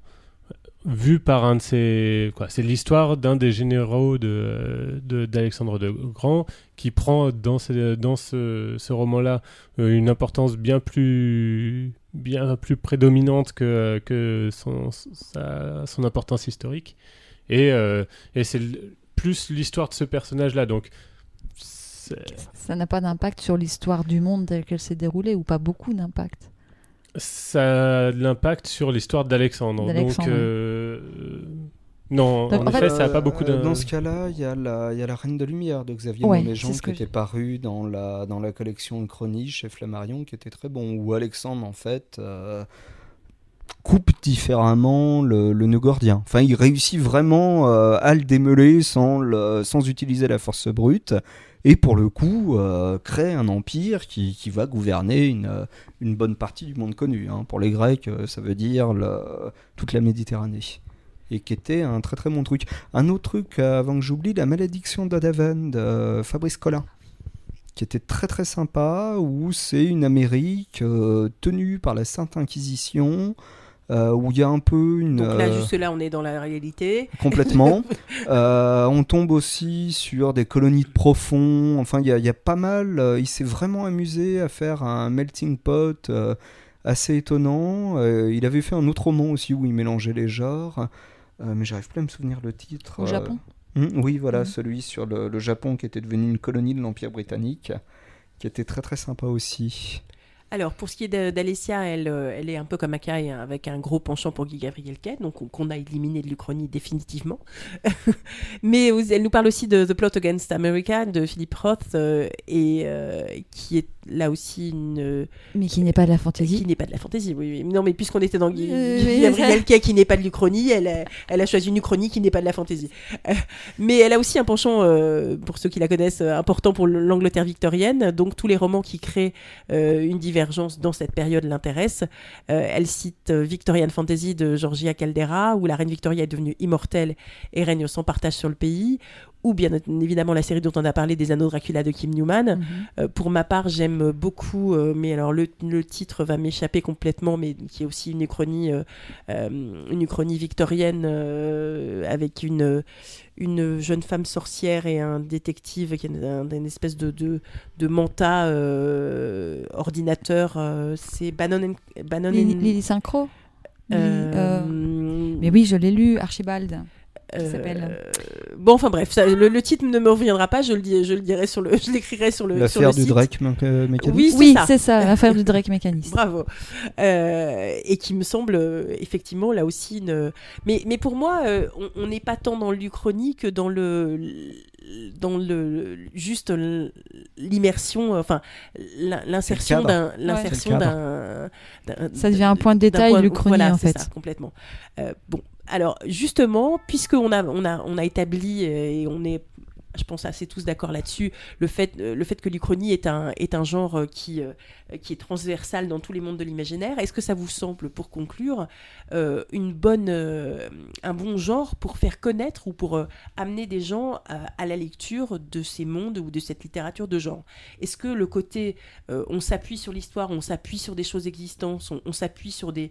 vue par un de ses... c'est l'histoire d'un des généraux d'Alexandre le Grand, qui prend dans ce roman-là une importance bien plus prédominante que son importance historique. Et c'est plus l'histoire de ce personnage-là. Donc, ça n'a pas d'impact sur l'histoire du monde telle qu'elle s'est déroulée, ou pas beaucoup d'impact? Ça a de l'impact sur l'histoire d'Alexandre. Donc, non, donc, en effet, ça n'a pas beaucoup Dans ce cas-là, il y a la Reine de Lumière de Xavier Mauméjean qui était paru dans la collection de chroniques chez Flammarion, qui était très bon, où Alexandre, en fait... coupe différemment le nœud gordien. Enfin, il réussit vraiment à le démêler sans utiliser la force brute, et pour le coup, crée un empire qui va gouverner une bonne partie du monde connu. Pour les Grecs, ça veut dire toute la Méditerranée. Et qui était un très très bon truc. Un autre truc, avant que j'oublie, La Malédiction d'Odaven de Fabrice Collin, qui était très très sympa, où c'est une Amérique tenue par la Sainte Inquisition, où il y a un peu une... Donc là, juste là, on est dans la réalité. Complètement. On tombe aussi sur des colonies de profonds. Enfin, il y a pas mal. Il s'est vraiment amusé à faire un melting pot assez étonnant. Il avait fait un autre roman aussi où il mélangeait les genres. Mais j'arrive plus à me souvenir le titre. Au Japon. Oui, voilà, celui sur le Japon qui était devenu une colonie de l'Empire britannique, qui était très très sympa aussi. Alors, pour ce qui est d'Alessia, elle est un peu comme Akai, hein, avec un gros penchant pour Guy Gabriel Kay, donc qu'on a éliminé de l'Uchronie définitivement. Mais elle nous parle aussi de The Plot Against America de Philip Roth, qui est là aussi mais qui n'est pas de la fantaisie. Qui n'est pas de la fantaisie, oui. Non, mais puisqu'on était dans Guy Gabriel Kay, qui n'est pas de l'Uchronie, elle a choisi une Uchronie qui n'est pas de la fantaisie. Mais elle a aussi un penchant, pour ceux qui la connaissent, important pour l'Angleterre victorienne. Donc tous les romans qui créent une divergence dans cette période l'intéressent. Elle cite Victorian Fantasy de Georgia Caldera, où la reine Victoria est devenue immortelle et règne sans partage sur le pays. Ou bien évidemment la série dont on a parlé, des Anneaux Dracula de Kim Newman. Pour ma part, j'aime beaucoup, mais alors le titre va m'échapper complètement, mais qui est aussi une uchronie victorienne avec une jeune femme sorcière et un détective qui est une espèce de manta ordinateur. C'est Bannon Lily Synchro. Mais oui, je l'ai lu, Archibald. Bon, enfin bref, le titre ne me reviendra pas. Je l'écrirai sur le L'affaire du site. Drake mécaniste. Oui, c'est ça, l'affaire du Drake mécaniste. Bravo. Et qui me semble effectivement là aussi mais pour moi, on n'est pas tant dans l'Uchronie que dans juste l'immersion, enfin l'insertion d'un ça devient un point de détail l'Uchronie, voilà, en fait. Ça, complètement. Bon, alors justement, puisqu'on a établi et on est, je pense, assez tous d'accord là-dessus, le fait que l'Uchronie est un genre qui est transversal dans tous les mondes de l'imaginaire. Est-ce que ça vous semble, pour conclure, un bon genre pour faire connaître ou pour amener des gens à la lecture de ces mondes ou de cette littérature de genre? Est-ce que le côté on s'appuie sur l'histoire, on s'appuie sur des choses existantes, on s'appuie sur des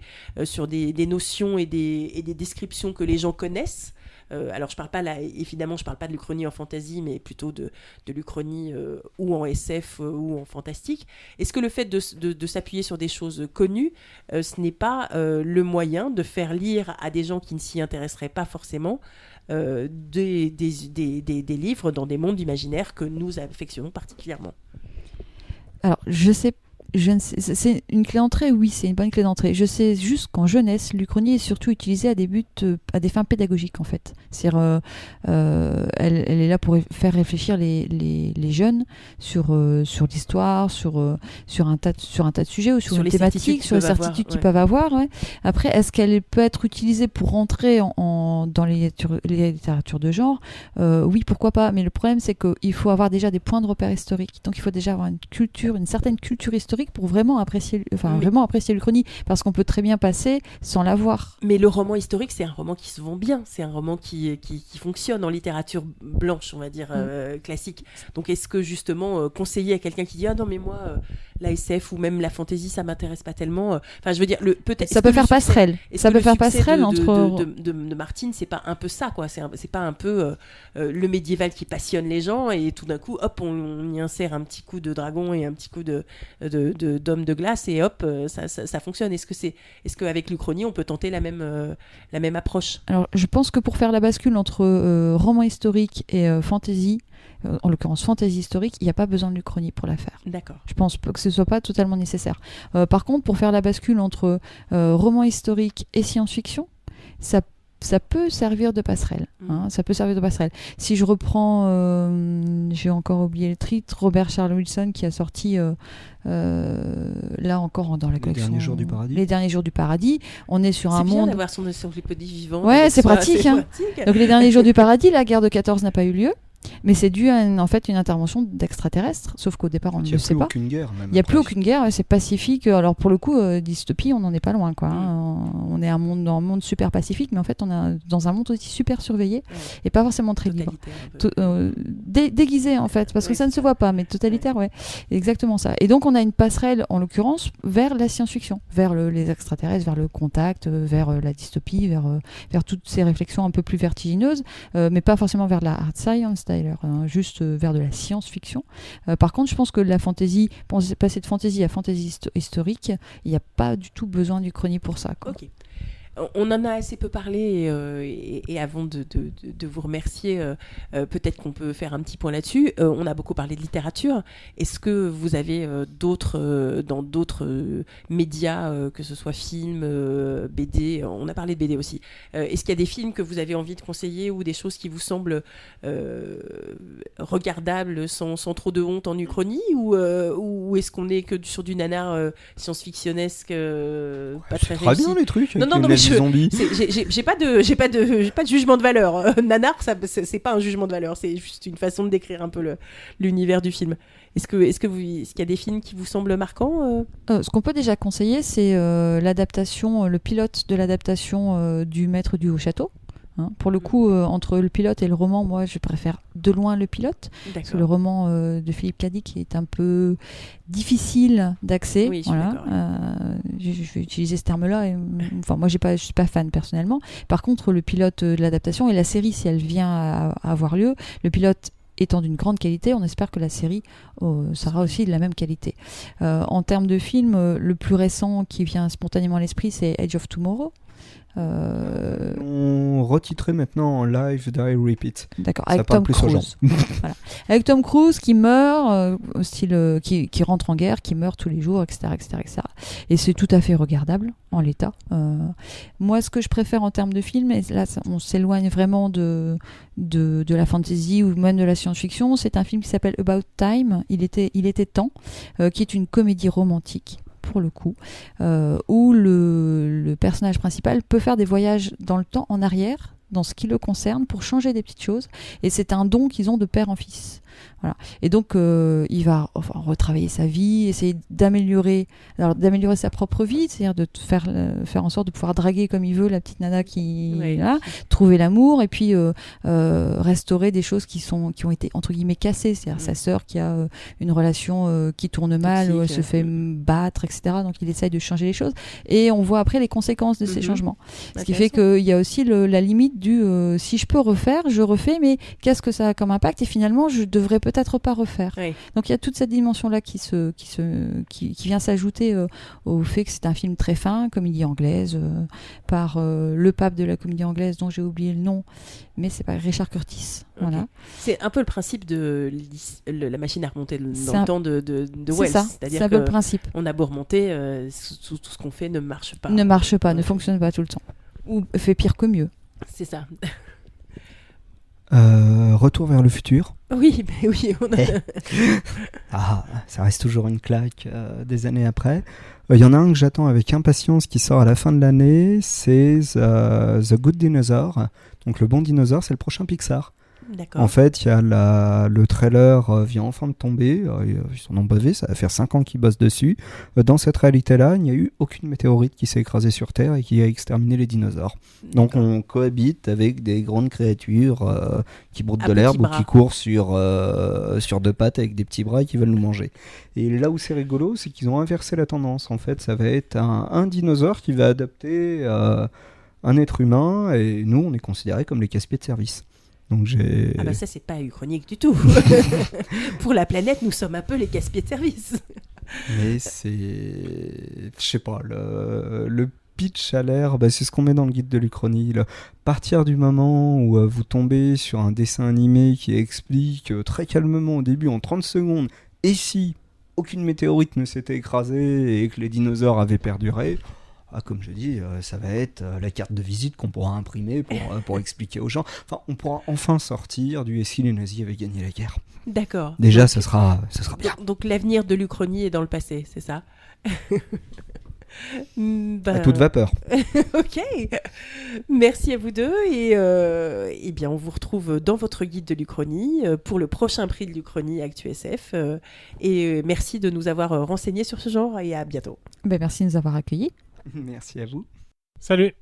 notions et des descriptions que les gens connaissent? Alors je parle pas là, évidemment, je parle pas de l'Uchronie en fantasy, mais plutôt de l'Uchronie ou en SF ou en fantastique. Est-ce que le fait de s'appuyer sur des choses connues, ce n'est pas le moyen de faire lire à des gens qui ne s'y intéresseraient pas forcément des livres dans des mondes imaginaires que nous affectionnons particulièrement? Alors, je sais, c'est une clé d'entrée, oui, c'est une bonne clé d'entrée. Je sais juste qu'en jeunesse, l'Uchronie est surtout utilisée à des fins pédagogiques, en fait. C'est-à-dire, elle est là pour faire réfléchir les jeunes sur l'histoire, sur un tas de sujets ou sur une thématique, sur les certitudes qu'ils peuvent avoir. Ouais. Après, est-ce qu'elle peut être utilisée pour rentrer dans les littératures de genre? Oui, pourquoi pas. Mais le problème, c'est qu'il faut avoir déjà des points de repère historiques. Donc, il faut déjà avoir une certaine culture historique pour vraiment apprécier l'Uchronie, parce qu'on peut très bien passer sans l'avoir. Mais le roman historique, c'est un roman qui se vend bien, c'est un roman qui fonctionne en littérature blanche, on va dire, classique. Donc est-ce que justement conseiller à quelqu'un qui dit ah non mais moi la SF ou même la fantasy ça m'intéresse pas tellement, enfin je veux dire peut-être ça peut faire passerelle. Ça peut faire passerelle entre de Martine, c'est pas un peu ça quoi, c'est pas un peu le médiéval qui passionne les gens et tout d'un coup hop on y insère un petit coup de dragon et un petit coup d'homme de glace et hop ça fonctionne. Est-ce qu'avec l'Uchronie on peut tenter la même approche? Alors je pense que pour faire la bascule entre roman historique et fantasy, en l'occurrence fantasy historique, il n'y a pas besoin de l'Uchronie pour la faire. D'accord. Je pense que ce soit pas totalement nécessaire. Par contre, pour faire la bascule entre roman historique et science-fiction, ça peut servir de passerelle. Ça peut servir de passerelle. Si je reprends, j'ai encore oublié le titre, Robert Charles Wilson qui a sorti là encore dans la collection Les Derniers Jours du Paradis. Les Derniers Jours du Paradis. On est sur un monde. C'est bien d'avoir son encyclopédie vivante. Ouais, c'est pratique. Donc Les Derniers Jours du Paradis, la guerre de 14 n'a pas eu lieu. Mais c'est dû à en fait une intervention d'extraterrestres, sauf qu'au départ on ne Il le n'y a sait plus pas. aucune guerre, même. Il n'y a plus après. aucune guerre, c'est pacifique. Alors pour le coup, dystopie, on n'en est pas loin, quoi. Hein. On est dans un monde super pacifique, mais en fait on est dans un monde aussi super surveillé et pas forcément très libre. Totalitaire, un peu. Déguisé en fait, parce que Ouais, ça ne c'est se voit pas, mais totalitaire, ouais, exactement ça. Et donc on a une passerelle, en l'occurrence, vers la science-fiction, vers les extraterrestres, vers le contact, vers la dystopie, vers toutes ces réflexions un peu plus vertigineuses, mais pas forcément vers la hard science d'ailleurs, hein, juste vers de la science-fiction. Par contre, je pense que la fantasy, pour passer de fantasy à fantasy historique, il n'y a pas du tout besoin d'Uchronie pour ça, quoi. Ok. On en a assez peu parlé et avant de vous remercier, peut-être qu'on peut faire un petit point là-dessus. On a beaucoup parlé de littérature. Est-ce que vous avez dans d'autres médias, que ce soit films, BD, on a parlé de BD aussi. Est-ce qu'il y a des films que vous avez envie de conseiller ou des choses qui vous semblent regardables sans trop de honte en Uchronie ou est-ce qu'on est que sur du nanar science-fictionnesque pas très Très réussi? bien les trucs. Non, avec non, les mais nazis zombies. j'ai pas de jugement de valeur. Nanar, c'est pas un jugement de valeur, c'est juste une façon de décrire un peu l'univers du film. Est-ce qu'il y a des films qui vous semblent marquants Ce qu'on peut déjà conseiller, c'est l'adaptation, le pilote de l'adaptation du Maître du Haut-Château. Hein. Pour le coup, entre le pilote et le roman, moi, je préfère de loin le pilote. Parce que le roman de Philippe Cadic est un peu difficile d'accès. Oui, je suis d'accord, je vais utiliser ce terme-là. Enfin, moi, je suis pas fan personnellement. Par contre, le pilote de l'adaptation et la série, si elle vient à avoir lieu, le pilote étant d'une grande qualité, on espère que la série sera aussi de la même qualité. En termes de film, le plus récent qui vient spontanément à l'esprit, c'est Edge of Tomorrow. On retitrait maintenant en Live, Die, Repeat. D'accord, Ça avec parle Tom plus aux gens. Cruise. Voilà. Avec Tom Cruise qui meurt, qui rentre en guerre, qui meurt tous les jours, etc., etc., etc. Et c'est tout à fait regardable en l'état. Moi, ce que je préfère en termes de film, et là on s'éloigne vraiment de la fantasy ou même de la science-fiction, c'est un film qui s'appelle About Time, il était temps, qui est une comédie romantique pour le coup, où le personnage principal peut faire des voyages dans le temps en arrière, dans ce qui le concerne, pour changer des petites choses. Et c'est un don qu'ils ont de père en fils. Voilà. Et donc, il va retravailler sa vie, essayer d'améliorer sa propre vie, c'est-à-dire de faire en sorte de pouvoir draguer comme il veut la petite nana trouver l'amour, et puis restaurer des choses qui ont été entre guillemets cassées, c'est-à-dire sa sœur qui a une relation qui tourne mal, où elle se fait battre, etc. Donc il essaye de changer les choses, et on voit après les conséquences de ces changements. Ce qui fait qu'il y a aussi la limite du si je peux refaire, je refais, mais qu'est-ce que ça a comme impact, et finalement je devrais peut-être pas refaire. Oui. Donc il y a toute cette dimension-là qui vient s'ajouter au fait que c'est un film très fin, comédie anglaise, par le pape de la comédie anglaise dont j'ai oublié le nom, mais c'est pas Richard Curtis. Okay. Voilà. C'est un peu le principe de la machine à remonter dans le temps de Wells. C'est un peu le principe. On a beau remonter, tout ce qu'on fait ne marche pas. Ne fonctionne pas tout le temps. Ou fait pire que mieux. C'est ça. Retour vers le futur. Oui, mais oui. Ça reste toujours une claque des années après. Il y en a un que j'attends avec impatience qui sort à la fin de l'année, c'est The Good Dinosaur. Donc le bon dinosaure, c'est le prochain Pixar. D'accord. En fait, il y a le trailer vient enfin de tomber. Ils s'en ont bavé, ça va faire 5 ans qu'ils bossent dessus. Dans cette réalité-là, il n'y a eu aucune météorite qui s'est écrasée sur Terre et qui a exterminé les dinosaures. Donc on cohabite avec des grandes créatures qui broutent de l'herbe ou qui courent sur 2 pattes avec des petits bras et qui veulent nous manger. Et là où c'est rigolo, c'est qu'ils ont inversé la tendance. En fait, ça va être un dinosaure qui va adopter un être humain, et nous, on est considérés comme les casse-pieds de service. Donc ça c'est pas uchronique du tout. Pour la planète, nous sommes un peu les casse-pieds de service. Mais je sais pas, le pitch a l'air, c'est ce qu'on met dans le guide de l'Uchronie. Partir du moment où vous tombez sur un dessin animé qui explique très calmement au début, en 30 secondes, et si aucune météorite ne s'était écrasée et que les dinosaures avaient perduré, comme je dis, ça va être la carte de visite qu'on pourra imprimer pour expliquer aux gens. Enfin, on pourra enfin sortir du « et si les nazis avaient gagné la guerre ». D'accord. Déjà, ça sera bien. Donc l'avenir de l'Uchronie est dans le passé, c'est ça? À toute vapeur. Ok. Merci à vous deux et bien on vous retrouve dans votre guide de l'Uchronie pour le prochain prix de l'Uchronie ActuSF et merci de nous avoir renseignés sur ce genre et à bientôt. Merci de nous avoir accueillis. Merci à vous. Salut.